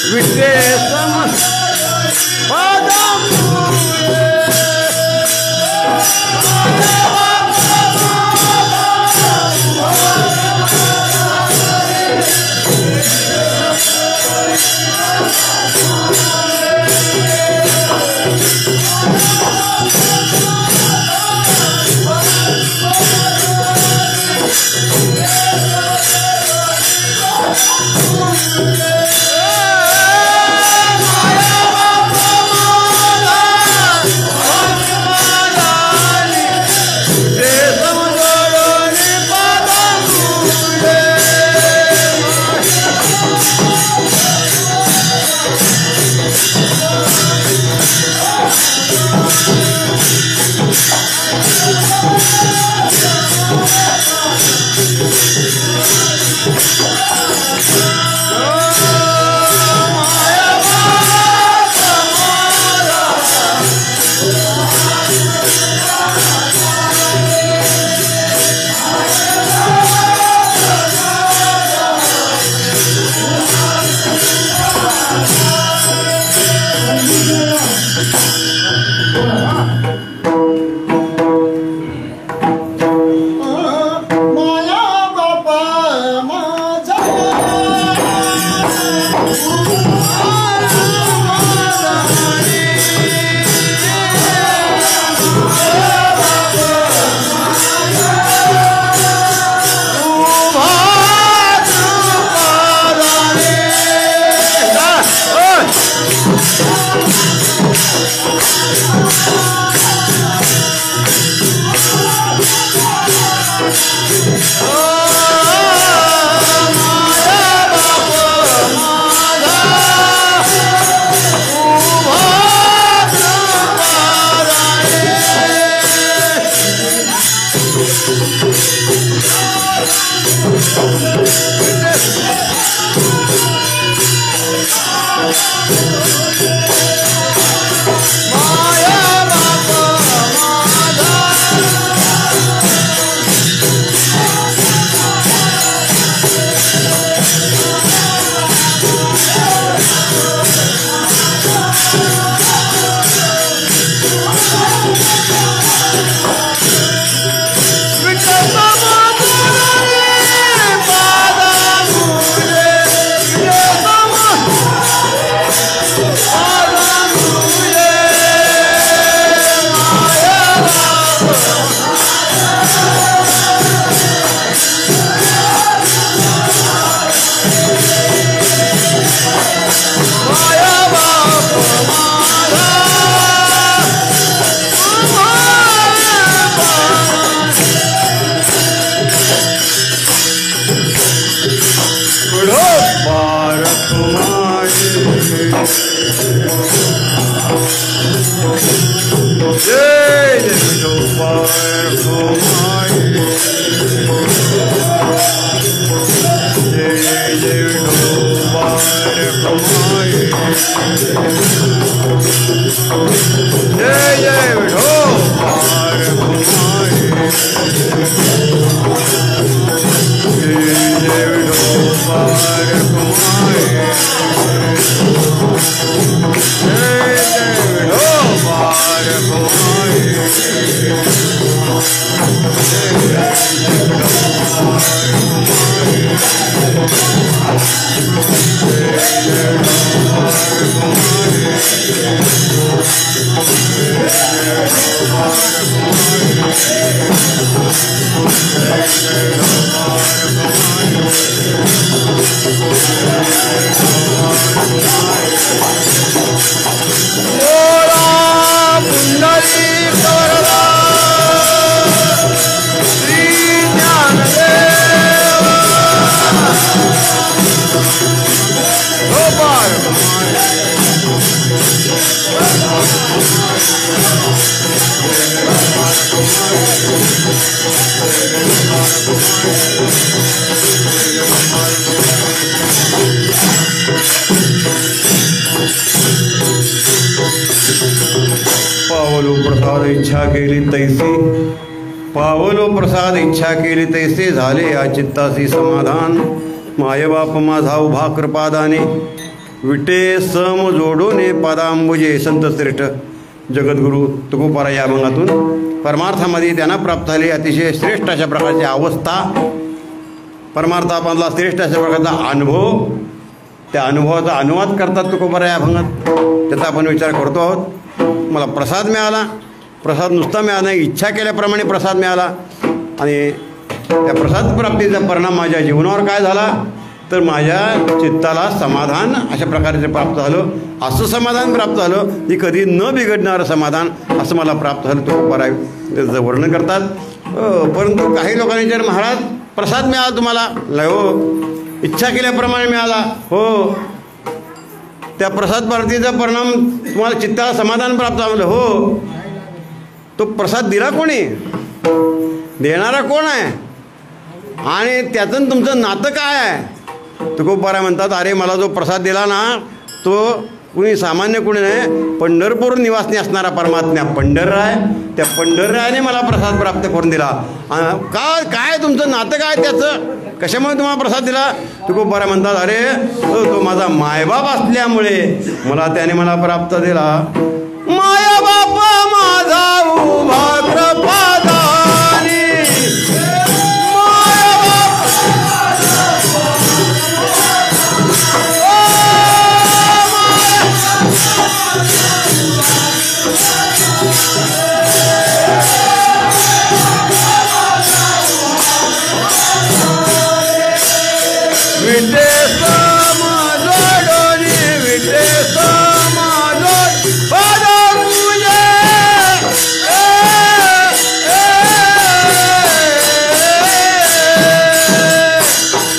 विटे सम पावलो प्रसाद इच्छा केली तैसे, पावलो प्रसाद इच्छा केली तैसे, झाले या चित्तासी समाधान. मायबाप माझा उभा कृपादाने, विटे सम जोडोने पदांबुजे संत श्रेष्ठ जगद्गुरू तुकोबाराय या अभंगातून परमार्थामध्ये त्यांना प्राप्त झाली अतिशय श्रेष्ठ अशा प्रकारची अवस्था, परमार्थामधला श्रेष्ठ अशा प्रकारचा अनुभव, त्या अनुभवाचा अनुवाद करतात तुकोबाराय या अभंगात. त्याचा आपण विचार करतो आहोत. मला प्रसाद मिळाला, प्रसाद नुसता मिळाला नाही, इच्छा केल्याप्रमाणे प्रसाद मिळाला आणि त्या प्रसाद प्राप्तीचा परिणाम माझ्या जीवनावर काय झाला तर माझ्या चित्ताला समाधान अशा प्रकारे प्राप्त झालं. असं समाधान प्राप्त झालं की कधी न बिघडणारं समाधान असं मला प्राप्त झालं. तुकोबाराय त्याचं वर्णन करतात. परंतु काही लोकांनी जर महाराज प्रसाद मिळाला तुम्हाला, हो इच्छा केल्याप्रमाणे मिळाला, हो त्या प्रसाद प्राप्तीचा परिणाम तुम्हाला चित्ताला समाधान प्राप्त झालं, हो तो प्रसाद दिला कोणी, देणारा कोण आहे आणि त्यातून तुमचं नातं काय आहे. तुकोबाराय म्हणतात अरे मला जो प्रसाद दिला ना तो कुणी सामान्य कुणी नाही, पंढरपूर निवासनी असणारा परमात्मा पंढरराय, त्या पंढररायाने मला प्रसाद प्राप्त करून दिला. काय तुमचं नातं काय त्याचं, कशामुळे तुम्हाला प्रसाद दिला. तुकोबाराय म्हणतात अरे तो माझा मायबाप असल्यामुळे त्याने मला प्राप्त दिला. मायबाप माझा उभा कृपादानी, विटे समाजोनी विटे समाजोन पदमुजे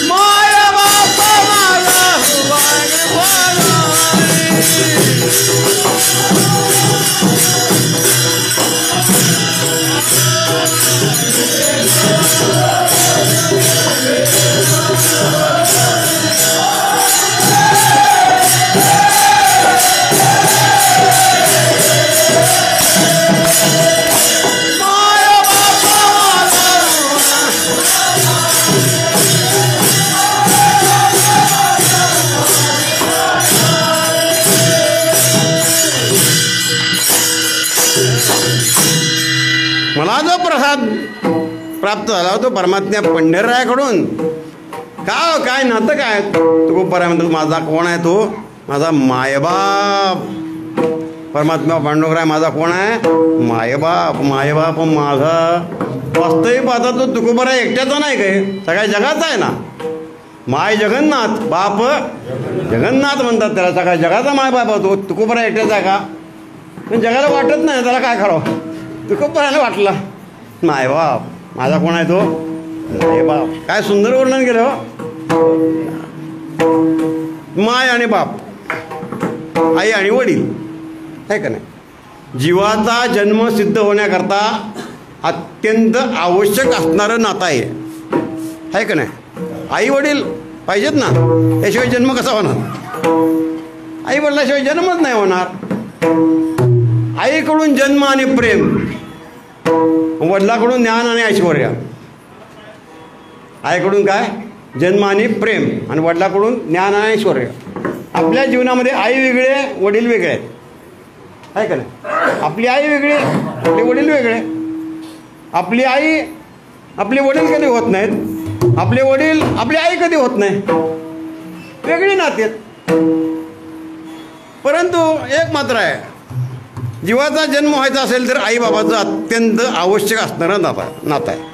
माया बापा माझा मला जो प्रसाद प्राप्त झाला तो परमात्मा पंढररायाकडून. काय नातं काय. तुकोबाराय म्हणतो माझा कोण आहे, तो माझा मायबाप. परमात्मा पांडुरंगराय माझा कोण आहे, मायबाप. मायबाप माझा वास्तविक पाहता तो तुकोबाराय एकट्याचा नाही काय, सगळ्या जगाचा आहे ना. माय जगन्नाथ, बाप जगन्नाथ म्हणतात त्याला. सगळ्या जगाचा मायबाप होतो. तुकोबाराय एकट्याचा आहे का, पण जगाला वाटत नाही त्याला काय करावं. तुकोबारायला वाटला मायबाप माझा कोण आहे, तो मायबाप. काय सुंदर वर्णन केलं हो. माय आणि बाप, आई आणि वडील आहे का नाही. जीवाचा जन्म सिद्ध होण्याकरता अत्यंत आवश्यक असणारं नातं आहे का नाही. आई वडील पाहिजेत ना, त्याशिवाय जन्म कसा होणार. आई वडिलाशिवाय जन्मच नाही होणार. आईकडून जन्म आणि प्रेम, वडिलाकडून ज्ञान आणि ऐश्वर्य. आईकडून काय जन्म आणि प्रेम आणि वडिलाकडून ज्ञान आणि ऐश्वर्य. आपल्या जीवनामध्ये आई वेगळे वडील वेगळे आहेत, आहे का नाही. आपली आई वेगळी, आपले वडील वेगळे. आपली आई आपले वडील कधी होत नाहीत, आपले वडील आपली आई कधी होत नाही. वेगळी नाती आहेत. परंतु एक मात्र आहे, जीवाचा जन्म व्हायचा असेल तर आईबाबाचं अत्यंत आवश्यक असणारं नातं आहे.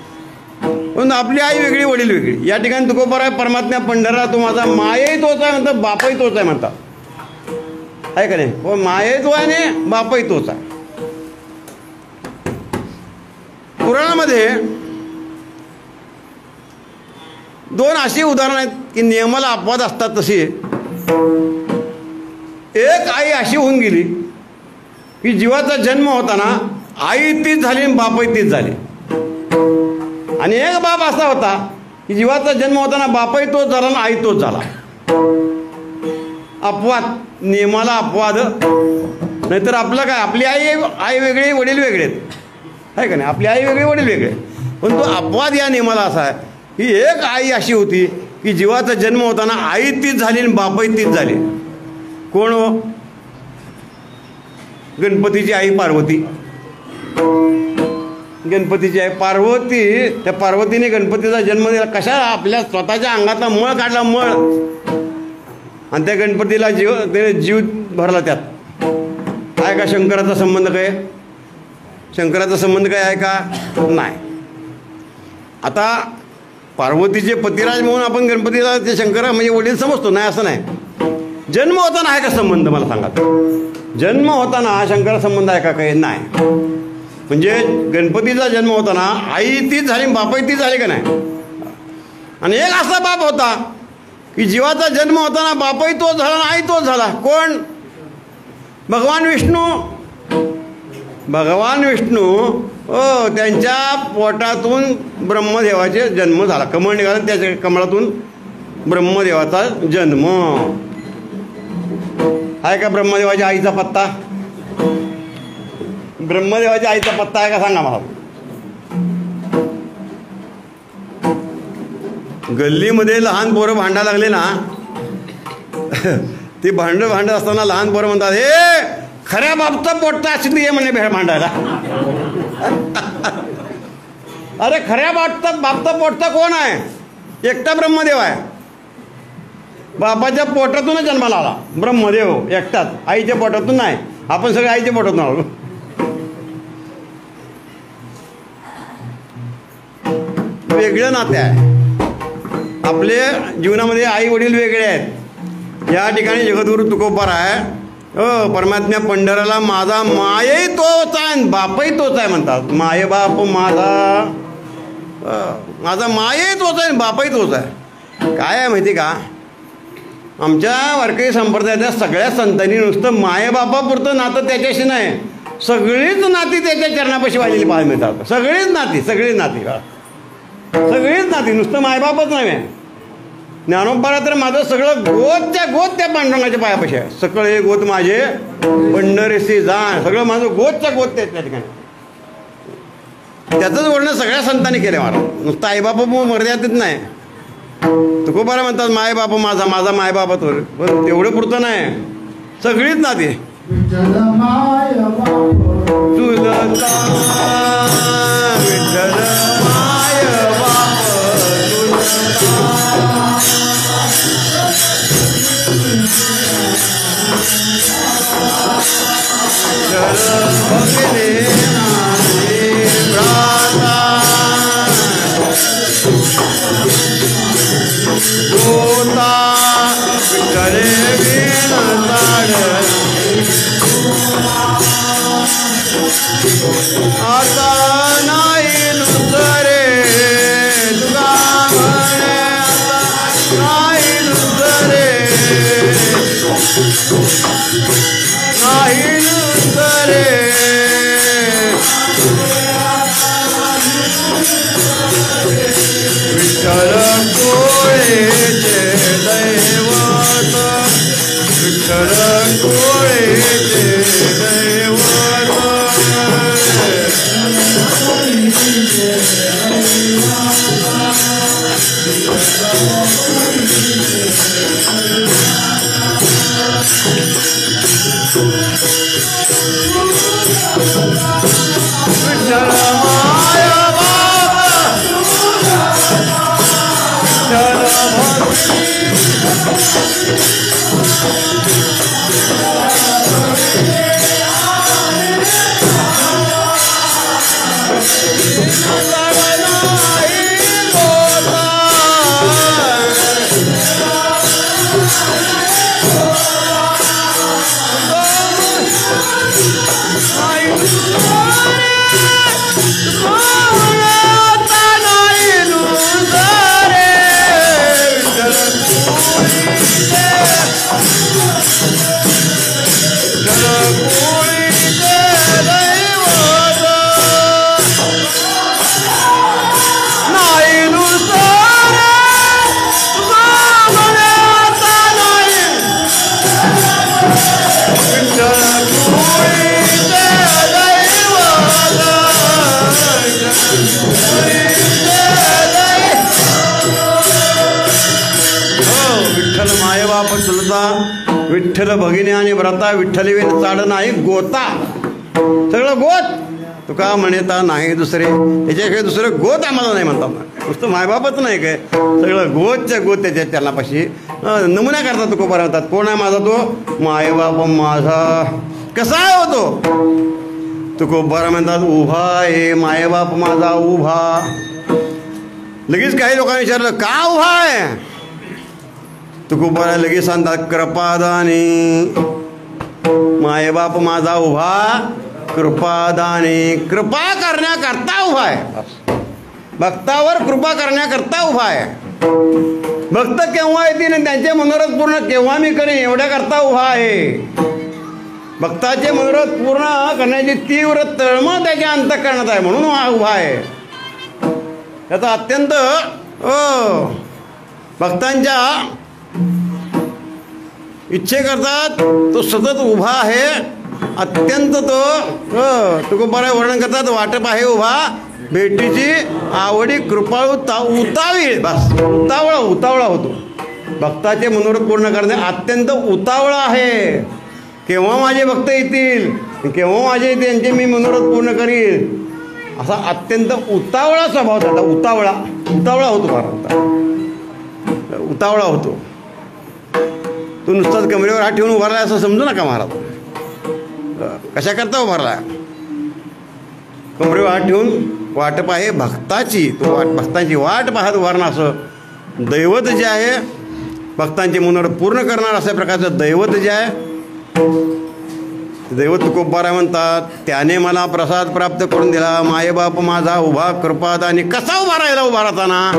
पण आपली आई वेगळी वडील वेगळी. या ठिकाणी तुकोबाराय परमात्मा पंढरा तो माझा मायही तोच आहे म्हणतात, बापही तोच आहे म्हणतात, आहे का नाही. हो मायही तो आहे आणि बापही तोच आहे. पुराणामध्ये दोन अशी उदाहरणं आहेत की नियमाला अपवाद असतात तशी. एक आई अशी होऊन गेली की जीवाचा जन्म होताना आई तीच झाली आणि बापही तीच झाले. आणि एक बाप असा होता की जीवाचा जन्म होताना बापही तोच झाला आणि आई तोच झाला. अपवाद, नियमाला अपवाद. नाहीतर आपलं काय, आपली आई वेगळी वडील वेगळे आहेत, आहे का नाही. आपली आई वेगळी वडील वेगळे. पण तो अपवाद या नियमाला असा आहे की एक आई अशी होती की जीवाचा जन्म होताना आई तीच झाली आणि बापही तीच झाली. कोण हो? गणपतीची आई पार्वती. गणपतीची आई पार्वती. त्या पार्वतीने गणपतीचा जन्म दिला. कशा? आपल्या स्वतःच्या अंगातला मळ काढला, मळ, आणि त्या गणपतीला जीव भरला त्यात. आहे का शंकराचा संबंध? काय शंकराचा संबंध काय आहे का? नाही. आता पार्वतीचे पतिराज म्हणून आपण गणपतीला ते शंकरा म्हणजे वडील समजतो, नाही असं नाही. जन्म होताना आहे का संबंध? मला सांगा. जन्म होताना शंकरा संबंध आहे का? काही नाही. म्हणजे गणपतीचा जन्म होताना आई तीच झाली, बापही तीच झाली का नाही? आणि एक असा बाप होता की जीवाचा जन्म होताना बापही तोच झाला आणि आई तोच झाला. कोण? भगवान विष्णू. भगवान विष्णू त्यांच्या पोटातून ब्रह्मदेवाचे जन्म झाला. कमळ निघाला, त्याच्या कमळातून ब्रह्मदेवाचा जन्म. आहे का ब्रह्मदेवाच्या आईचा पत्ता? ब्रह्मदेवाच्या आईचा पत्ता आहे का सांगा मला. गल्लीमध्ये लहान पोरं भांडा लागले ना, ती भांडत असताना लहान पोरं म्हणतात, हे खऱ्या बापचा पोटता असेल ये म्हणे भेळ भांडायला. अरे खऱ्या बापचा पोटता कोण आहे? एकटा ब्रह्मदेव आहे. बापाच्या पोटातूनच जन्माला आला ब्रह्मदेव एकटाच, आईच्या पोटातून नाही. आपण सगळे आईच्या पोटातून आलो. वेगळं नाते आहे. आपल्या जीवनामध्ये आई वडील वेगळे आहेत. या ठिकाणी जगद्गुरु तुकोबार आहे, परमात्म्या पंढराला माझा मायही तोच आहे, बापही तोच आहे म्हणतात. माय बाप माझा, माझा मायही तोच आहे, बापही तोच आहे. काय आहे माहिती का? आमच्या वारकरी संप्रदायातल्या सगळ्या संतांनी नुसतं मायबापापुरतं नातं त्याच्याशी नाही, सगळीच नाती त्याच्या चरणापाशी वाहिलेली पाहायला मिळतात. सगळीच नाती, सगळीच नाती, नुसतं मायबापच नाही. ज्ञानोबाला तर माझं सगळं गोतच्या गोत त्या पांडुरंगाच्या पायापाशी आहे. सगळे गोत माझे पंढरीसी जाण, सगळं माझं गोतच्या गोत त्या ठिकाणी. त्याचंच वर्णन सगळ्या संतांनी केलं महाराज. नुसतं आईबापा मर्यादित नाही. तुकोबारा म्हणतात माय बाप माझा, माझा माय बाप तो, पण तेवढं पुरतं नाही, सगळीच नाती. विठ्ठल माय बाप तुझा विठ्ठल माय बाप आता नाही नुसरे तुका म्हणे, आता नाही नुसरे, नाही नुसरे. विठ्ठल कोळेचे दैवत, विठ्ठल कोळेचे दैवत. विठ्ठल माय बाबा, विठ्ठल भक्ती, विठ्ठल भगिनी आणि व्रता विठ्ठल वेन चाड नाही गोता. सगळं गोत तुका म्हणता नाही दुसरे, त्याच्याशिवाय दुसरं गोत आम्हाला नाही म्हणतात. नुसतं मायबापच नाही काय, सगळं गोतच्या गोत त्याच्या चरणापाशी नमुना करतात. तुकोबा म्हणतात कोण आहे माझा तो मायबाप माझा. कसा आहे होतो तुकोबा म्हणतात उभा आहे मायबाप माझा उभा. लगेच काही लोकांनी विचारलं का उभा आहे. तुकोबा लगेच सांगतात कृपादानी मायबाप माझा उभा कृपादानी. कृपा करण्याकरता उभा आहे, भक्तावर कृपा करण्याकरता उभा आहे. भक्त केव्हा येतील आणि त्यांचे मनोरथ पूर्ण केव्हा मी करेन एवढ्याकरता उभा आहे. भक्ताचे मनोरथ पूर्ण करण्याची तीव्र तळमळ त्याच्या अंतःकरणात आहे म्हणून हा उभा आहे. त्याचा अत्यंत भक्तांच्या इच्छे करतात तो सतत उभा आहे. अत्यंत तो तुकोबाराय वर्णन करतात वाटप आहे उभा भेटीची आवडी कृपाळू उतावीळ. बस उतावळा होतो. भक्ताचे मनोरथ पूर्ण करणे अत्यंत उतावळा आहे. केव्हा माझे भक्त येतील, केव्हा माझे त्यांचे मी मनोरथ पूर्ण करील असा अत्यंत उतावळा स्वभाव त्याचा. उतावळा होतो महाराज, उतावळा होतो. तू नुसताच कमरेवर हात ठेवून उभारला असं समजू नका महाराज. कशा करता उभारला कमरेवर हात ठेवून वाटप आहे भक्ताची. तो भक्तांची वाट पाहत उभारणं असं दैवत जे आहे भक्तांचे मनोरथ पूर्ण करणार अशा प्रकारचं दैवत जे आहे दैवत तुकोबाराय म्हणतात त्याने मला प्रसाद प्राप्त करून दिला. मायबाप माझा उभा कृपात. आणि कसा उभा राहिला उभा राहताना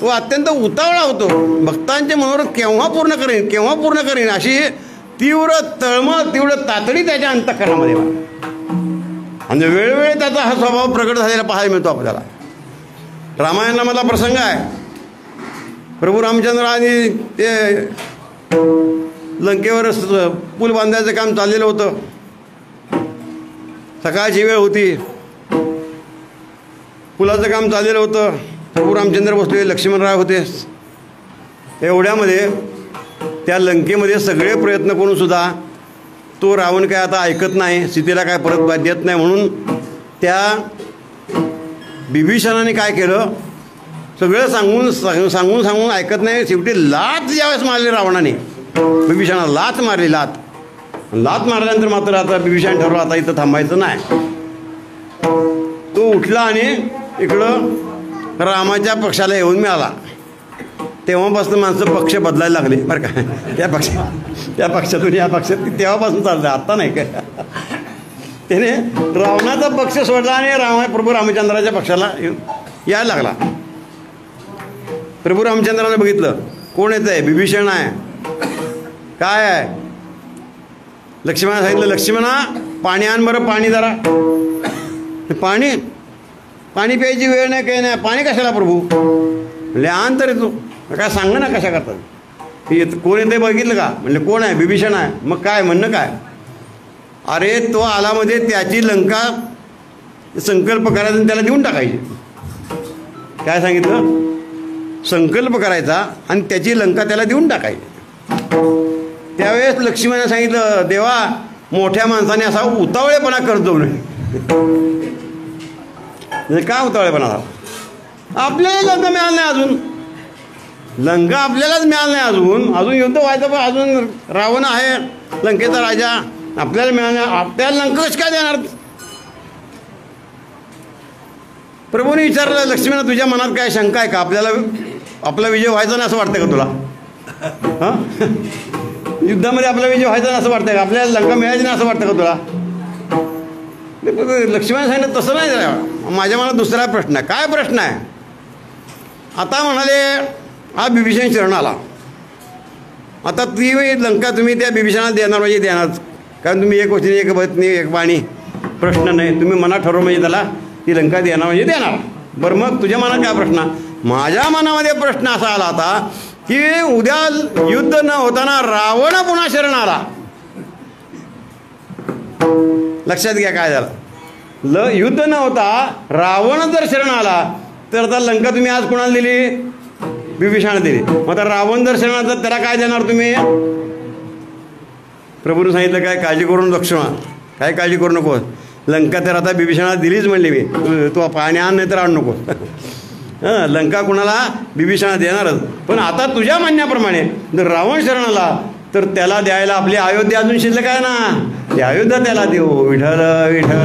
तो अत्यंत उतावळा होतो. भक्तांचे मनोरथ केव्हा पूर्ण करीन अशी तीव्र तळमळ तीव्र तातडी त्याच्या अंतःकरणामध्ये आणि वेळोवेळी त्याचा हा स्वभाव प्रकट झालेला पाहायला मिळतो आपल्याला. रामायणामधला प्रसंग आहे. प्रभू रामचंद्र आणि ते लंकेवर पूल बांधायचं काम चाललेलं होतं. सकाळची वेळ होती. पुलाचं काम चाललेलं होतं. प्रभू रामचंद्र बसले, लक्ष्मणराव होते. एवढ्यामध्ये त्या लंकेमध्ये सगळे प्रयत्न करून सुद्धा तो रावण काय आता ऐकत नाही, सीतेला काय परत देत नाही. म्हणून त्या विभीषणाने काय केलं, सगळं सांगून ऐकत नाही. शेवटी लाच ज्यावेळेस मारली रावणाने, विभीषणाला लाच मारली. लात मारल्यानंतर मात्र आता विभीषण ठरवलं आता इथं थांबायचं नाही. तो उठला आणि इकडं रामाच्या पक्षाला येऊन मिळाला. तेव्हापासून माणसं पक्ष बदलायला लागले बरं का. त्या पक्षातून या पक्षात तेव्हापासून चाललं, आत्ता नाही काय. त्याने रावणाचा पक्ष सोडला आणि प्रभू रामचंद्राच्या पक्षाला यायला लागला. प्रभू रामचंद्राने बघितलं कोण येत आहे, विभीषण आहे. काय आहे, लक्ष्मणाला सांगितलं लक्ष्मणा पाणी आण बरं, पाणी जरा. पाणी प्यायची वेळ नाही, काही नाही. पाणी कशाला प्रभू म्हणले आण तरी तू. काय सांग ना कशा करतात. कोण येते बघितलं का म्हणले कोण आहे, विभीषण आहे. मग काय म्हणणं काय. अरे तो आलामध्ये त्याची लंका संकल्प करायचा आणि त्याला देऊन टाकायची. काय सांगितलं, संकल्प करायचा आणि त्याची लंका त्याला देऊन टाकायची. त्यावेळेस लक्ष्मणाने सांगितलं देवा मोठ्या माणसाने असा उतावळेपणा करतो नाही. म्हणजे का उतावळेपणा झाला, आपल्याला लंका मिळालं नाही अजून. लंका आपल्यालाच मिळालं नाही अजून युद्ध व्हायचं. पण अजून रावण आहे लंकेचा राजा, आपल्याला मिळालं. आपल्याला लंका कशी काय देणार. प्रभूने विचारलं लक्ष्मणा तुझ्या मनात काय शंका आहे का, आपला विजय व्हायचा नाही असं वाटतं का तुला. हां युद्धामध्ये आपला विजय व्हायचा नाही असं वाटतं का, आपल्याला लंका मिळायची नाही असं वाटतं का तुला. लक्ष्मण सांगितलं तसं नाही, माझ्या मनात दुसरा प्रश्न आहे. काय प्रश्न आहे. आता म्हणाले हा विभीषण शरण आला, आता ती लंका तुम्ही त्या विभीषणाला देणार म्हणजे देणार. कारण तुम्ही एक गोष्टी एक पत्नी एक वाणी प्रश्न नाही, तुम्ही मनात ठरव म्हणजे त्याला ती लंका देणार म्हणजे देणार. बरं मग तुझ्या मनात काय प्रश्न. माझ्या मनामध्ये प्रश्न असा आला होता की उद्या युद्ध न होताना रावण पुन्हा शरण आला. लक्षात घ्या काय झालं. युद्ध न होता रावण जर शरण आला तर आता लंका तुम्ही आज कोणाला दिली, बिभीषणाला दिली. मग आता रावण जर शरण तर त्याला काय देणार तुम्ही? प्रभूने सांगितलं काय काळजी करून लक्ष्मणा, काय काळजी करू नकोस. लंका तर आता बिभीषणाला दिलीच म्हणली मी, तू पाणी आण नाही तर आणू नकोस. हां, लंका कुणाला? बिभीषणा देणारच. पण आता तुझ्या म्हणण्याप्रमाणे जर रावण शरणाला तर त्याला द्यायला आपली अयोध्या अजून शिल्लक आहे ना, ती अयोध्या त्याला देऊ. विठ्ठल विठ्ठल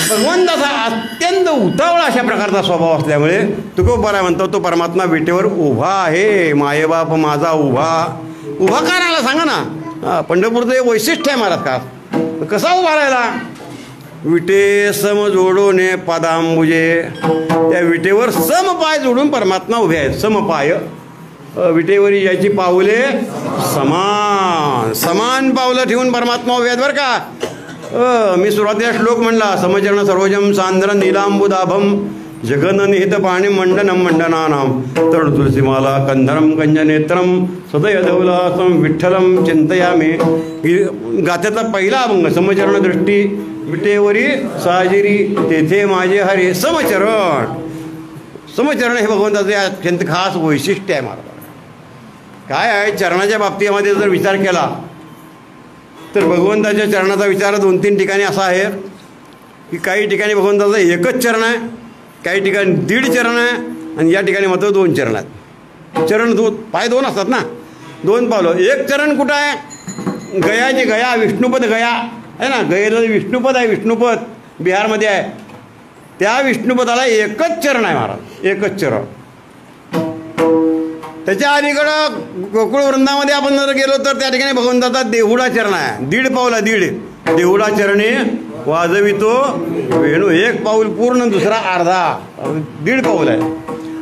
भगवंताचा अत्यंत उतावळा अशा प्रकारचा स्वभाव असल्यामुळे तुकोबाराय म्हणतो तो परमात्मा विटेवर उभा आहे. मायबाप माझा उभा. उभा का राहिला सांगा ना. पंढरपूरचं हे वैशिष्ट्य आहे महाराज. का कसा उभा राहिला? विटे सम जोडोने पादांबुजे. त्या विटेवर समपाय जोडून परमात्मा उभे आहेत. समपाय विटेवरी याची पाऊले समान समान पावलं ठेवून परमात्मा उभे आहेत बरं का. मी सुरुवातीला श्लोक म्हणला समचरण सरोजम सांद्र नीलांबुदाभम जगननिहित पाणी मंडनम मंडनानाम तरुण तुलसीमाला कंधरम कंजनेत्रम सदय दौलासम विठ्ठलम चिंतयामे. गाथ्याचा पहिला अभंग समचरण दृष्टी विटेवरी साजिरी तेथे माझे हरे समचरण. समचरण हे भगवंताचे अत्यंत खास वैशिष्ट्य आहे महाराज. काय आहे चरणाच्या बाबतीमध्ये जर विचार केला तर भगवंताच्या चरणाचा विचार 2-3 ठिकाणी असा आहे की काही ठिकाणी भगवंताचं एकच चरण आहे, काही ठिकाणी 1.5 चरण आहे आणि या ठिकाणी मात्र 2 चरण आहेत. चरण पाय 2 असतात ना, 2 पावलं. एक चरण कुठं आहे? गयाची गया विष्णुपद गया आहे ना, गयेला विष्णुपद आहे, विष्णुपद बिहारमध्ये आहे. त्या विष्णुपदाला एकच चरण आहे महाराज, एकच चरण. त्याच्या अलीकडं गोकुळ वृंदामध्ये आपण जर गेलो तर त्या ठिकाणी भगवंताचा देहुडा चरण आहे. 1.5 पावला 1.5 देहुडा चरणी वाजवितो वेणू. 1 पाऊल पूर्ण, दुसरा अर्धा, 1.5 पाऊल आहे.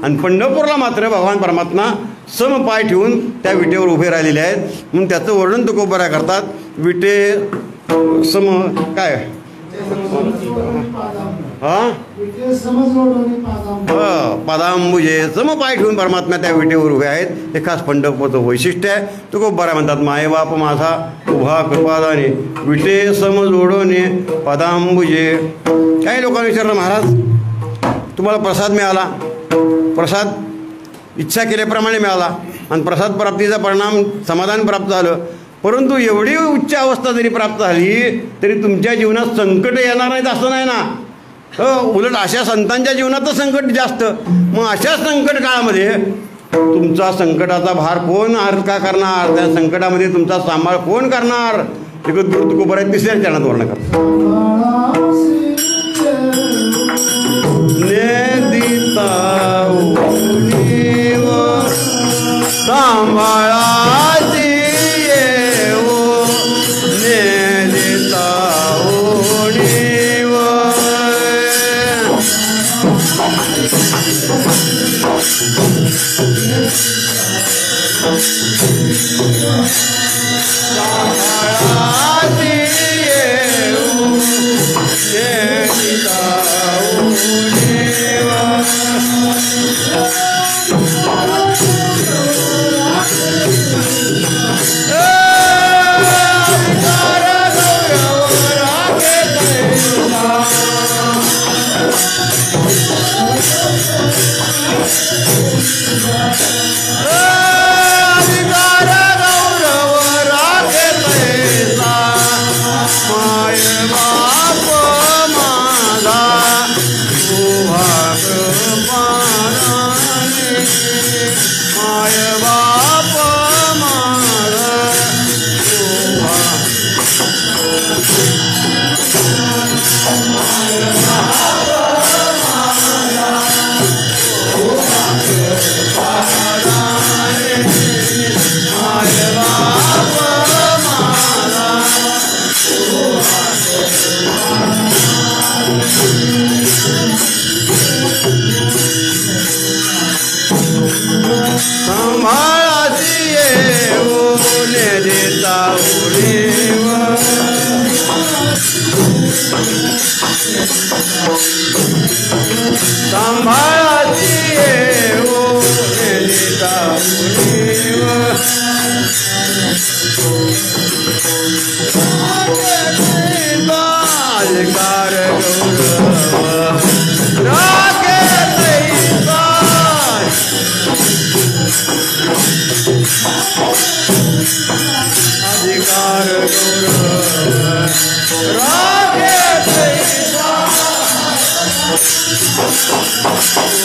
आणि पंढरपूरला मात्र भगवान परमात्मा समपाय ठेवून त्या विटेवर उभे राहिलेले आहेत. म्हणून त्याचं वर्णन तुकोबाराय करतात. विटे सम काय हां पादांबुजे समपाय ठेवून परमात्मा त्या विटेवर उभे आहेत. हे खास पंढरपूरचं वैशिष्ट्य आहे. तुकोबाराय म्हणतात मायबाप माझा उभा कृपादाने विटे सम जोडोने पादांबुजे. काही लोकांनी विचारलं महाराज तुम्हाला प्रसाद मिळाला, प्रसाद इच्छा केल्याप्रमाणे मिळाला आणि प्रसाद प्राप्तीचा परिणाम समाधान प्राप्त झालं, परंतु एवढी उच्च अवस्था जरी प्राप्त झाली तरी तुमच्या जीवनात संकट येणार नाहीत असं नाही ना. उलट अशा संतांच्या जीवनातच संकट जास्त. मग अशा संकट काळामध्ये तुमचा संकटाचा भार कोण हलका करणार? त्या संकटामध्ये तुमचा सांभाळ कोण करणार? जगद्गुरु तुकोबाराय 3ऱ्या चरणात वर्णन करतात. सांभाळाची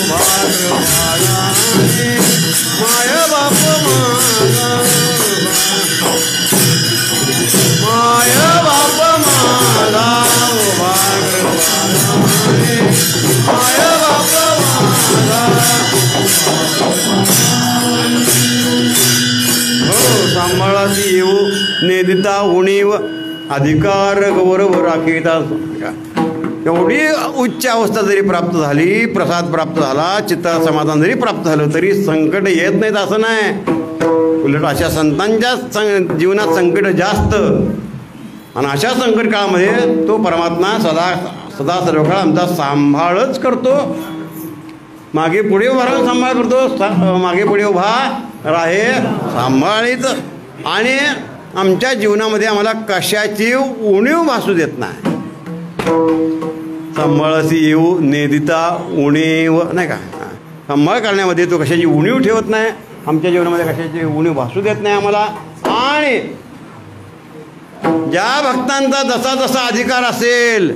माय बाप माझा माय बाप माझा माय बाप माझा हो सांभाळाची येऊ नेदिता उणीव अधिकार गौरव राखीता एवढी उच्च अवस्था जरी प्राप्त झाली, प्रसाद प्राप्त झाला, चित्ता समाधान जरी प्राप्त झालं तरी संकट येत नाहीत असं नाही. उलट अशा संतांच्या जीवनात संकट जास्त, आणि अशा संकट काळामध्ये तो परमात्मा सदा सर्व काळ आमचा सांभाळच करतो. मागे पुढे उभा राहून सांभाळ करतो, मागे पुढे उभा राहे सांभाळीत, आणि आमच्या जीवनामध्ये आम्हाला कशाची उणीव भासू देत नाही. सांभाळाशी येऊ नेदिता उणीव नाही का, सांभाळ करण्यामध्ये तो कशाची उणीव ठेवत नाही, आमच्या जीवनामध्ये कशाची उणीव भासू देत नाही आम्हाला. आणि ज्या भक्तांचा जसा जसा अधिकार असेल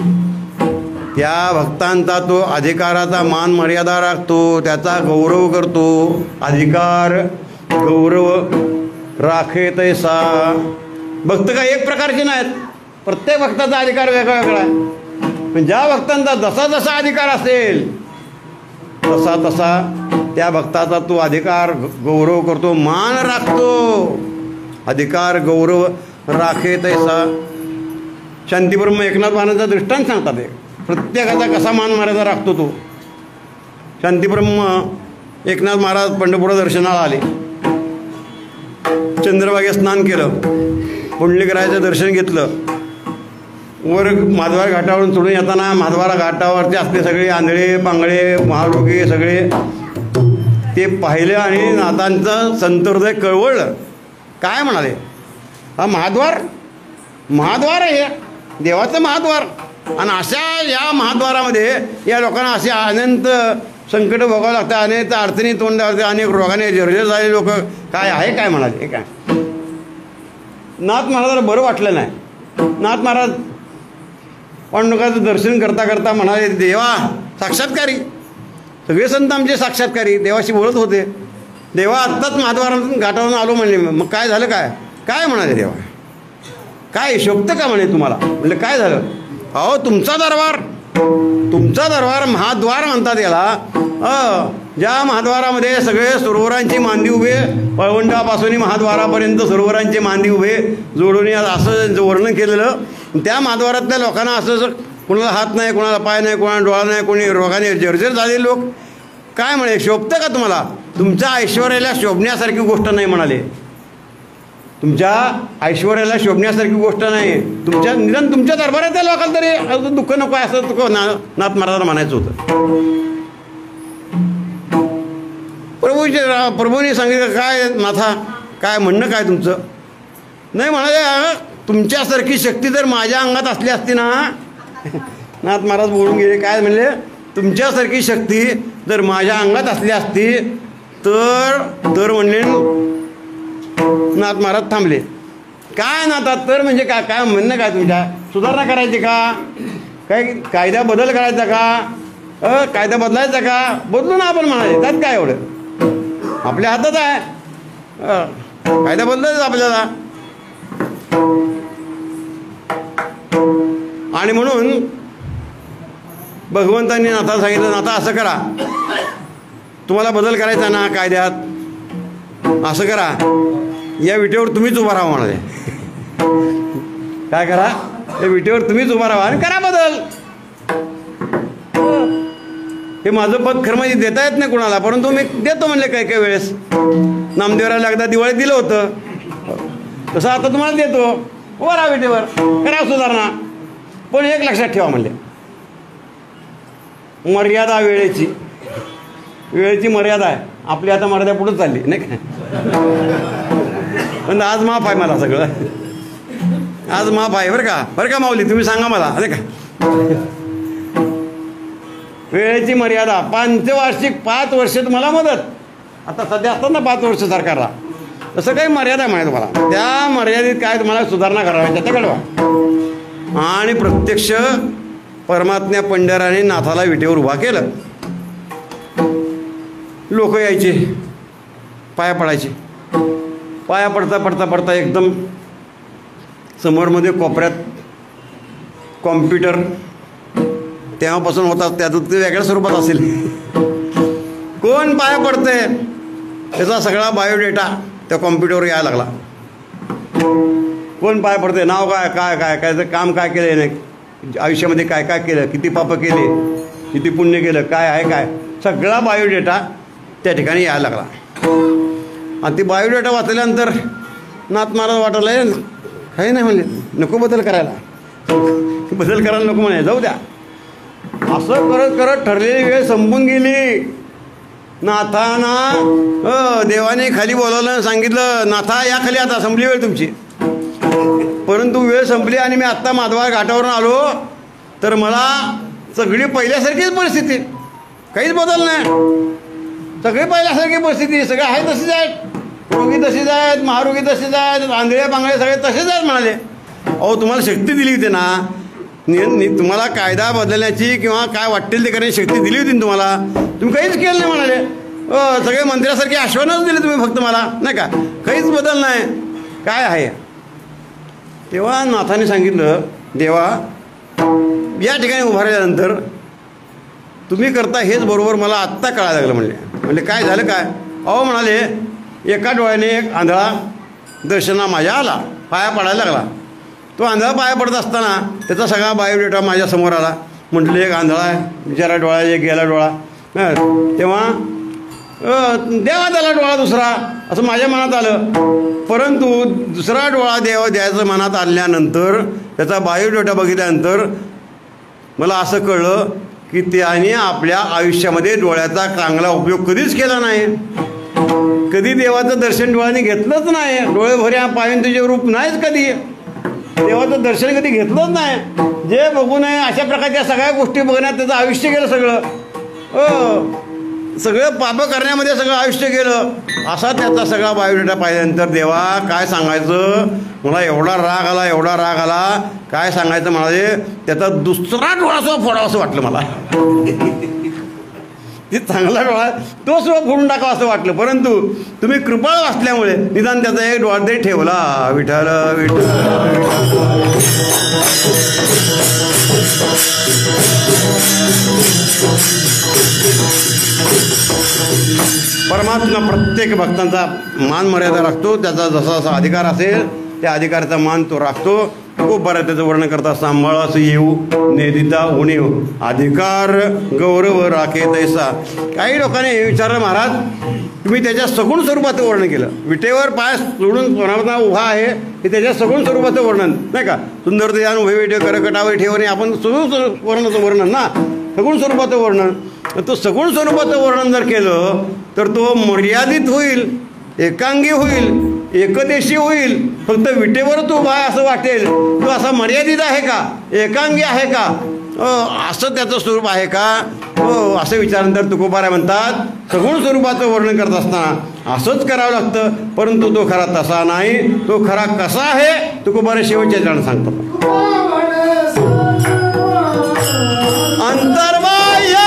त्या भक्तांचा तो अधिकाराचा मान मर्यादा राखतो, त्याचा गौरव करतो. अधिकार गौरव राखे तैसा. भक्त काय एक प्रकारचे नाहीत, प्रत्येक भक्ताचा अधिकार वेगळा वेगळा आहे. पण ज्या भक्तांचा जसा जसा अधिकार असेल तसा तसा त्या भक्ताचा तो अधिकार गौरव करतो, मान राखतो. अधिकार गौरव राखे तैसा. शांतीब्रह्म एकनाथ महाराजांचा दृष्टांत सांगतात ते, प्रत्येकाचा कसा मान मर्यादा राखतो तो. शांतीब्रह्म एकनाथ महाराज पंढरपूर दर्शनाला आले, चंद्रभागेत स्नान केलं, पुंडलिकरायाचं दर्शन घेतलं. वर माधवार घाटावरून सोडून येताना माधवारा घाटावरचे असले सगळे आंधळे पांगळे महारोगी सगळे ते पाहिलं आणि नाथांचं संतहृदय कळवळलं. काय म्हणाले, हा महाद्वार महाद्वार आहे, देवाचं महाद्वार. आणि अशा या महाद्वारामध्ये या लोकांना असे अनंत संकट भोगावं लागतं, अनेक अडचणी तोंड लागते, अनेक रोगाने जर्जर झाले लोक. काय आहे काय म्हणाले, हे काय. नाथ महाराजाला बरं वाटलं नाही. नाथ महाराज पांडुरंगाचं दर्शन करता करता म्हणाले, देवा साक्षात्कारी, सगळे संत आमचे साक्षात्कारी देवाशी बोलत होते. देवा आत्ताच महाद्वारातून घाटावरून आलो म्हणले. मग काय झालं, काय काय म्हणाले देवा, काय शोभतं का म्हणे तुम्हाला. म्हणलं काय झालं. अहो तुमचा दरबार महाद्वार म्हणतात याला. ज्या महाद्वारामध्ये सगळे सरोवरांची मांदी उभे, पळवंडापासून महाद्वारापर्यंत सरोवरांचे मांदी उभे जोडून असं वर्णन केलेलं. त्या महाद्वारातल्या लोकांना असं कोणाला हात नाही, कोणाला पाय नाही, कोणाला डोळा नाही, कोणी रोगाने जर्जर झालेले लोक. काय म्हणे, शोभतं का तुम्हाला. तुमच्या ऐश्वर्याला शोभण्यासारखी गोष्ट नाही म्हणाले. तुमच्या ऐश्वर्याला शोभण्यासारखी गोष्ट नाही. तुमच्या निदान तुमच्या दरबारातल्या लोकांना तरी दुःख नको आहे असं नाथ महाराजांना म्हणायचं होतं. प्रभूने सांगितलं, काय नाथा काय म्हणणं काय तुमचं. नाही म्हणाले, तुमच्यासारखी शक्ती जर माझ्या अंगात असली असती ना. नाथ महाराज बोलून गेले. काय म्हणले, तुमच्यासारखी शक्ती जर माझ्या अंगात असली असती तर म्हणले. नाथ महाराज थांबले. काय नाथा तर म्हणजे काय, काय म्हणणं काय तुमच्या. सुधारणा करायची का, काही कायदा बदल करायचा का, कायदा बदलायचा का, बदलू ना आपण म्हणाले. त्यात काय एवढं, आपल्या हातात आहे. कायदा बदलायचा आपल्याला. आणि म्हणून भगवंतांनी नाथा सांगितलं, नाथा असं करा, तुम्हाला बदल करायचा ना कायद्यात, असं करा, या विटेवर तुम्हीच उभा राहा म्हणाले. काय करा, या विटेवर तुम्हीच उभा राहा आणि करा बदल. हे माझं पद खरं म्हणजे देता येत नाही कुणाला, परंतु मी देतो म्हणले काही काही वेळेस. नामदेवराला एकदा दिवाळीत दिलं होतं, तसं आता तुम्हाला देतो. उभा राहा विटेवर, करा सुधारणा. पण एक लक्षात ठेवा म्हणले, मर्यादा वेळेची मर्यादा आहे. आपली आता मर्यादा पुढे चालली नाही काय. पण आज माफ आहे मला सगळं, आज माफ आहे बरं का माऊली, तुम्ही सांगा मला नाही का. वेळेची मर्यादा पंचवार्षिक 5 वर्ष तुम्हाला मदत. आता सध्या असतात ना 5 वर्ष सरकारला, तसं काही मर्यादा म्हणे तुम्हाला. त्या मर्यादेत काय तुम्हाला सुधारणा करावी त्याचा कळवा. आणि प्रत्यक्ष परमात्म्या पंढराने नाथाला विटेवर उभा केलं. लोक यायचे, पाया पडायचे. पाया पडता पडता पडता एकदम समोरमध्ये कोपऱ्यात कॉम्प्युटर तेव्हापासून होता, त्यातून ते वेगळ्या स्वरूपात असेल. कोण पाया पडते त्याचा सगळा बायोडेटा त्या कॉम्प्युटरवर यायला लागला. कोण पाया पडते, नाव काय, काय काय काय काम काय केलं नाही, आयुष्यामध्ये काय काय केलं, किती पापं केले, किती पुण्य केलं, काय आहे काय, सगळा बायोडेटा त्या ठिकाणी यायला लागला. आणि ती बायोडेटा वाचल्यानंतर नाथ महाराज वाटलं काही नाही म्हणले, नको बदल करायला, बदल करायला नको म्हणे, जाऊ द्या. असं करत करत ठरलेली वेळ संपून गेली. नाथांना देवाने खाली बोलावलं, सांगितलं नाथा या खाली, आता संपली वेळ तुमची. परंतु वेळ संपली आणि मी आत्ता माधवा घाटावरून आलो तर मला सगळी पहिल्यासारखीच परिस्थिती, काहीच बदल नाही, सगळी पहिल्यासारखी परिस्थिती, सगळे आहे तशीच आहेत, रोगी तशीच आहेत, महारोगी तशीच आहेत, आंधळे बांगळे सगळे तसेच आहेत म्हणाले. अहो तुम्हाला शक्ती दिली होती ना, तुम्हाला कायदा बदलण्याची किंवा काय वाटेल ते करण्याची शक्ती दिली होती तुम्हाला, तुम्ही काहीच केलं नाही म्हणाले. सगळे मंत्र्यासारखे आश्वासनच दिले तुम्ही फक्त मला, नाही का, काहीच बदल नाही, काय आहे. तेव्हा नाथाने सांगितलं, देवा या ठिकाणी उभारल्यानंतर तुम्ही करता हेच बरोबर मला आत्ता कळायला लागलं. म्हणले काय झालं काय. अहो म्हणाले एका डोळ्याने एक आंधळा दर्शना माझ्या आला, पाया पडायला लागला. तो आंधळा पाया पडत असताना त्याचा सगळा बायोडेटा माझ्यासमोर आला. म्हटलं एक आंधळा आहे, बिचारा डोळा, एक गेला डोळा. तेव्हा द्यावा त्याला डोळा दुसरा, असं माझ्या मनात आलं. परंतु दुसरा डोळा द्यायचं मनात आल्यानंतर त्याचा बायोडेटा बघितल्यानंतर मला असं कळलं की त्याने आपल्या आयुष्यामध्ये डोळ्याचा चांगला उपयोग कधीच केला नाही, कधी देवाचं दर्शन डोळ्याने घेतलंच नाही, डोळे भऱ्या पाहून तुझे रूप नाहीच, कधी देवाचं दर्शन कधी घेतलंच नाही. जे बघू नये अशा प्रकारच्या सगळ्या गोष्टी बघण्यात त्याचं आयुष्य गेलं, सगळं पापं करण्यामध्ये सगळं आयुष्य गेलं. असा त्याचा सगळा बायोडेटा पाहिल्यानंतर देवा काय सांगायचं, मला एवढा राग आला, एवढा राग आला, काय सांगायचं. म्हणाले त्याचा दुसरा डोळा सुद्धा फोडावा असं वाटलं मला. ती चांगला डोळा तो सुद्धा फोडून टाकावा असं वाटलं. परंतु तुम्ही कृपा असल्यामुळे निदान त्याचा एक डोळा तरी ठेवला. विठ्ठल विठ्ठल. परमात्मा प्रत्येक भक्तांचा मान मर्यादा राखतो, त्याचा जसा जसा अधिकार असेल त्या अधिकाराचा मान तो राखतो. खूप बरं त्याचं वर्णन करता, सांभाळास येऊ नेदिता उणीव, अधिकार गौरव राखे तैसा. काही लोकांनी विचारलं महाराज तुम्ही त्याच्या सगुण स्वरूपाचं वर्णन केलं, विटेवर पाय सोडून सोनावता उभा आहे हे त्याच्या सगुण स्वरूपाचं वर्णन नाही का. सुंदर दयान उभे विटे करकटावर ठेवणे, आपण सगुण वर्णाचं वर्णन ना, सगुण स्वरूपाचं वर्णन. तो सगुण स्वरूपाचं वर्णन जर केलं तर तो मर्यादित होईल, एकांगी होईल, एकदेशी होईल. फक्त विटेवर तो उभा आहे असं वाटेल, तो असा मर्यादित आहे का, एकांगी आहे का, असं त्याचं स्वरूप आहे का, हो असं विचारानंतर तुकोबाराय म्हणतात सगुण स्वरूपाचं वर्णन करत असताना असंच करावं लागतं. परंतु तो खरा तसा नाही, तो खरा कसा आहे तुकोबाराय शेवटच्या चरणात सांगतो. अंतर्बाह्य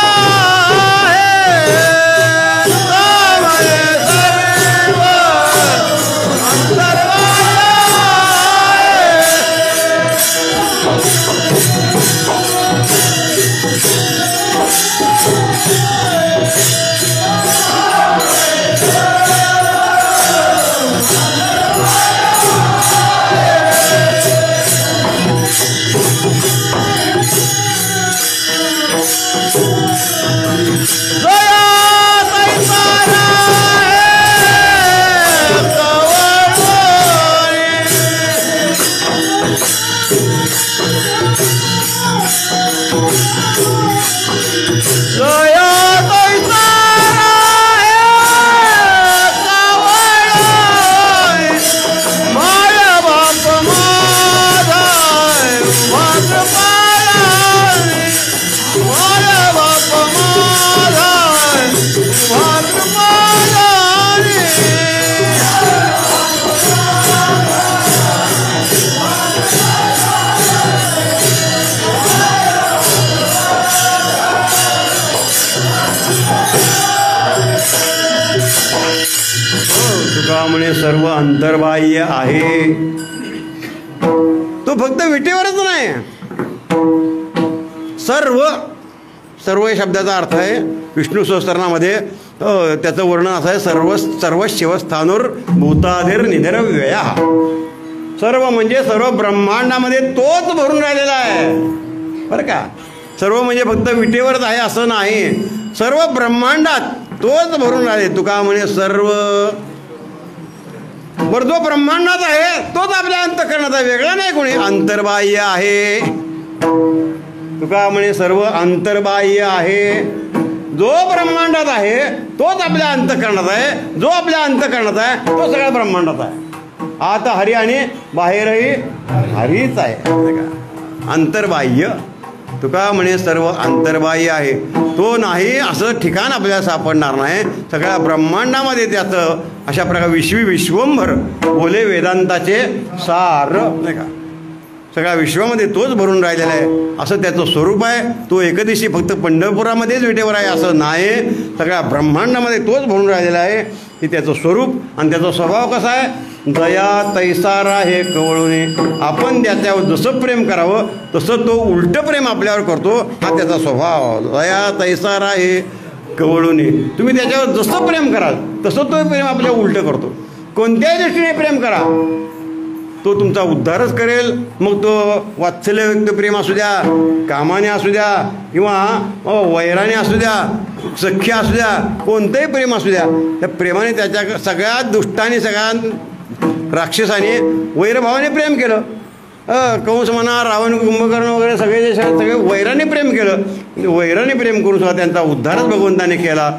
तुका म्हणे सर्व अंतर्बाह्य आहे. तो फक्त विटेवरच नाही, सर्व सर्व या शब्दाचा अर्थ आहे विष्णू सहस्त्रनामामध्ये त्याचं वर्णन असं आहे, सर्व शिवस्थानोर भूताधीर निधर व्यया. सर्व म्हणजे सर्व ब्रह्मांडामध्ये तोच भरून राहिलेला आहे बरं का. सर्व म्हणजे फक्त विटेवरच आहे असं नाही, सर्व ब्रह्मांडात तोच भरून राहिले. तुका म्हणे सर्व बरं जो ब्रह्मांडात आहे तोच आपल्या अंतःकरणात आहे, वेगळा नाही कोणी. अंतर्बाह्य आहे. तुका म्हणे सर्व अंतर्बाह्य आहे. जो ब्रह्मांडात आहे तोच आपल्या अंतःकरणात आहे, जो आपल्या अंतःकरणात आहे तो सगळ्या ब्रह्मांडात आहे. आता हरी आणि बाहेरही हरीच आहे. अंतर्बाह्य. तुका म्हणे सर्व अंतर्बाह्य आहे. तो नाही असं ठिकाण आपल्याला सापडणार नाही. सगळ्या ब्रह्मांडामध्ये त्याचं अशा प्रकारे विश्वंभर बोले वेदांताचे सार नाही का. सगळ्या विश्वामध्ये तोच भरून राहिलेला आहे असं त्याचं स्वरूप आहे. तो एकदिवशी फक्त पंढरपुरामध्येच विटेवर आहे असं नाही, सगळ्या ब्रह्मांडामध्ये तोच भरून राहिलेला आहे. हे त्याचं स्वरूप आणि त्याचा स्वभाव कसा आहे. दया तैसारा हे कवळूने. आपण त्याच्यावर जसं प्रेम करावं तसं तो उलटं प्रेम आपल्यावर करतो, हा त्याचा स्वभाव. दया तैसारा हे कवळूने. तुम्ही त्याच्यावर जसं प्रेम कराल तसं तो प्रेम आपल्या उलटं करतो. कोणत्याही दृष्टीने प्रेम करा तो तुमचा उद्धारच करेल. मग तो वात्सल्ययुक्त प्रेम असू द्या, कामाने असू द्या, किंवा वैराने असू द्या, सख्य असू द्या, कोणतंही प्रेम असू द्या, त्या प्रेमाने त्याच्या सगळ्या दुष्टाने सगळ्या राक्षसाने वैरभावाने प्रेम केलं. कंस म्हणा, रावण, कुंभकर्ण वगैरे सगळे वैराने प्रेम केलं. वैराने प्रेम करून सुद्धा त्यांचा उद्धारच भगवंताने केला.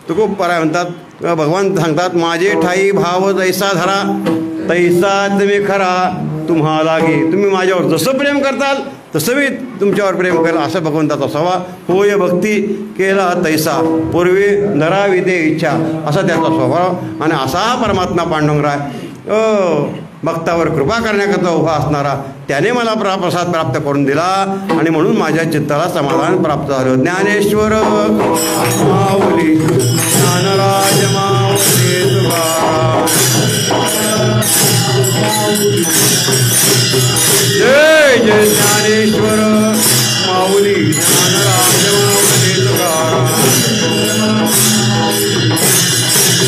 तुकोबाराय म्हणतात, भगवान सांगतात, माझे ठाई भाव जैसा धरा तैसा तुम्ही खरा तुम्हाला गे. तुम्ही माझ्यावर जसं प्रेम करताल तसं मी तुमच्यावर प्रेम करेल असं भगवंताचा स्वभाव. होय भक्ती केला तैसा पूर्वी धरावी ते इच्छा असा त्याचा स्वभाव. आणि असा परमात्मा पांडुरंगराय भक्तावर कृपा करण्याकरता उभा असणारा, त्याने मला प्रसाद प्राप्त करून दिला आणि म्हणून माझ्या चित्ताला समाधान प्राप्त झालं. ज्ञानेश्वर माऊली ज्ञानराज माऊली तुकाराम. जय जय ज्ञानेश्वर माऊली ज्ञानराज माऊली तुकाराम.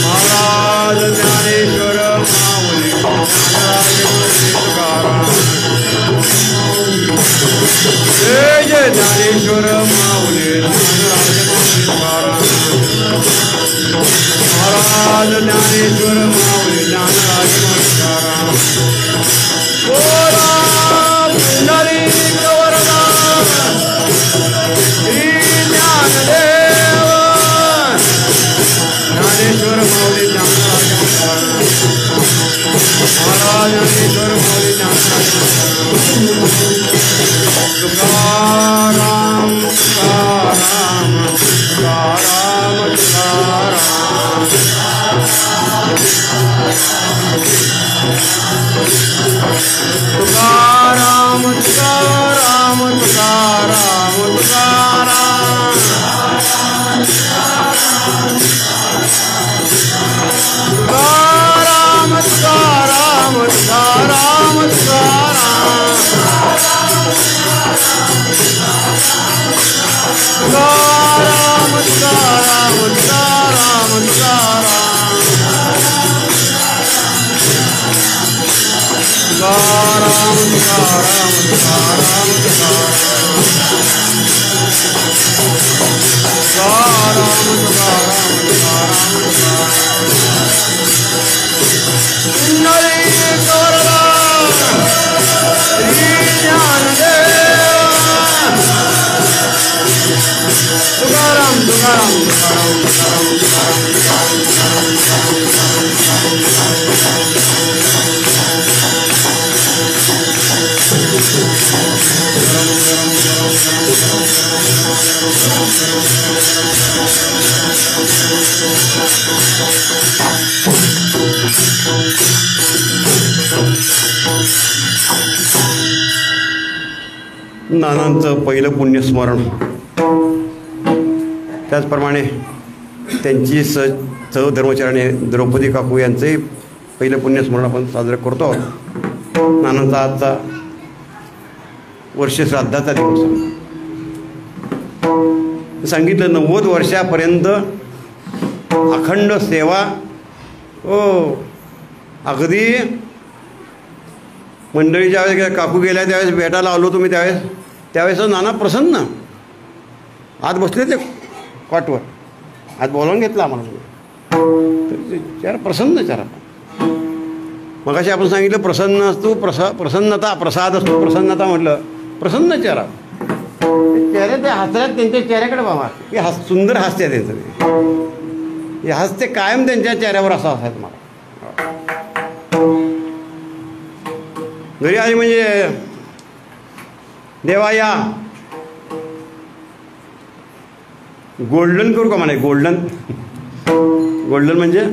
महाराज ज्ञानेश्वर माऊली ज्ञानराज माऊली तुकाराम. जय जय ज्ञानेश्वर माऊली ज्ञानराज माऊली तुकाराम. महाराज ज्ञानेश्वर माऊली ज्ञानराज माऊली तुकाराम. पुंडलिक वरदा श्री ज्ञानदेव ज्ञानेश्वर माऊली ज्ञानराज महाराज ज्ञानेश्वर माऊली ज्ञानराज तुकाराम तुकाराम तुकाराम तुकाराम. तुकाराम तुकाराम तुकाराम तुकाराम. तुकाराम तुकाराम तुकाराम तुकाराम. तुकाराम तुकाराम तुकाराम तुकाराम. तुकाराम तुकाराम तुकाराम नानांचं पहिलं पुण्यस्मरण. त्याचप्रमाणे त्यांची चव धर्मचार्याने द्रौपदी काकू यांचंही पहिलं पुण्यस्मरण आपण साजरं करतो आहोत. नानांचा आजचा वर्ष श्राद्धाचा दिवस. सांगितलं 90 वर्षापर्यंत अखंड सेवा. अगदी मंडळी ज्यावेळेस काकू गेल्या त्यावेळेस भेटायला आलो तुम्ही त्यावेळेस नाना प्रसन्न आज बसले ते कॉटवर. आज बोलावून घेतलं आम्हाला. चेहरा प्रसन्न चेहरा. मगाशी आपण सांगितलं प्रसन्न असतो प्रसन्नता प्रसाद असतो प्रसन्नता म्हटलं प्रसन्न चेहरा. चेहरे ते हसऱ्यात त्यांच्या चेहऱ्याकडे बाबा की सुंदर हास्य आहे त्यांचं. हे हास्य कायम त्यांच्या चेहऱ्यावर असं असायचं मला. घरी आली म्हणजे देवा या गोल्डन करू का म्हणा. गोल्डन म्हणजे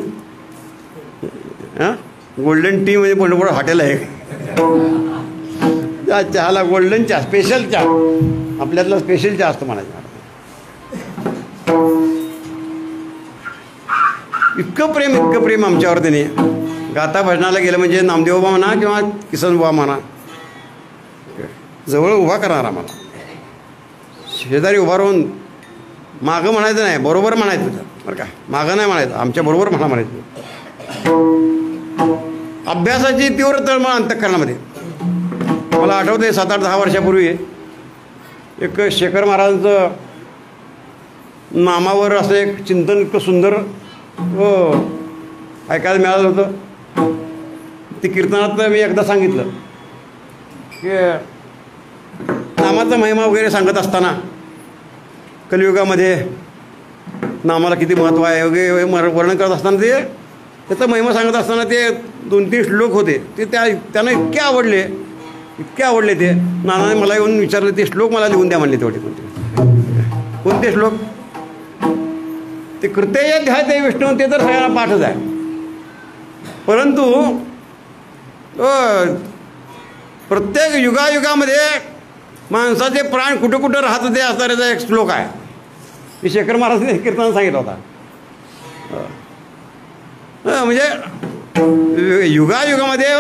गोल्डन टी म्हणजे मोठं हॉटेल आहे. त्या चहाला गोल्डन चहा स्पेशल चहा आपल्यातला स्पेशल चहा असतो म्हणायचं. इतकं प्रेम आमच्यावर त्याने. गाता भजनाला गेलं म्हणजे नामदेवबा म्हणा किंवा किसनबुवा म्हणा जवळ उभा करणार आम्हाला. शेजारी उभा राहून मागं म्हणायचं नाही बरोबर म्हणायचं बरं का. मागं नाही म्हणायचं आमच्या बरोबर म्हणायचं. अभ्यासाची तीव्र तळमळ अंतःकरणामध्ये. मला आठवतं 7-8-10 वर्षापूर्वी एक शेखर महाराजांचं नामावर असं एक चिंतन इतकं सुंदर ऐकायला मिळालं होतं. ते कीर्तनात मी एकदा सांगितलं की नामाचा महिमा वगैरे सांगत असताना कलियुगामध्ये नामाला किती महत्त्व आहे वगैरे वर्णन करत असताना त्याचा महिमा सांगत असताना ते 2-3 श्लोक होते. ते त्यांना इतके आवडले ते. नानाने मला येऊन विचारलं ते श्लोक मला लिहून द्या म्हणले. तेवढे कोणते श्लोक. ते कृत्यय ध्याय ते विष्णू ते तर सगळ्यांना पाठच आहे. परंतु प्रत्येक युगायुगामध्ये माणसाचे प्राण कुठं कुठं राहत होते असा त्याचा एक श्लोक आहे. मी शेखर महाराजांनी कीर्तनात सांगितलं होता. म्हणजे युगायुगामध्ये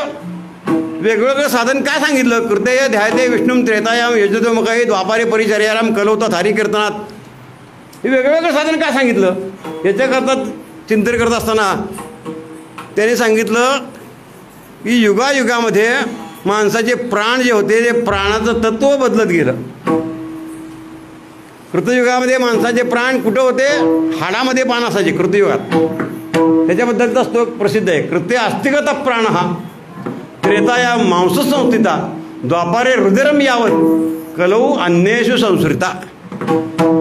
वेगवेगळं साधन काय सांगितलं. कृत्यय ध्यायते विष्णू त्रेतायाम यजतोमुखाई द्वापारे परिचर्याराम कलवतात हरी कीर्तनात. हे वेगवेगळं साधन काय सांगितलं. याच्याकरता चिंतन करत असताना त्याने सांगितलं की युगायुगामध्ये माणसाचे प्राण जे होते ते प्राणाचं तत्त्व बदलत गेलं. कृतयुगामध्ये माणसाचे प्राण कुठं होते हाडामध्ये पान असायचे कृतयुगात. त्याच्याबद्दलचा श्लोक प्रसिद्ध आहे. कृत्य अस्तिगत प्राण हा त्रेताया मांस संस्थिता द्वापारे हृदयरम यावत कलऊ अन्येषु संस्कृता.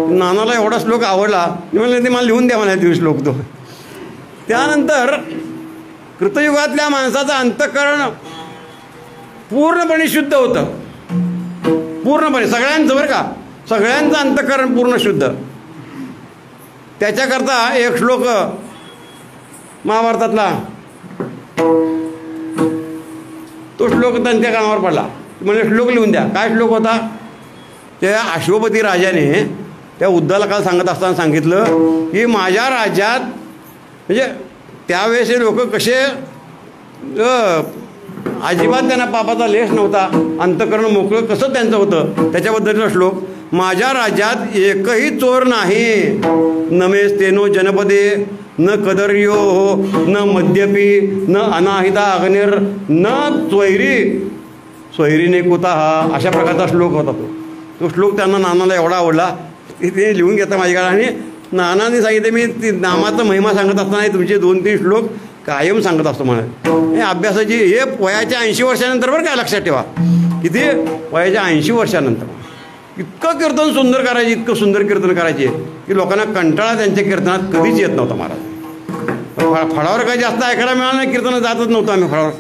नानाला एवढा श्लोक आवडला म्हणलं ते मला लिहून द्या म्हणा. ते श्लोक तो. त्यानंतर कृतयुगातल्या माणसाचं अंतःकरण पूर्णपणे शुद्ध होतं. पूर्णपणे सगळ्यांचं बरं का. सगळ्यांचं अंतःकरण पूर्ण शुद्ध. त्याच्याकरता एक श्लोक महाभारतातला तो श्लोक त्यांच्या कानावर पडला. म्हणजे श्लोक लिहून द्या. काय श्लोक होता. त्या अश्वपती राजाने त्या उद्धवला काल सांगत असताना सांगितलं की माझ्या राज्यात म्हणजे त्यावेळेस हे लोक कसे अजिबात त्यांना पापाचा लेश नव्हता. अंतःकरण मोकळं कसं त्यांचं होतं त्याच्याबद्दलचा श्लोक. माझ्या राज्यात एकही चोर नाही. नमेस तेनो जनपदे न कदर्यो न मद्यपी न अनाहिता अग्निर न स्वैरीने कुता. हा अशा प्रकारचा श्लोक होता तो श्लोक त्यांना नानाला एवढा आवडला की ते लिहून घेता माझ्याकडे. आणि नानाने सांगितलं मी ती नामाचा महिमा सांगत असताना तुमचे 2-3 श्लोक कायम सांगत असतो म्हणा. हे अभ्यासाची हे वयाच्या 80 वर्षानंतर बरं काय लक्षात ठेवा. किती वयाच्या 80 वर्षानंतर इतकं कीर्तन सुंदर करायचे इतकं सुंदर कीर्तन करायचे की लोकांना कंटाळा त्यांच्या कीर्तनात कधीच येत नव्हता महाराज. फळावर काही जास्त ऐकायला मिळालं नाही. कीर्तन जातच नव्हतं आम्ही फळावर.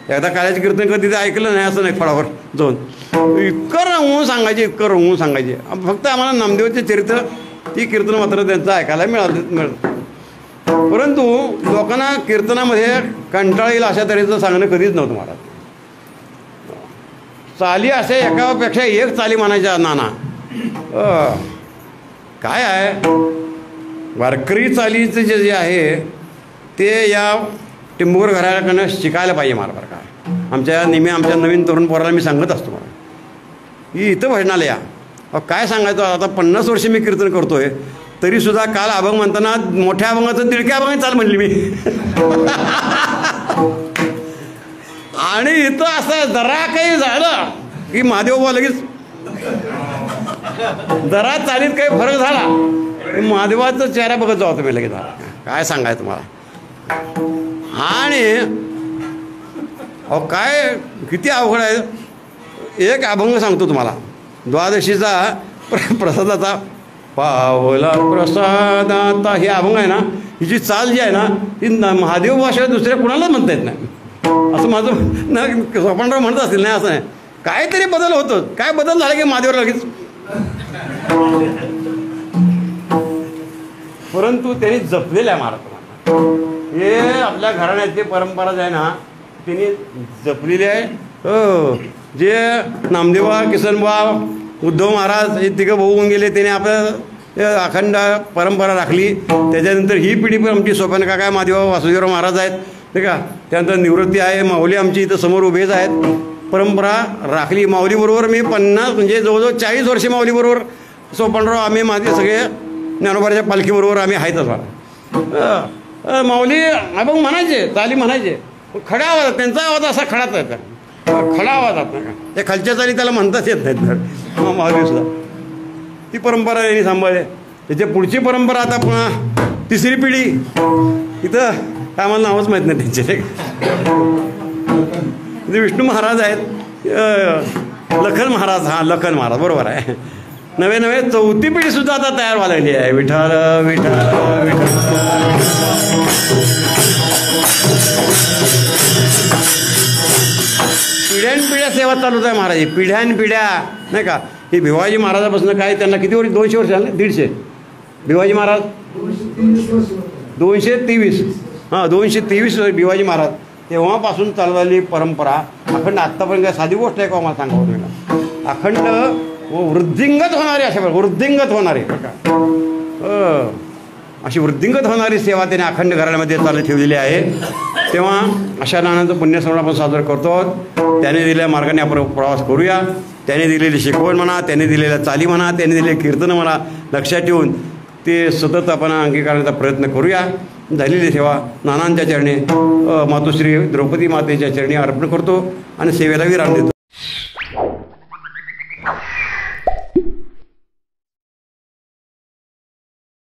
एकदा काल्याचं कीर्तन कधी ते ऐकलं नाही असं नाही. फळावर जाऊन इतकं रंगवून सांगायचे. फक्त आम्हाला नामदेवाचे चरित्र ती कीर्तन मात्र त्यांचं ऐकायला मिळतं. परंतु लोकांना कीर्तनामध्ये कंटाळा येईल अशा तऱ्हेचं सांगणं कधीच नव्हतं महाराज. चाली असे एकापेक्षा एक चाली म्हणायच्या नाना. काय आहे वारकरी चालीचं जे आहे ते या टिंबूर घराकडनं शिकायला पाहिजे मला बरं का. आमच्या नवीन तरुण पोराला मी सांगत असतो मला की इथं भजनाला या. काय सांगायचं आता 50 वर्ष मी कीर्तन करतोय तरीसुद्धा काल अभंग म्हणताना मोठ्या अभंगाचं तिडक्या अभंग चाल म्हणली मी. आणि इथं असं जरा काही झालं की महादेव लगेच जरा चालीत काही फरक झाला की महादेवाचा चेहरा बघत जाऊ तुम्ही लगेच. काय सांगायचं तुम्हाला. आणि काय किती अवघड आहे. एक अभंग सांगतो तुम्हाला द्वादशीचा प्रसादाचा. पावला प्रसादाता हे अभंग आहे ना, हिची चाल जी आहे ना ही महादेव भाषा दुसऱ्या कुणालाच म्हणता येत नाही असं माझं ना. सोपानराव म्हणत असतील नाही असं नाही. काहीतरी बदल होतो. काय बदल झाला की महादेवर लगेच. परंतु त्यांनी जपलेलं आहे महाराज. हे आपल्या घराण्याची परंपरा जी आहे ना त्यांनी जपलेली आहे. जे नामदेवा किसनबा उद्धव महाराज हे तिघं भाऊ होऊन गेले त्याने आपलं अखंड परंपरा राखली. त्याच्यानंतर ही पिढी पण आमची सोपान काका महादेवा वासुदेवराव महाराज आहेत ठीक आहे. त्यानंतर निवृत्ती आहे. माऊली आमची इथं समोर उभेच आहेत. परंपरा राखली. माऊलीबरोबर मी 50 म्हणजे जवळजवळ 40 वर्षे माऊलीबरोबर सोपानराव आम्ही माझे सगळे ज्ञानोबाच्या पालखीबरोबर आम्ही आहेतच मला. माऊली अभंग म्हणायचे चाली म्हणायचे खड्या आवाजात. त्यांचा आवाज असा खडाच आहे खडा आवाजात ना. त्या खालच्या चाली त्याला म्हणताच येत नाहीत तर माऊलीसुद्धा ती परंपरा यांनी सांभाळली. त्याच्या पुढची परंपरा आता पुन्हा तिसरी पिढी इथं काय आम्हाला नावच माहीत नाही त्यांचे. ते विष्णू महाराज आहेत. लखन महाराज. हां लखन महाराज बरोबर आहे. नवे चौथी पिढीसुद्धा आता तयार व्हायला लागली आहे. विठ्ठल विठ्ठल विठ्ठल. पिढ्यानपिढ्या सेवा चालूच आहे महाराज. पिढ्यानपिढ्या नाही का. ही भिवाजी महाराजापासून काय त्यांना किती वर्ष 200 वर्ष झाले 150. भिवाजी महाराज 223. हां 223 भिवाजी महाराज. तेव्हापासून चालवलेली परंपरा अखंड आत्तापर्यंत काय साधी गोष्ट आहे का मला सांगा तुम्हाला. अखंड व वृद्धिंगत होणारे अशा वृद्धिंगत होणारे अशी वृद्धिंगत होणारी सेवा त्याने अखंड घराण्यामध्ये चालू ठेवलेली आहे. तेव्हा अशा नानांचं पुण्यस्मरण आपण साजरं करतो. त्याने दिलेल्या मार्गाने आपण प्रवास करूया. त्याने दिलेली शिकवण म्हणा, त्याने दिलेल्या चाली म्हणा, त्याने दिलेले कीर्तन म्हणा लक्षात ठेवून ते सतत आपण अंगीकारण्याचा प्रयत्न करूया. झालेली सेवा नानांच्या चरणी मातोश्री द्रौपदी मातेच्या चरणी अर्पण करतो आणि सेवेला विराम देतो.